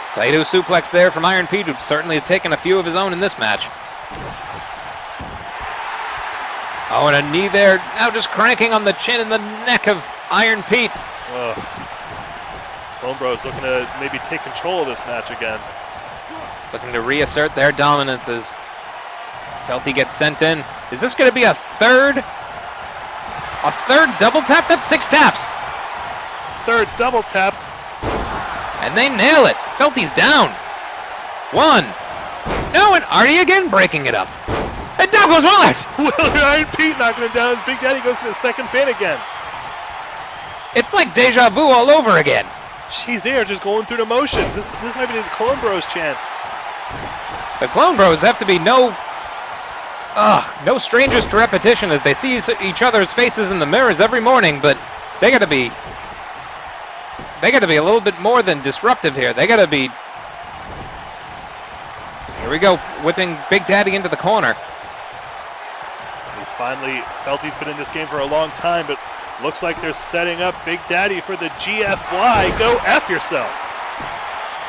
Saito suplex there from Iron Pete, who certainly has taken a few of his own in this match. Oh, and a knee there, now just cranking on the chin and the neck of Iron Pete. Clone Bros looking to maybe take control of this match again. Looking to reassert their dominance as Felty gets sent in. Is this going to be a third double tap? That's 6 taps. Third double tap. And they nail it. Felty's down. 1. No, and Artie again breaking it up. And down goes Wallace! Iron Pete knocking him down as Big Daddy goes to the second pin again. It's like deja vu all over again. Jeez, they are just going through the motions. This might be the Clone Bros chance. The Clone Bros have to be no strangers to repetition as they see each other's faces in the mirrors every morning, but they gotta be a little bit more than disruptive here. They gotta be... Here we go, whipping Big Daddy into the corner. He finally felt he's been in this game for a long time, but looks like they're setting up Big Daddy for the GFY. Go F yourself.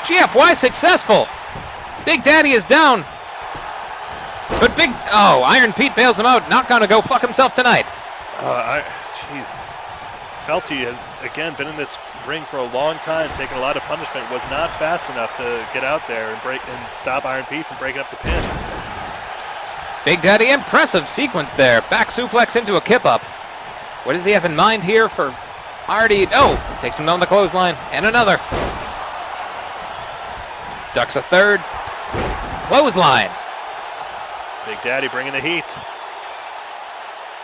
GFY successful. Big Daddy is down. But Iron Pete bails him out. Not gonna go fuck himself tonight. Jeez. Felty has, again, been in this ring for a long time, taking a lot of punishment. Was not fast enough to get out there and stop Iron Pete from breaking up the pin. Big Daddy, impressive sequence there. Back suplex into a kip-up. What does he have in mind here for Artie? Oh, takes him down the clothesline. And another. Ducks a third. Clothesline. Big Daddy bringing the heat.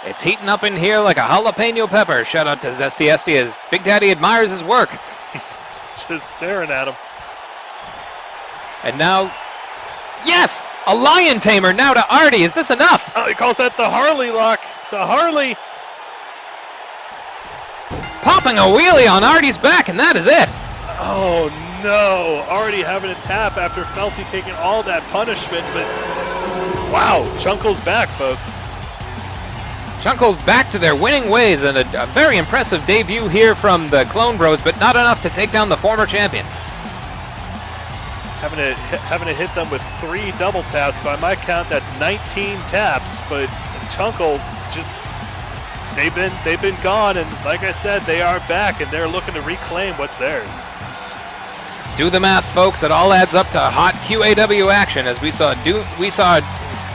It's heating up in here like a jalapeno pepper. Shout out to Zesty Esty as Big Daddy admires his work. Just staring at him. And now, yes! A lion tamer now to Artie. Is this enough? Oh, he calls that the Harley lock. The Harley. Popping a wheelie on Artie's back, and that is it. Oh no, already having a tap after Felty taking all that punishment, but wow, CHUNCLE's back, folks. CHUNCLE back to their winning ways, and a very impressive debut here from the Clone Bros, but not enough to take down the former champions. Having to hit them with 3 double taps. By my count, that's 19 taps, but CHUNCLE just... They've been gone, and like I said, they are back, and they're looking to reclaim what's theirs. Do the math, folks. It all adds up to hot QAW action, as we saw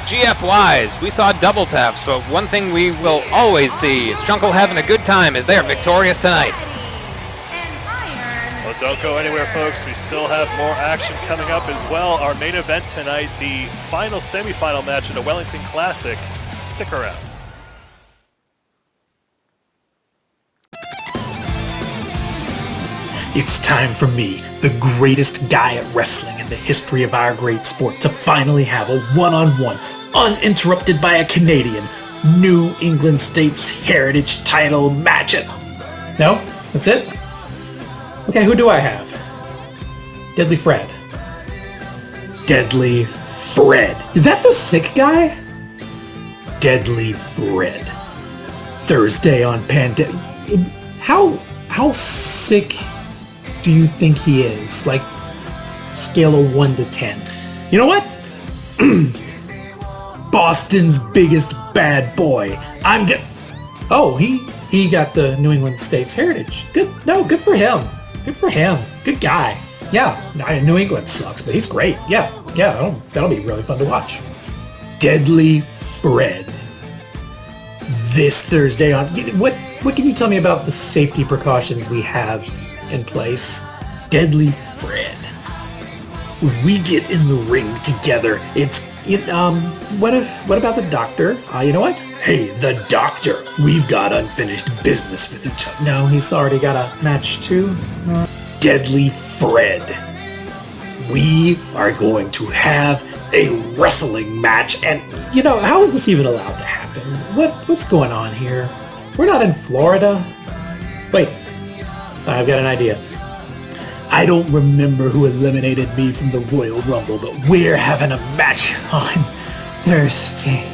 GFYs, we saw double taps, but one thing we will always see is CHUNCLE having a good time as they are victorious tonight. Well, don't go anywhere, folks. We still have more action coming up as well. Our main event tonight, the final semifinal match of the Wellington Classic. Stick around. It's time for me, the greatest guy at wrestling in the history of our great sport, to finally have a one-on-one, uninterrupted by a Canadian, New England States Heritage title match. No? That's it? Okay, who do I have? Deadly Fred. Deadly Fred. Is that the sick guy? Deadly Fred. Thursday on Pandemic. How sick do you think he is? Like, scale of 1 to 10. You know what? Boston's biggest bad boy. Oh, he got the New England States Heritage. Good for him. Good for him. Good guy. Yeah, New England sucks, but he's great. Yeah, that'll be really fun to watch. Deadly Fred. This Thursday on... What can you tell me about the safety precautions we have in place? Deadly Fred. When we get in the ring together, what about the doctor? You know what? Hey, the doctor. We've got unfinished business with each other. No, he's already got a match too. Deadly Fred. We are going to have a wrestling match, and how is this even allowed to happen? What's going on here? We're not in Florida. Wait, I've got an idea. I don't remember who eliminated me from the Royal Rumble, but we're having a match on Thursday.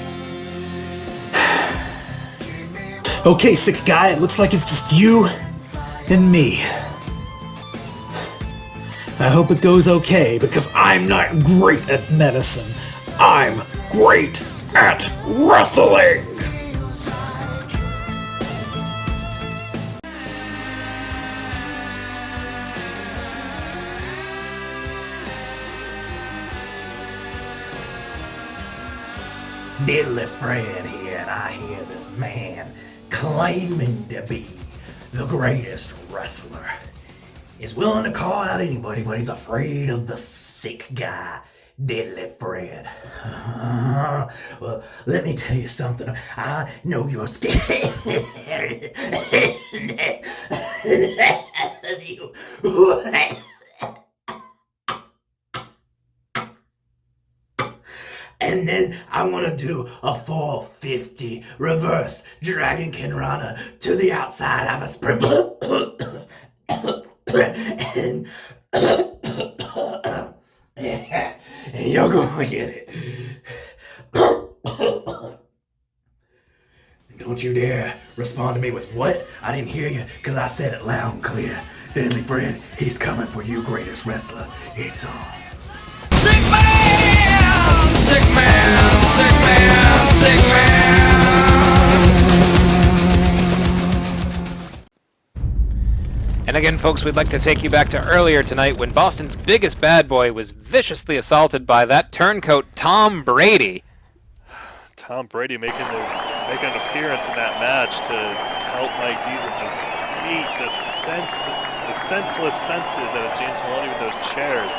Okay, sick guy, it looks like it's just you and me. I hope it goes okay, because I'm not great at medicine. I'm great at wrestling! Deadly Fred here, and I hear this man claiming to be the greatest wrestler is willing to call out anybody, but he's afraid of the sick guy. Deadly Fred. Well, let me tell you something. I know you're scared. And then I want to do a 450 reverse Dragon Kinrana to the outside of a sprint. And you're going to get it. Don't you dare respond to me with what? I didn't hear you because I said it loud and clear. Deadly Fred, he's coming for you, greatest wrestler. It's on. Sick man, sick man, sick man, sick man. And again, folks, we'd like to take you back to earlier tonight when Boston's biggest bad boy was viciously assaulted by that turncoat Tom Brady. Tom Brady making an appearance in that match to help Mike Diesel just meet the senseless senses out of James Maloney with those chairs.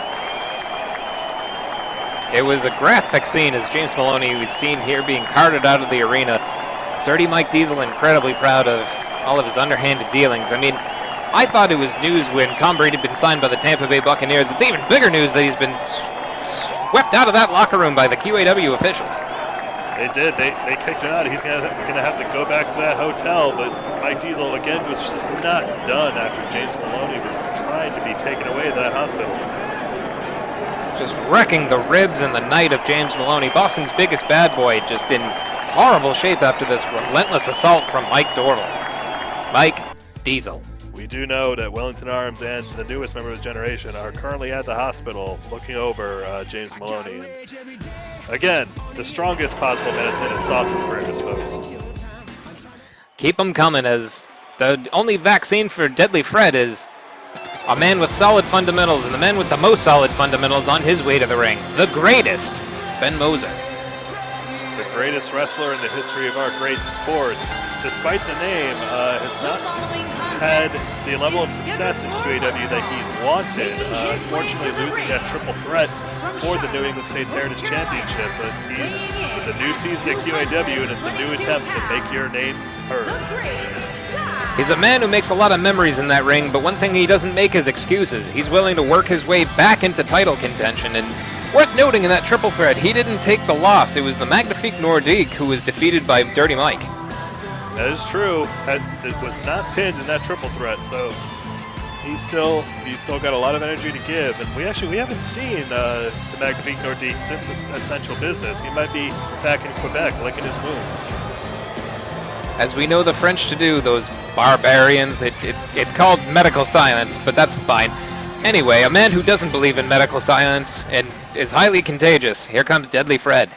It was a graphic scene as James Maloney was seen here being carted out of the arena. Dirty Mike Diesel incredibly proud of all of his underhanded dealings. I mean, I thought it was news when Tom Brady had been signed by the Tampa Bay Buccaneers. It's even bigger news that he's been swept out of that locker room by the QAW officials. They did. They kicked him out. He's gonna have to go back to that hotel. But Mike Diesel again was just not done after James Maloney was trying to be taken away to that hospital. Just wrecking the ribs and the night of James Maloney. Boston's biggest bad boy just in horrible shape after this relentless assault from Mike Dorval. Mike Diesel. We do know that Wellington Arms and the newest member of the generation are currently at the hospital looking over James Maloney. And again, the strongest possible medicine is thoughts and prayers, folks. Keep them coming, as the only vaccine for Deadly Fred is a man with solid fundamentals, and the man with the most solid fundamentals on his way to the ring. The greatest, Ben Moser. The greatest wrestler in the history of our great sport, despite the name, has not had the level of success in QAW that he wanted. Unfortunately, losing that triple threat for the New England States Heritage Championship. But it's a new season at QAW, and it's a new attempt to make your name heard. He's a man who makes a lot of memories in that ring, but one thing he doesn't make is excuses. He's willing to work his way back into title contention, and worth noting in that triple threat, he didn't take the loss. It was the Magnifique Nordique who was defeated by Dirty Mike. That is true. It was not pinned in that triple threat, so he's still got a lot of energy to give. And we haven't seen the Magnifique Nordique since Essential Business. He might be back in Quebec licking his wounds. As we know the French to do, those barbarians, it's called medical silence, but that's fine. Anyway, a man who doesn't believe in medical silence and is highly contagious. Here comes Deadly Fred.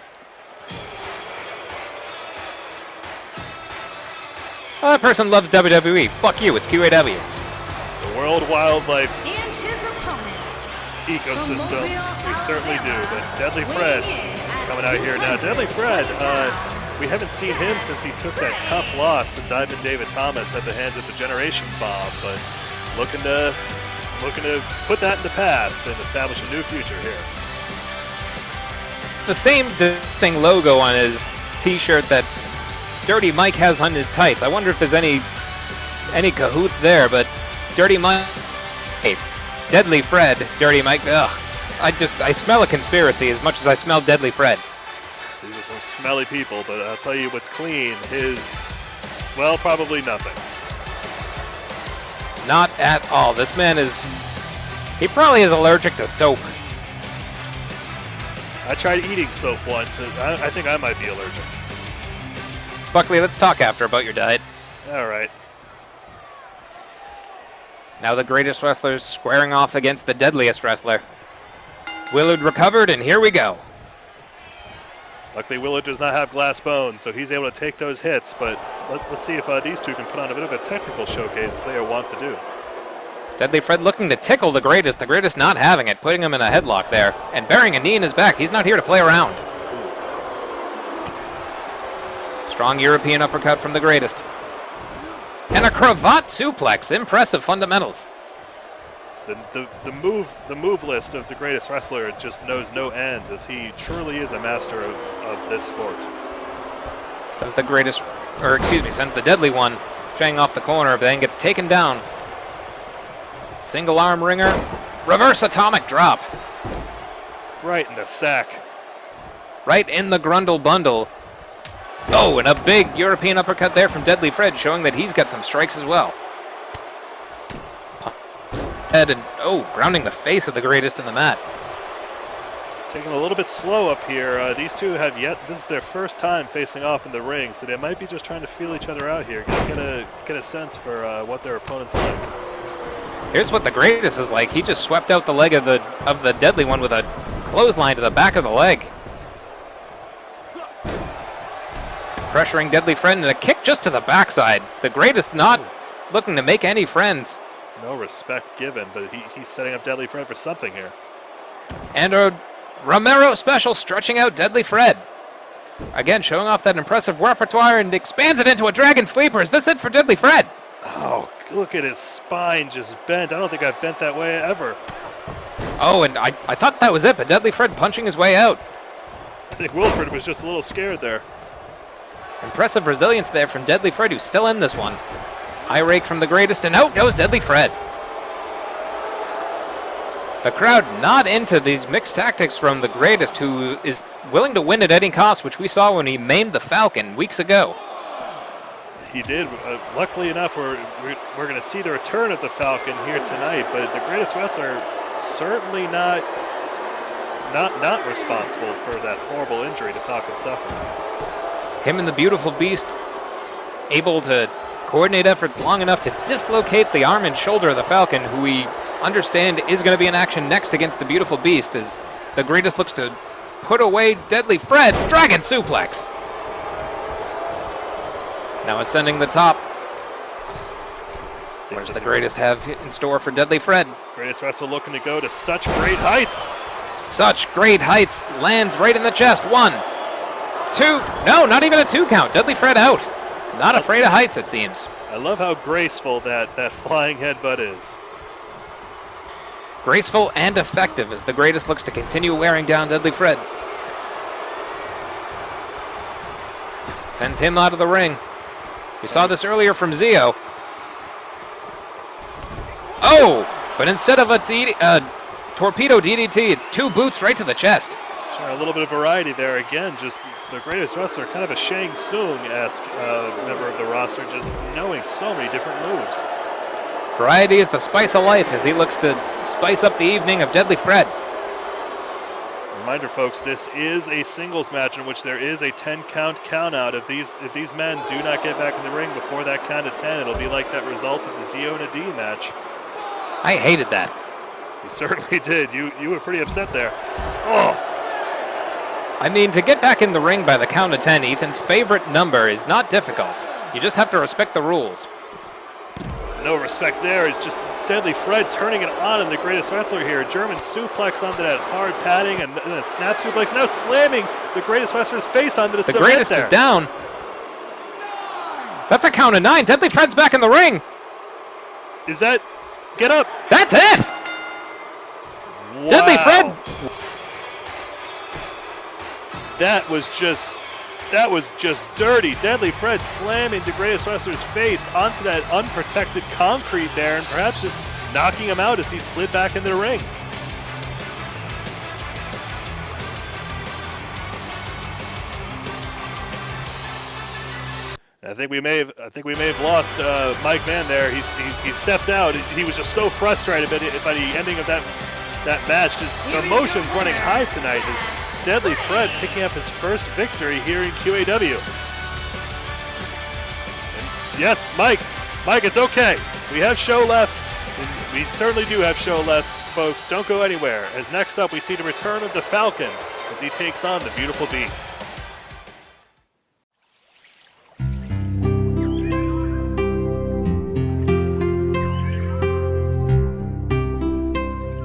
Oh, that person loves WWE. Fuck you, it's QAW. The World Wildlife ecosystem, we certainly do. But Deadly Fred coming out here now. Deadly Fred, we haven't seen him since he took that tough loss to Diamond David Thomas at the hands of the Generation Bomb, but looking to put that in the past and establish a new future here. The same distinct logo on his t-shirt that Dirty Mike has on his tights. I wonder if there's any cahoots there, but Dirty Mike, hey, Deadly Fred, Dirty Mike, ugh. I smell a conspiracy as much as I smell Deadly Fred. These are some smelly people, but I'll tell you what's clean is, well, probably nothing. Not at all. This man he probably is allergic to soap. I tried eating soap once, and I think I might be allergic. Buckley, let's talk after about your diet. All right. Now the greatest wrestlers squaring off against the deadliest wrestler. Willard recovered, and here we go. Luckily, Willard does not have glass bones, so he's able to take those hits, but let's see if these two can put on a bit of a technical showcase, as they are wont to do. Deadly Fred looking to tickle the greatest not having it, putting him in a headlock there, and burying a knee in his back. He's not here to play around. Strong European uppercut from the greatest. And a cravat suplex, impressive fundamentals. The move list of the greatest wrestler just knows no end, as he truly is a master of this sport. Sends the deadly one, shaying off the corner, but then gets taken down. Single arm ringer, reverse atomic drop. Right in the sack. Right in the grundle bundle. Oh, and a big European uppercut there from Deadly Fred, showing that he's got some strikes as well. Head and, grounding the face of the greatest in the mat. Taking a little bit slow up here. These two this is their first time facing off in the ring, so they might be just trying to feel each other out here. Get a sense for what their opponent's like. Here's what the greatest is like. He just swept out the leg of the deadly one with a clothesline to the back of the leg. Pressuring Deadly Fred and a kick just to the backside. The greatest not looking to make any friends. No respect given, but he's setting up Deadly Fred for something here. And a Romero special stretching out Deadly Fred. Again, showing off that impressive repertoire and expands it into a Dragon Sleeper. Is this it for Deadly Fred? Oh, look at his spine just bent. I don't think I've bent that way ever. Oh, and I thought that was it, but Deadly Fred punching his way out. I think Wilfred was just a little scared there. Impressive resilience there from Deadly Fred, who's still in this one. High rake from the greatest, and out goes Deadly Fred. The crowd not into these mixed tactics from the greatest, who is willing to win at any cost, which we saw when he maimed the Falcon weeks ago. He did. Luckily enough, we're going to see the return of the Falcon here tonight, but the greatest wrestler certainly not responsible for that horrible injury the Falcon suffered. Him and the beautiful beast able to coordinate efforts long enough to dislocate the arm and shoulder of the Falcon, who we understand is going to be in action next against the beautiful beast, as the greatest looks to put away Deadly Fred. Dragon suplex. Now ascending the top. What does the greatest have in store for Deadly Fred? Greatest wrestler looking to go to such great heights. Such great heights. Lands right in the chest. 1, 2. No, not even a 2 count. Deadly Fred out. Not afraid of heights, it seems. I love how graceful that flying headbutt is. Graceful and effective as the greatest looks to continue wearing down Deadly Fred. Sends him out of the ring. We saw this earlier from Zio. Oh! But instead of a torpedo DDT, it's 2 boots right to the chest. Sure, a little bit of variety there again. Just the greatest wrestler, kind of a Shang Tsung-esque member of the roster, just knowing so many different moves. Variety is the spice of life as he looks to spice up the evening of Deadly Fred. Reminder, folks, this is a singles match in which there is a 10-count countout. If these men do not get back in the ring before that count of 10, it'll be like that result of the Zio and Adi match. I hated that. You certainly did. You were pretty upset there. Oh! I mean, to get back in the ring by the count of 10, Ethan's favorite number is not difficult. You just have to respect the rules. No respect there. It's just Deadly Fred turning it on in the greatest wrestler here. German suplex onto that hard padding and then a snap suplex. Now slamming the greatest wrestler's face onto the cement there. The greatest is down. That's a count of 9. Deadly Fred's back in the ring. Is that... Get up. That's it. Wow. Deadly Fred. That was just dirty. Deadly Fred slamming the greatest wrestler's face onto that unprotected concrete there, and perhaps just knocking him out as he slid back into the ring. I think we may have lost Mike Mann there. He stepped out. He was just so frustrated by the ending of that match. Just emotions running high tonight. Deadly Fred picking up his first victory here in QAW. And yes, Mike, it's okay. We have show left. We certainly do have show left, folks. Don't go anywhere, as next up we see the return of the Falcon as he takes on the beautiful beast.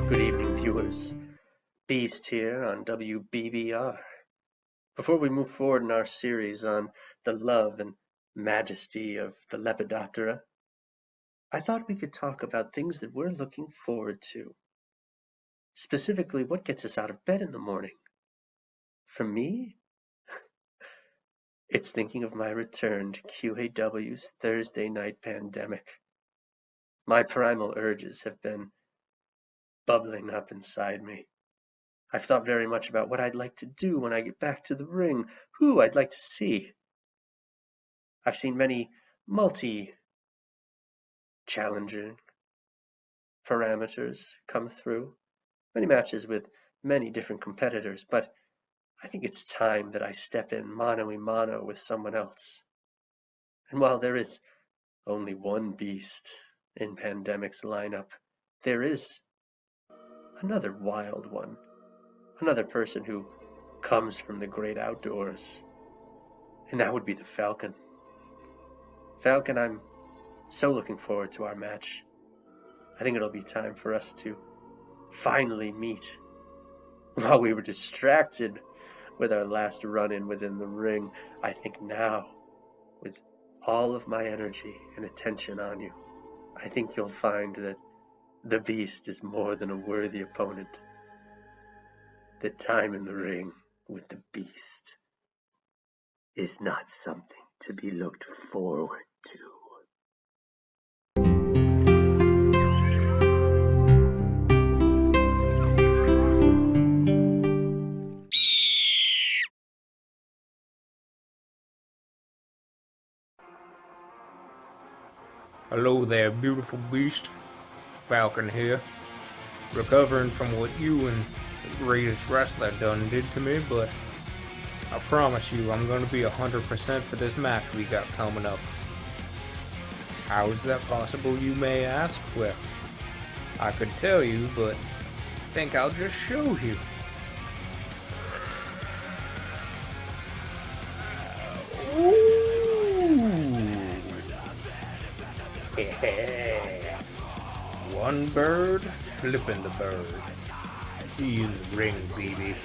Good evening, viewers. Beast here on WBBR. Before we move forward in our series on the love and majesty of the Lepidoptera, I thought we could talk about things that we're looking forward to. Specifically, what gets us out of bed in the morning. For me, it's thinking of my return to QAW's Thursday night pandemic. My primal urges have been bubbling up inside me. I've thought very much about what I'd like to do when I get back to the ring, who I'd like to see. I've seen many multi-challenging parameters come through, many matches with many different competitors, but I think it's time that I step in mano-a-mano with someone else. And while there is only one beast in Pandemic's lineup, there is another wild one, another person who comes from the great outdoors, and that would be the Falcon. Falcon, I'm so looking forward to our match. I think it'll be time for us to finally meet. While we were distracted with our last run-in within the ring, I think now, with all of my energy and attention on you, I think you'll find that the Beast is more than a worthy opponent. The time in the ring with the Beast is not something to be looked forward to. Hello there, beautiful beast. Falcon here. Recovering from what you and the greatest wrestler done did to me, but I promise you I'm gonna be 100% for this match we got coming up. How is that possible, you may ask? Well, I could tell you, but I think I'll just show you. One bird, flipping the bird. See you in the ring, baby.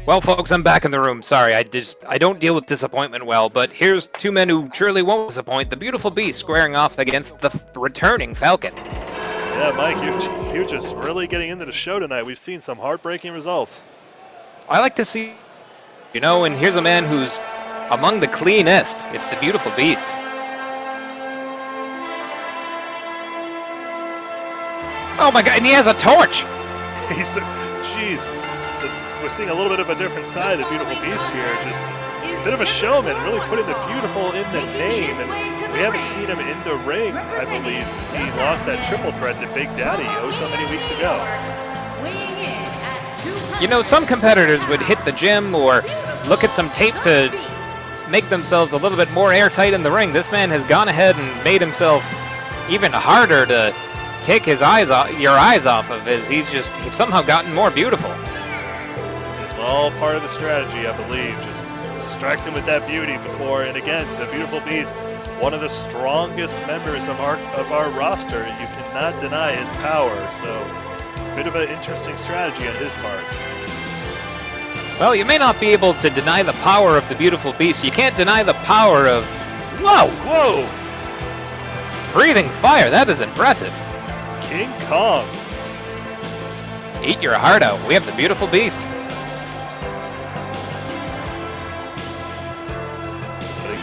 Well, folks, I'm back in the room. Sorry, I don't deal with disappointment well, but here's two men who surely won't disappoint. The beautiful Beast squaring off against the returning Falcon. Yeah, Mike, you're just really getting into the show tonight. We've seen some heartbreaking results. I like to see, and here's a man who's among the cleanest. It's the beautiful Beast. Oh my God, and he has a torch! Jeez. We're seeing a little bit of a different side of Beautiful Beast here. Just a bit of a showman, really putting the beautiful in the name. And we haven't seen him in the ring, I believe, since he lost that triple threat to Big Daddy so many weeks ago. Some competitors would hit the gym or look at some tape to make themselves a little bit more airtight in the ring. This man has gone ahead and made himself even harder to take your eyes off of, as he's somehow gotten more beautiful. It's all part of the strategy, I believe. Just distract him with that beauty before, and again, the beautiful Beast, one of the strongest members of our roster. You cannot deny his power, so a bit of an interesting strategy on his part. Well, you may not be able to deny the power of the beautiful Beast. You can't deny the power of... Whoa! Whoa! Breathing fire, that is impressive. King Kong. Eat your heart out. We have the beautiful Beast.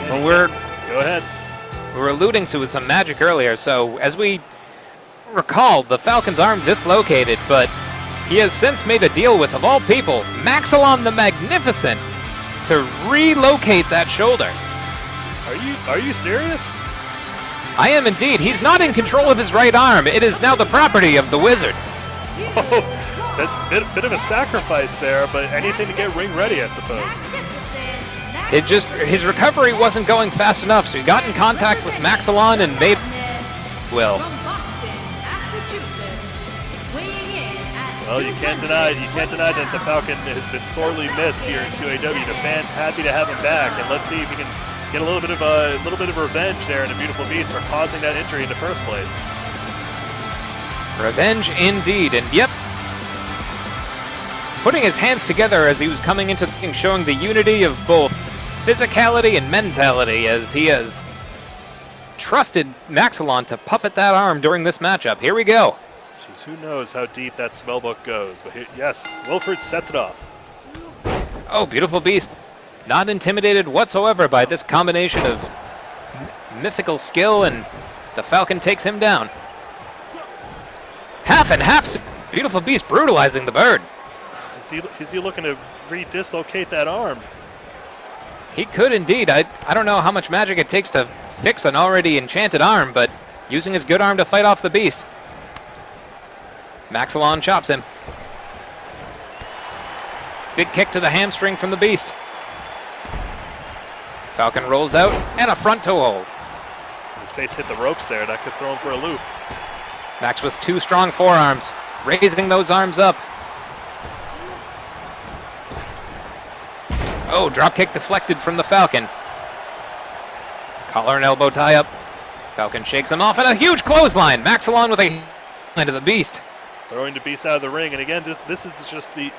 Well, go ahead. We were alluding to some magic earlier, so as we recall, the Falcon's arm dislocated, but he has since made a deal with, of all people, Maxilon the Magnificent to relocate that shoulder. Are you serious? I am indeed. He's not in control of his right arm. It is now the property of the wizard. Oh, that bit of a sacrifice there, but anything to get ring ready, I suppose. His recovery wasn't going fast enough, so he got in contact with Maxilon and made... Well, you can't deny that the Falcon has been sorely missed here in QAW. The fans happy to have him back, and let's see if he can get a little bit of revenge there in the beautiful Beast for causing that injury in the first place. Revenge indeed, and yep, putting his hands together as he was coming into the thing, showing the unity of both physicality and mentality as he has trusted Maxilon to puppet that arm during this matchup. Here we go. Jeez, who knows how deep that spellbook goes, but here, yes, Wilford sets it off. Oh, Beautiful Beast, not intimidated whatsoever by this combination of mythical skill, and the Falcon takes him down. Half and half, Beautiful Beast brutalizing the bird. Is he looking to re-dislocate that arm? He could indeed. I don't know how much magic it takes to fix an already enchanted arm, but using his good arm to fight off the beast. Maxilon chops him. Big kick to the hamstring from the beast. Falcon rolls out, and a front toe hold. His face hit the ropes there. That could throw him for a loop. Max with two strong forearms, raising those arms up. Oh, dropkick deflected from the Falcon. Collar and elbow tie up. Falcon shakes him off, and a huge clothesline. Maxilon with a into the beast. Throwing the beast out of the ring, and again, this is just the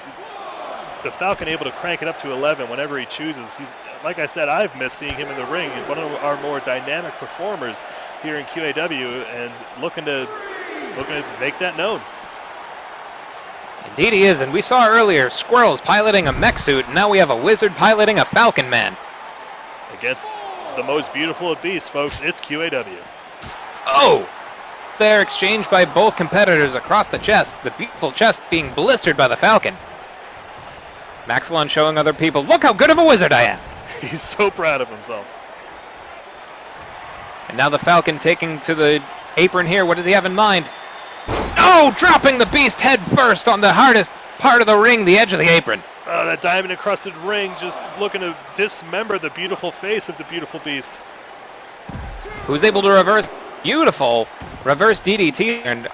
Falcon able to crank it up to 11 whenever he chooses. He's, like I said, I've missed seeing him in the ring, and one of our more dynamic performers here in QAW, and looking to make that known. Indeed he is, and we saw earlier Squirrels piloting a mech suit, and now we have a wizard piloting a Falcon man. Against the most beautiful of beasts, folks, it's QAW. Oh! They're exchanged by both competitors across the chest, the beautiful chest being blistered by the Falcon. Maxilon showing other people, look how good of a wizard I am! He's so proud of himself. And now the Falcon taking to the apron here. What does he have in mind? Oh, dropping the beast head first on the hardest part of the ring, the edge of the apron. Oh, that diamond-encrusted ring just looking to dismember the beautiful face of the beautiful beast. Who's able to reverse beautiful reverse DDT, and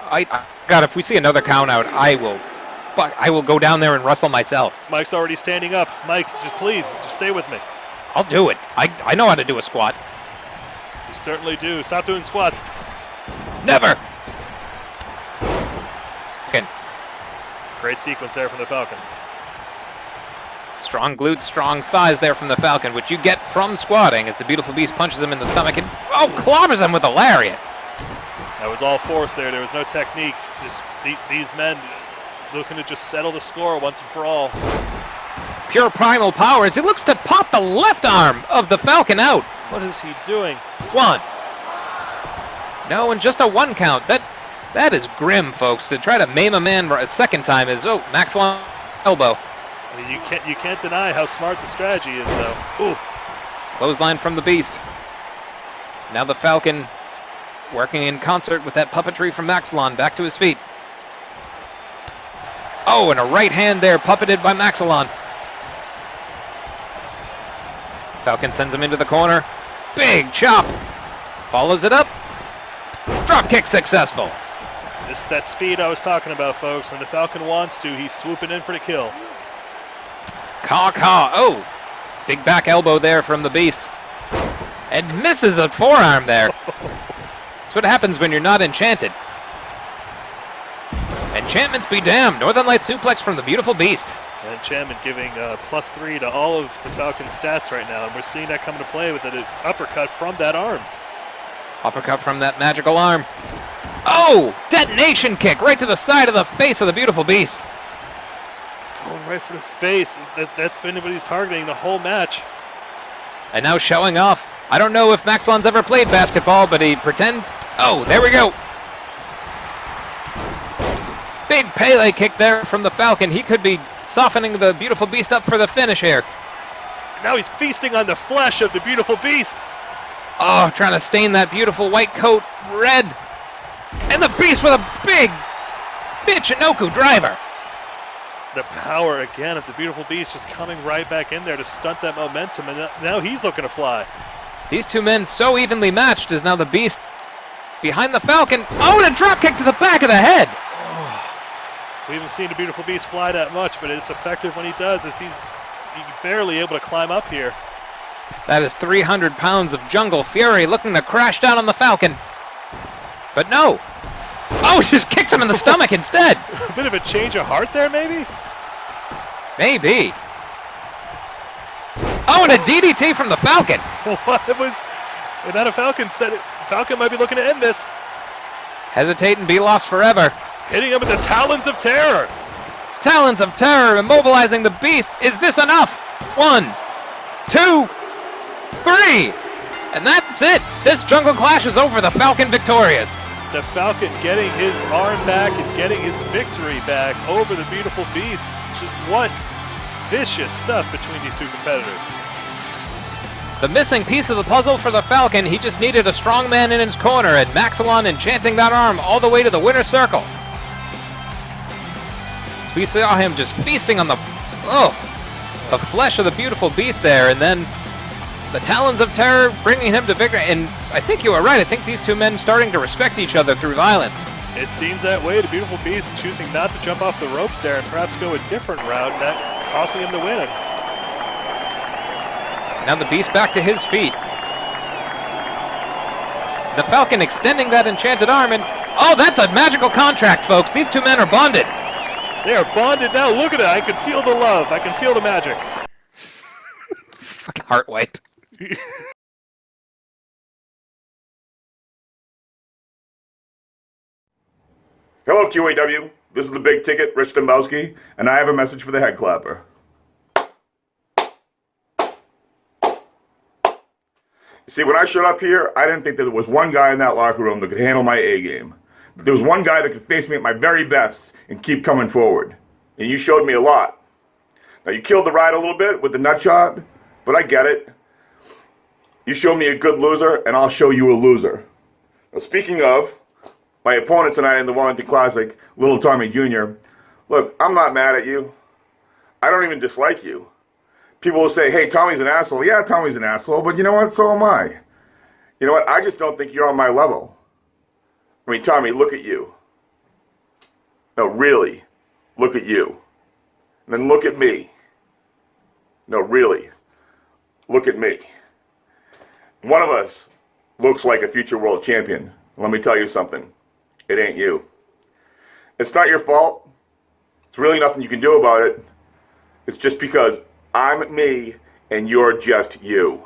God, if we see another count out, I will go down there and wrestle myself. Mike's already standing up. Mike, please stay with me. I'll do it. I know how to do a squat. You certainly do. Stop doing squats. Never. Great sequence there from the Falcon. Strong glutes, strong thighs there from the Falcon, which you get from squatting as the beautiful beast punches him in the stomach and clobbers him with a lariat. That was all force there. There was no technique. Just these men looking to just settle the score once and for all. Pure primal power as he looks to pop the left arm of the Falcon out. What is he doing? One. No, and just a one count. That is grim, folks. To try to maim a man a second time is, Maxilon elbow. I mean, you can't deny how smart the strategy is, though. Ooh. Clothesline from the beast. Now the Falcon working in concert with that puppetry from Maxilon back to his feet. Oh, and a right hand there puppeted by Maxilon. Falcon sends him into the corner. Big chop. Follows it up. Drop kick successful. This is that speed I was talking about, folks. When the Falcon wants to, he's swooping in for the kill. Caw. Oh, big back elbow there from the beast. And misses a forearm there. That's what happens when you're not enchanted. Enchantments be damned. Northern Light suplex from the beautiful beast. And enchantment giving +3 to all of the Falcon's stats right now. And we're seeing that come into play with an uppercut from that arm. Uppercut from that magical arm. Oh! Detonation kick right to the side of the face of the beautiful beast. Going right for the face. That's been what he's targeting the whole match. And now showing off. I don't know if Maxilon's ever played basketball, but he pretend. Oh, there we go. Big Pele kick there from the Falcon. He could be softening the beautiful beast up for the finish here. Now he's feasting on the flesh of the beautiful beast. Oh, trying to stain that beautiful white coat red. And the beast with a big Michinoku driver. The power again of the beautiful beast just coming right back in there to stunt that momentum, and now he's looking to fly. These two men so evenly matched as now the beast behind the Falcon. Oh, and a drop kick to the back of the head. We haven't seen the beautiful beast fly that much, but it's effective when he does, as he's barely able to climb up here. That is 300 pounds of jungle fury looking to crash down on the Falcon. But no. Oh, just kicks him in the stomach instead. A bit of a change of heart there, maybe? Maybe. Oh, and a DDT from the Falcon. What was... And now the Falcon said it. Falcon might be looking to end this. Hesitate and be lost forever. Hitting him with the Talons of Terror. Talons of Terror immobilizing the Beast. Is this enough? 1, 2, 3. And that's it. This Jungle Clash is over. The Falcon victorious. The Falcon getting his arm back and getting his victory back over the beautiful Beast. Just what vicious stuff between these two competitors. The missing piece of the puzzle for the Falcon, he just needed a strong man in his corner, and Maxilon enchanting that arm all the way to the winner's circle. So we saw him just feasting on the flesh of the beautiful Beast there, and then the Talons of Terror bringing him to victory. And I think you were right. I think these two men starting to respect each other through violence. It seems that way. The beautiful Beast choosing not to jump off the ropes there and perhaps go a different route, and that costing him the win. Now the Beast back to his feet. The Falcon extending that enchanted arm, and oh, that's a magical contract, folks. These two men are bonded. They are bonded now. Look at it. I can feel the love. I can feel the magic. Fucking heart wipe. Hello, QAW. This is the Big Ticket, Rich Dembowski, and I have a message for the head clapper. See, when I showed up here, I didn't think that there was one guy in that locker room that could handle my A game. There was one guy that could face me at my very best and keep coming forward. And you showed me a lot. Now, you killed the ride a little bit with the nut shot, but I get it. You show me a good loser, and I'll show you a loser. Now, speaking of, my opponent tonight in the Wellington Classic, Little Tommy Jr., look, I'm not mad at you. I don't even dislike you. People will say, hey, Tommy's an asshole. Yeah, Tommy's an asshole, but you know what? So am I. You know what? I just don't think you're on my level. I mean, Tommy, look at you. No, really, look at you. And then look at me. No, really, look at me. One of us looks like a future world champion. Let me tell you something. It ain't you. It's not your fault. It's really nothing you can do about it. It's just because I'm me, and you're just you.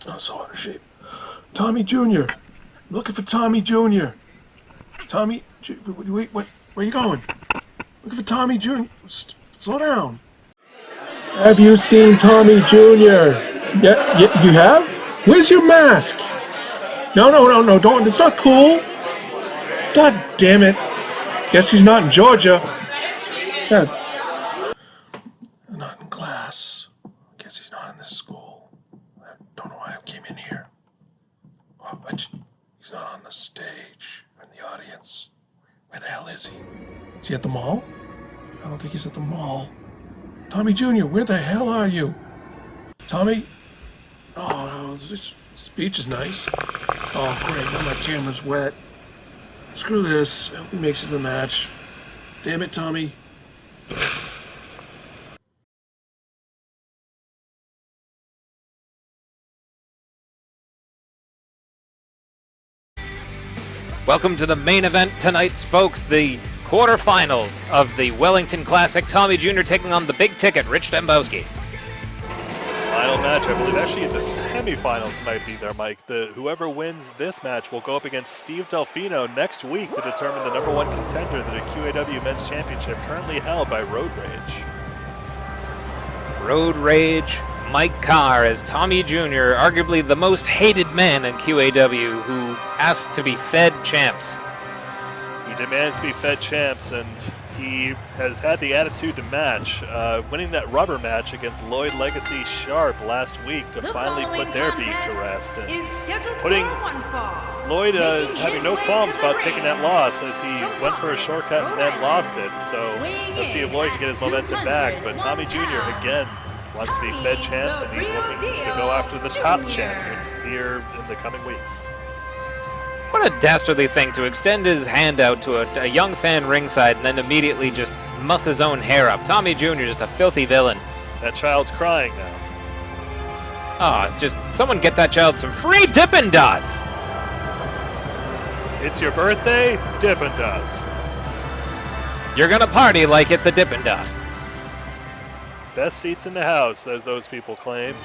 I'm so out of shape. Tommy Jr. Looking for Tommy Jr. Tommy, wait, what? Where you going? Looking for Tommy Jr. Slow down. Have you seen Tommy Jr.? Yeah, you have? Where's your mask? No, don't. That's not cool. God damn it. Guess he's not in Georgia. God. Not in class. Guess he's not in this school. I don't know why I came in here. Oh, but he's not on the stage or in the audience. Where the hell is he? Is he at the mall? I don't think he's at the mall. Tommy Jr., where the hell are you? Tommy? Oh, this beach is nice. Oh, great, now my camera's wet. Screw this. I hope he makes it to the match. Damn it, Tommy. Welcome to the main event tonight's, folks. The quarterfinals of the Wellington Classic. Tommy Jr. taking on the Big Ticket, Rich Dembowski. Final match, I believe actually the semifinals might be there, Mike. Whoever wins this match will go up against Steve Delfino next week to determine the #1 contender to the QAW Men's Championship, currently held by Road Rage. Road Rage, Mike Carr as Tommy Jr., arguably the most hated man in QAW, who asked to be fed champs. He demands to be fed champs, and he has had the attitude to match, winning that rubber match against Lloyd Legacy Sharp last week to finally put their beef to rest, and putting Lloyd having no qualms about taking that loss as he went for a shortcut and then lost it. So let's see if Lloyd can get his momentum back, but Tommy Jr. again wants to be fed champs, and he's looking to go after the top champions here in the coming weeks. What a dastardly thing to extend his hand out to a young fan ringside and then immediately just muss his own hair up. Tommy Jr. just a filthy villain. That child's crying now. Just someone get that child some free Dippin' Dots. It's your birthday? Dippin' Dots. You're gonna party like it's a Dippin' Dot. Best seats in the house, as those people claim.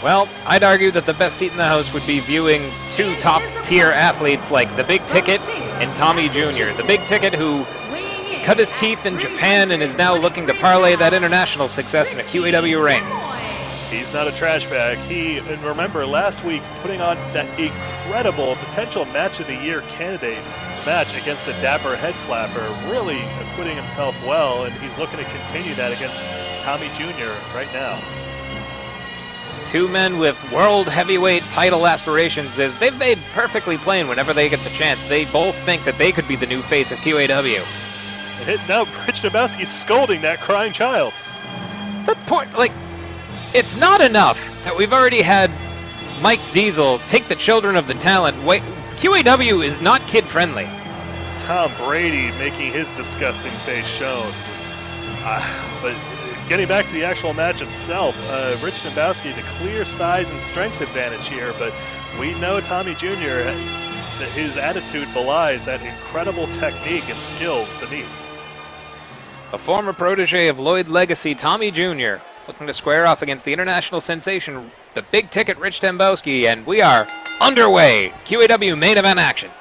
Well, I'd argue that the best seat in the house would be viewing two top-tier athletes like the Big Ticket and Tommy Jr. The Big Ticket who cut his teeth in Japan and is now looking to parlay that international success in a QAW ring. He's not a trash bag. And remember, last week, putting on that incredible potential match of the year candidate match against the Dapper Head Clapper, really acquitting himself well, and he's looking to continue that against Tommy Jr. right now. Two men with world heavyweight title aspirations, as they've made perfectly plain whenever they get the chance. They both think that they could be the new face of QAW. And now Rich Dembowski scolding that crying child. That poor, it's not enough that we've already had Mike Diesel take the children of the talent. Wait, QAW is not kid-friendly. Tom Brady making his disgusting face shown. But getting back to the actual match itself, Rich Dembowski, the clear size and strength advantage here, but we know Tommy Jr., that his attitude belies that incredible technique and skill beneath. The former protege of Lloyd Legacy, Tommy Jr., looking to square off against the international sensation, the Big Ticket Rich Dembowski, and we are underway. QAW main event action.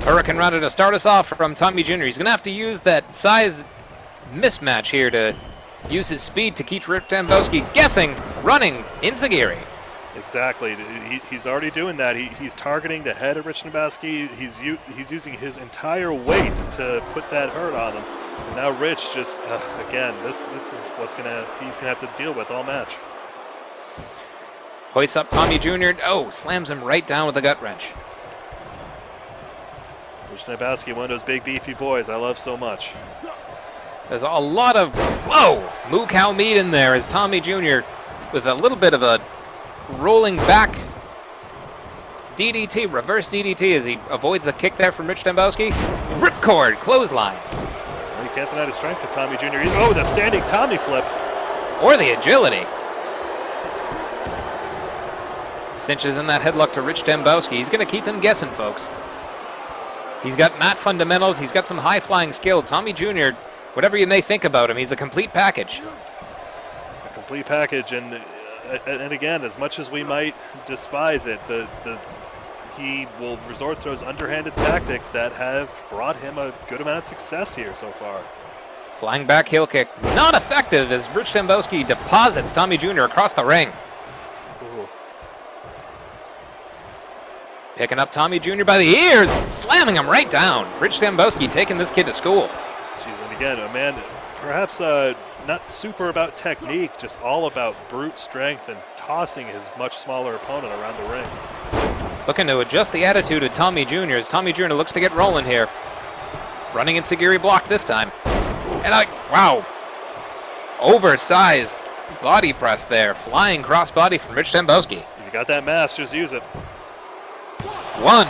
Hurricane Rana to start us off from Tommy Jr. He's going to have to use that size mismatch here to use his speed to keep Rich Dembowski guessing, running Enziguri. Exactly. He's already doing that. He's targeting the head of Rich Dembowski. He's using his entire weight to put that hurt on him. And now Rich just, again, this is what's he's gonna have to deal with all match. Hoists up Tommy Jr. Oh, slams him right down with a gut wrench. Rich Dembowski, one of those big beefy boys I love so much. There's a lot of, moo cow meat in there as Tommy Jr. with a little bit of a rolling back DDT, reverse DDT as he avoids a kick there from Rich Dembowski. Ripcord, clothesline. Well, you can't deny the strength of Tommy Jr. Oh, the standing Tommy flip. Or the agility. Cinches in that headlock to Rich Dembowski. He's going to keep him guessing, folks. He's got mat fundamentals. He's got some high-flying skill. Tommy Jr., whatever you may think about him, he's a complete package. A complete package, and again, as much as we might despise it, he will resort to those underhanded tactics that have brought him a good amount of success here so far. Flying back heel kick, not effective as Rich Dembowski deposits Tommy Jr. across the ring. Ooh. Picking up Tommy Jr. by the ears, slamming him right down. Rich Dembowski taking this kid to school. Jeez, and again, a man perhaps not super about technique, just all about brute strength and tossing his much smaller opponent around the ring. Looking to adjust the attitude of Tommy Jr. as Tommy Jr. looks to get rolling here. Running in Sagiri blocked this time. And wow. Oversized body press there. Flying crossbody from Rich Dembowski. If you got that mass, just use it. One.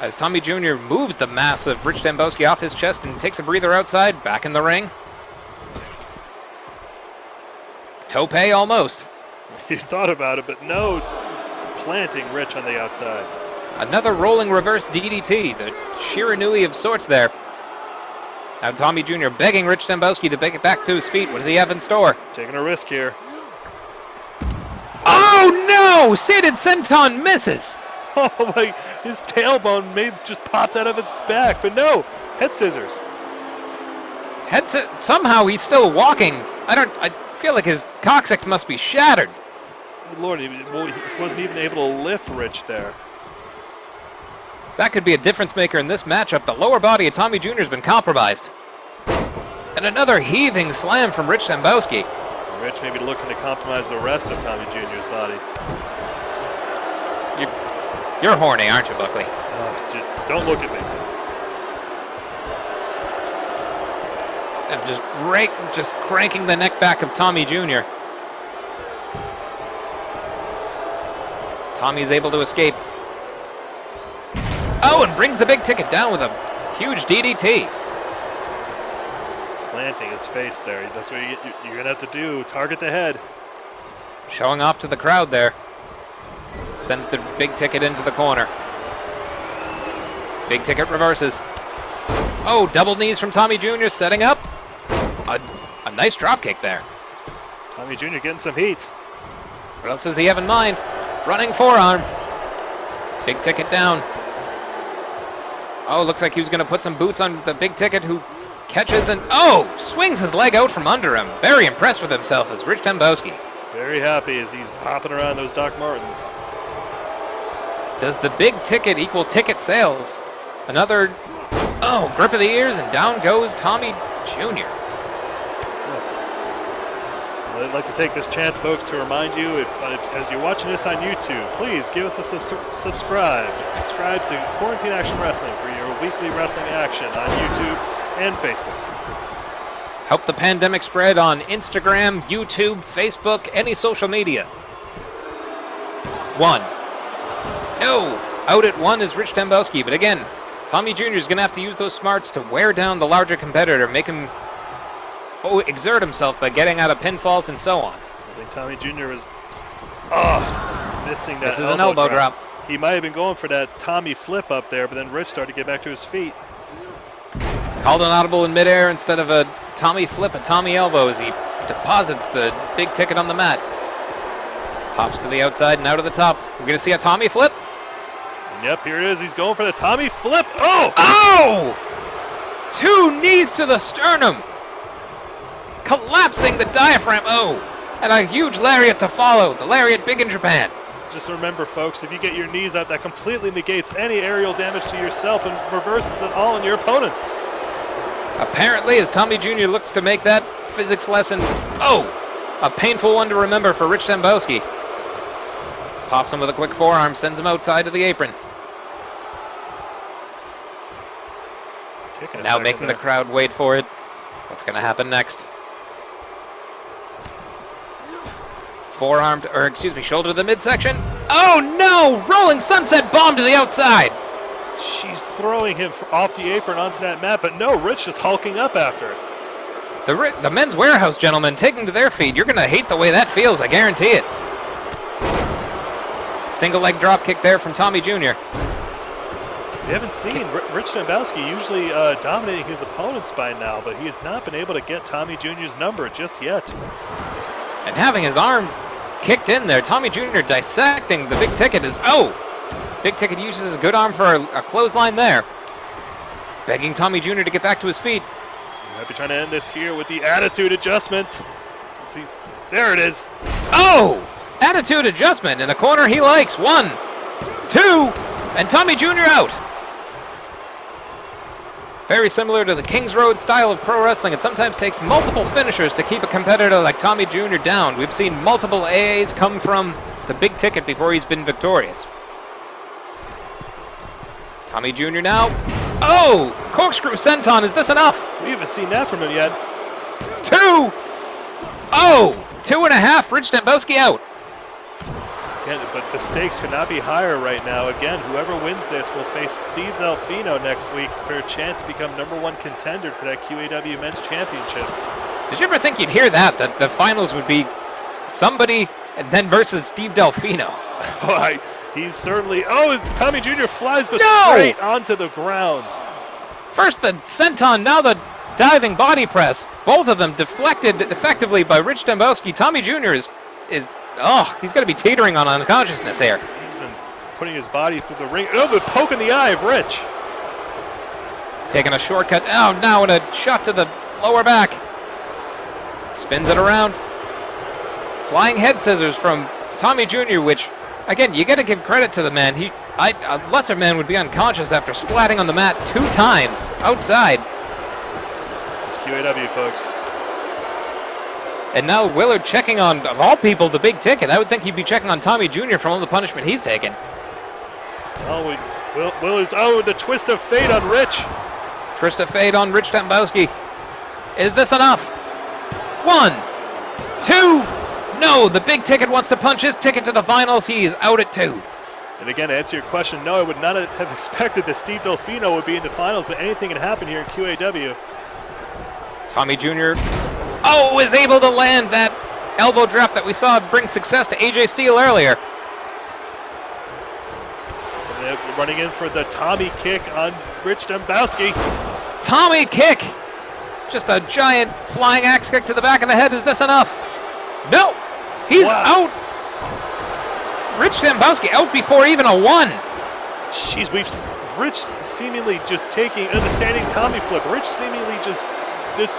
As Tommy Jr. moves the mass of Rich Dembowski off his chest and takes a breather outside, back in the ring. Tope almost. He thought about it, but no, planting Rich on the outside. Another rolling reverse DDT, the Shiranui of sorts there. Now Tommy Jr. begging Rich Dembowski to get back to his feet. What does he have in store? Taking a risk here. Oh no! Seated senton misses! Oh my, his tailbone may have just popped out of its back, but no, head scissors. Somehow he's still walking. I feel like his coccyx must be shattered. Lord, he wasn't even able to lift Rich there. That could be a difference maker in this matchup. The lower body of Tommy Jr. has been compromised. And another heaving slam from Rich Dembowski. Rich may be looking to compromise the rest of Tommy Jr.'s body. You're horny, aren't you, Buckley? Don't look at me. And just cranking the neck back of Tommy Jr. Tommy's able to escape. Oh, and brings the Big Ticket down with a Huge DDT. Planting his face there. That's what you're going to have to do. Target the head. Showing off to the crowd there. Sends the big ticket into the corner. Big ticket reverses. Oh, double knees from Tommy Jr. setting up. A nice drop kick there. Tommy Jr. getting some heat. What else does he have in mind? Running forearm. Big ticket down. Oh, looks like he was going to put some boots on the big ticket, who catches and, oh, swings his leg out from under him. Very impressed with himself as Rich Dembowski. Very happy as he's hopping around those Doc Martens. Does the big ticket equal ticket sales? Another, oh, grip of the ears, and down goes Tommy Jr. I'd like to take this chance, folks, to remind you, if as you're watching this on YouTube, please give us a subscribe. Subscribe to Quarantine Action Wrestling for your weekly wrestling action on YouTube and Facebook. Help the pandemic spread on Instagram, YouTube, Facebook, any social media. 1. No! Out at 1 is Rich Dembowski, but again, Tommy Jr. is going to have to use those smarts to wear down the larger competitor, make him exert himself by getting out of pinfalls and so on. I think Tommy Jr. was missing that. This is an elbow drop. He might have been going for that Tommy flip up there, but then Rich started to get back to his feet. Called an audible in midair instead of a Tommy flip, a Tommy elbow as he deposits the big ticket on the mat. Hops to the outside and out of the top. We're going to see a Tommy flip. Yep, here it is. He's going for the Tommy flip. Oh! Oh! 2 knees to the sternum. Collapsing the diaphragm. Oh! And a huge lariat to follow. The lariat big in Japan. Just remember, folks, if you get your knees out, that completely negates any aerial damage to yourself and reverses it all on your opponent. Apparently, as Tommy Jr. looks to make that physics lesson, oh! A painful one to remember for Rich Dembowski. Pops him with a quick forearm, sends him outside to the apron. Now making the crowd wait for it. What's going to happen next? Forearm, or excuse me, shoulder to the midsection. Oh no! Rolling sunset bomb to the outside. She's throwing him off the apron onto that mat, but no, Rich is hulking up after it. The men's warehouse gentlemen taking to their feet. You're going to hate the way that feels, I guarantee it. Single leg drop kick there from Tommy Jr. We haven't seen Rich Dembowski usually dominating his opponents by now, but he has not been able to get Tommy Jr.'s number just yet. And having his arm kicked in there, Tommy Jr. dissecting the big ticket is, oh! Big ticket uses his good arm for a clothesline there. Begging Tommy Jr. to get back to his feet. Might be trying to end this here with the attitude adjustment. Let's see. There it is. Oh! Attitude adjustment in a corner he likes. 1, 2, and Tommy Jr. out. Very similar to the Kings Road style of pro wrestling, it sometimes takes multiple finishers to keep a competitor like Tommy Jr. down. We've seen multiple AAs come from the big ticket before he's been victorious. Tommy Jr. now. Oh! Corkscrew senton, is this enough? We haven't seen that from him yet. 2! Oh! 2.5, Rich Dembowski out. Again, but the stakes could not be higher right now. Again, whoever wins this will face Steve Delfino next week for a chance to become #1 contender to that QAW Men's Championship. Did you ever think you'd hear that the finals would be somebody and then versus Steve Delfino? Oh, he's certainly... Oh, it's Tommy Jr. flies but straight onto the ground. First the senton, now the diving body press. Both of them deflected effectively by Rich Dembowski. Tommy Jr. is he's going to be teetering on unconsciousness here. He's been putting his body through the ring. Oh, but poking the eye of Rich. Taking a shortcut. Oh, now and a shot to the lower back. Spins it around. Flying head scissors from Tommy Jr., which, again, you got to give credit to the man. A lesser man would be unconscious after splatting on the mat 2 times outside. This is QAW, folks. And now Willard checking on, of all people, the big ticket. I would think he'd be checking on Tommy Jr. for all the punishment he's taken. Oh, Willard's, the twist of fate on Rich. Twist of fate on Rich Dembowski. Is this enough? 1, 2, no, the big ticket wants to punch his ticket to the finals. He is out at 2. And again, to answer your question, no, I would not have expected that Steve Delfino would be in the finals, but anything can happen here in QAW. Tommy Jr. is able to land that elbow drop that we saw bring success to AJ Steele earlier. And they're running in for the Tommy kick on Rich Dembowski. Tommy kick! Just a giant flying axe kick to the back of the head. Is this enough? No! He's out! Rich Dembowski out before even a 1. Jeez, Rich seemingly just taking a standing Tommy flip. Rich seemingly just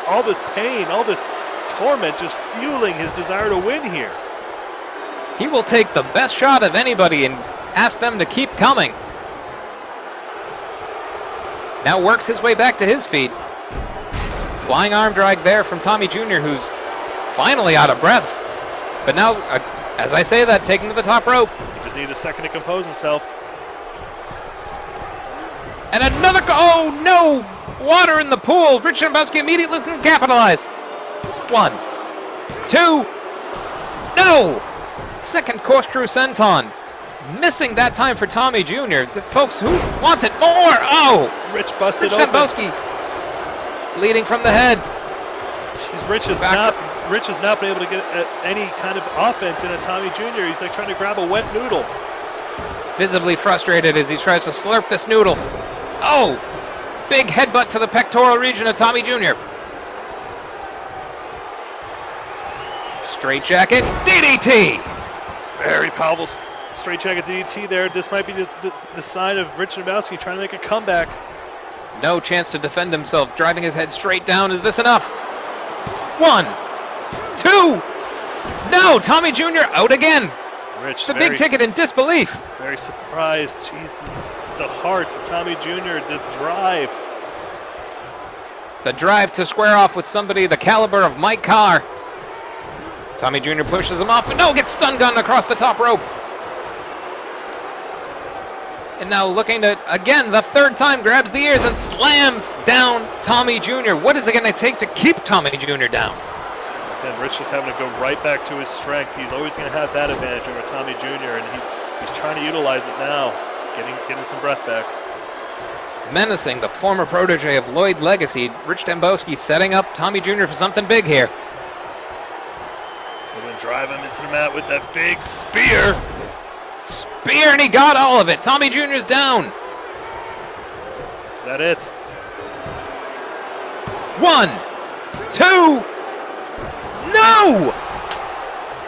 all this pain, all this torment, just fueling his desire to win here. He will take the best shot of anybody and ask them to keep coming. Now works his way back to his feet. Flying arm drag there from Tommy Jr., who's finally out of breath. But now, as I say that, taking to the top rope. He just needed a second to compose himself. And another, oh no! Water in the pool. Rich Dembowski immediately can capitalize. 1, 2, no! Second corkscrew senton. Missing that time for Tommy Jr. The folks, who wants it more? Oh! Rich busted Rich Dembowski bleeding from the head. Jeez, Rich has not been able to get any kind of offense in a Tommy Jr. He's like trying to grab a wet noodle. Visibly frustrated as he tries to slurp this noodle. Oh! Big headbutt to the pectoral region of Tommy Jr. Straight jacket, DDT! Very powerful straight jacket DDT there. This might be the sign of Rich Dembowski trying to make a comeback. No chance to defend himself, driving his head straight down. Is this enough? 1, 2, no! Tommy Jr. out again! Rich, the big ticket in disbelief. Very surprised. Jeez, the heart of Tommy Jr., the drive. The drive to square off with somebody the caliber of Mike Carr. Tommy Jr. pushes him off, but no, gets stun gunned across the top rope. And now looking to, again, the third time, grabs the ears and slams down Tommy Jr. What is it going to take to keep Tommy Jr. down? And Rich is having to go right back to his strength. He's always going to have that advantage over Tommy Jr., and he's trying to utilize it now, getting some breath back. Menacing the former protege of Lloyd Legacy, Rich Dembowski setting up Tommy Jr. for something big here. We're going to drive him into the mat with that big spear. Spear, and he got all of it. Tommy Jr.'s down. Is that it? 1, 2, no!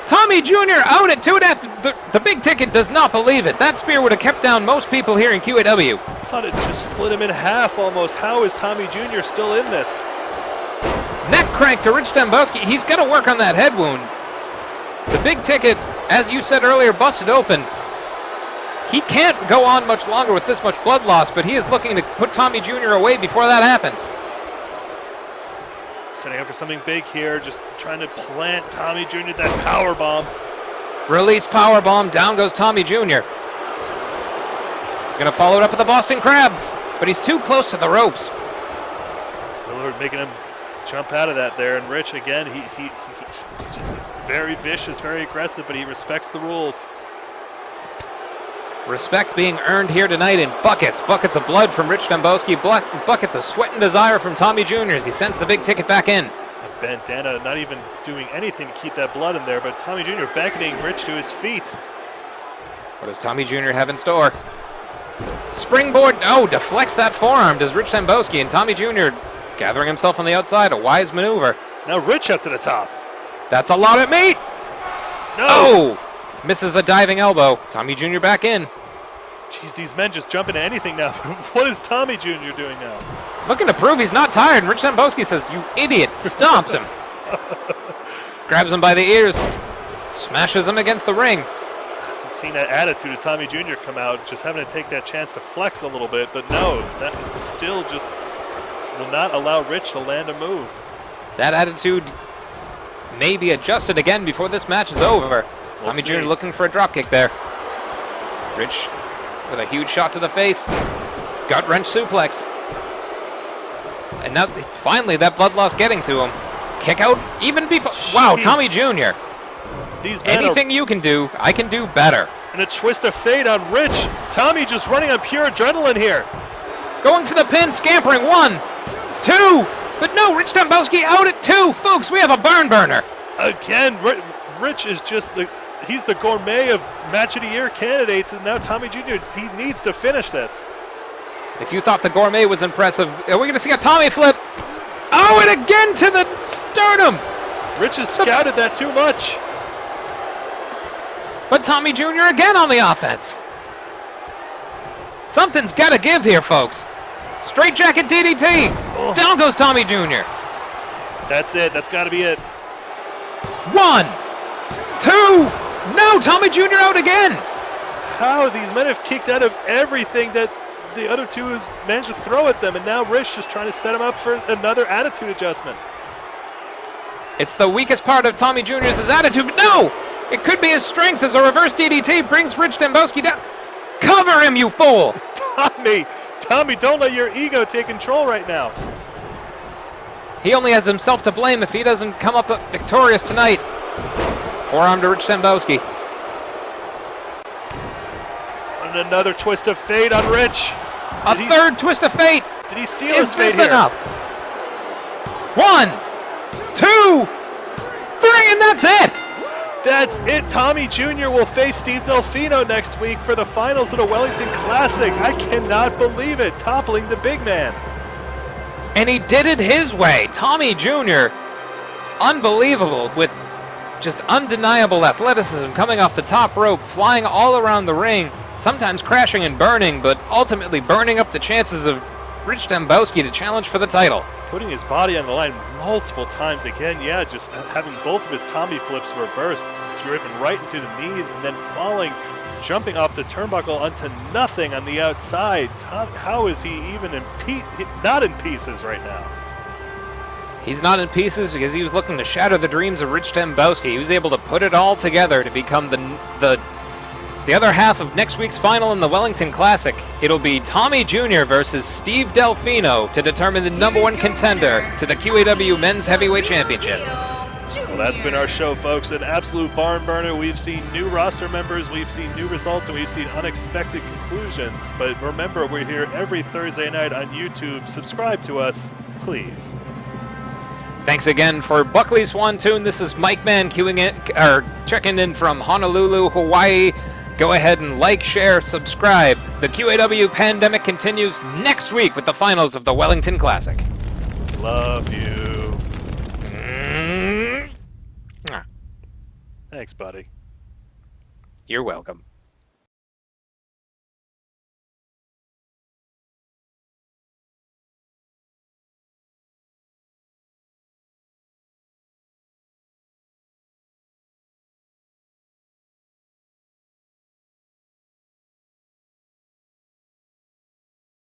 Tommy Jr. out at 2.5. The big ticket does not believe it. That spear would have kept down most people here in QAW. I thought it just split him in half almost. How is Tommy Jr. still in this? Neck crank to Rich Dembowski. He's got to work on that head wound. The big ticket, as you said earlier, busted open. He can't go on much longer with this much blood loss, but he is looking to put Tommy Jr. away before that happens. Setting up for something big here, just trying to plant Tommy Jr. that power bomb. Release power bomb, down goes Tommy Jr. He's going to follow it up with the Boston Crab, but he's too close to the ropes. Willard making him jump out of that there, and Rich again, he very vicious, very aggressive, but he respects the rules. Respect being earned here tonight in buckets. Buckets of blood from Rich Dembowski. Buckets of sweat and desire from Tommy Jr. as he sends the big ticket back in. A bandana not even doing anything to keep that blood in there, but Tommy Jr. beckoning Rich to his feet. What does Tommy Jr. have in store? Springboard, deflects that forearm, does Rich Dembowski, and Tommy Jr. gathering himself on the outside, a wise maneuver. Now Rich up to the top. That's a lot at meat! No! Misses the diving elbow. Tommy Jr. back in. Jeez, these men just jump into anything now. What is Tommy Jr. doing now? Looking to prove he's not tired, and Rich Dembowski says, "You idiot," stomps him. Grabs him by the ears, smashes him against the ring. I've seen that attitude of Tommy Jr. come out, just having to take that chance to flex a little bit, but no, that still just will not allow Rich to land a move. That attitude may be adjusted again before this match is over. We'll Tommy see. Jr. looking for a dropkick there. Rich with a huge shot to the face. Gut wrench suplex. And now finally that blood loss getting to him. Kick out even before. Wow, Tommy Jr. These men Anything you can do, I can do better. And a twist of fate on Rich. Tommy just running on pure adrenaline here. Going for the pin, scampering. 1, 2. But no, Rich Dembowski out at 2. Folks, we have a barn burner. Again, Rich is just he's the gourmet of match of the year candidates, and now Tommy Jr., he needs to finish this. If you thought the gourmet was impressive, are we going to see a Tommy flip? Oh, and again to the sternum. Rich has scouted that too much. But Tommy Jr. again on the offense. Something's got to give here, folks. Straight jacket DDT. Oh. Down goes Tommy Jr. That's it. That's got to be it. 1, 2. No, Tommy Jr. out again. How these men have kicked out of everything that the other two has managed to throw at them, and now Rich is trying to set him up for another attitude adjustment. It's the weakest part of Tommy Jr.'s attitude, but no! It could be his strength as a reverse DDT brings Rich Dembowski down. Cover him, you fool! Tommy, don't let your ego take control right now. He only has himself to blame if he doesn't come up victorious tonight. Forearm to Rich Dembowski. And another twist of fate on Rich. A third twist of fate. Did he seal his fate here? Is this enough? 1, 2, 3, and that's it! That's it. Tommy Jr. will face Steve Delfino next week for the finals of the Wellington Classic. I cannot believe it. Toppling the big man. And he did it his way. Tommy Jr., unbelievable, with just undeniable athleticism coming off the top rope, flying all around the ring, sometimes crashing and burning, but ultimately burning up the chances of Rich Dembowski to challenge for the title. Putting his body on the line multiple times again, yeah, just having both of his Tommy flips reversed, driven right into the knees, and then falling, jumping off the turnbuckle onto nothing on the outside. How is he even not in pieces right now? He's not in pieces because he was looking to shatter the dreams of Rich Dembowski. He was able to put it all together to become the other half of next week's final in the Wellington Classic. It'll be Tommy Jr. versus Steve Delfino to determine the #1 contender to the QAW Men's Heavyweight Championship. Well, that's been our show, folks. An absolute barn burner. We've seen new roster members, we've seen new results, and we've seen unexpected conclusions. But remember, we're here every Thursday night on YouTube. Subscribe to us, please. Thanks again for Buckley Swantoon. This is Mike Mann checking in from Honolulu, Hawaii. Go ahead and like, share, subscribe. The QAW Pandemic continues next week with the finals of the Wellington Classic. Love you. Thanks, buddy. You're welcome.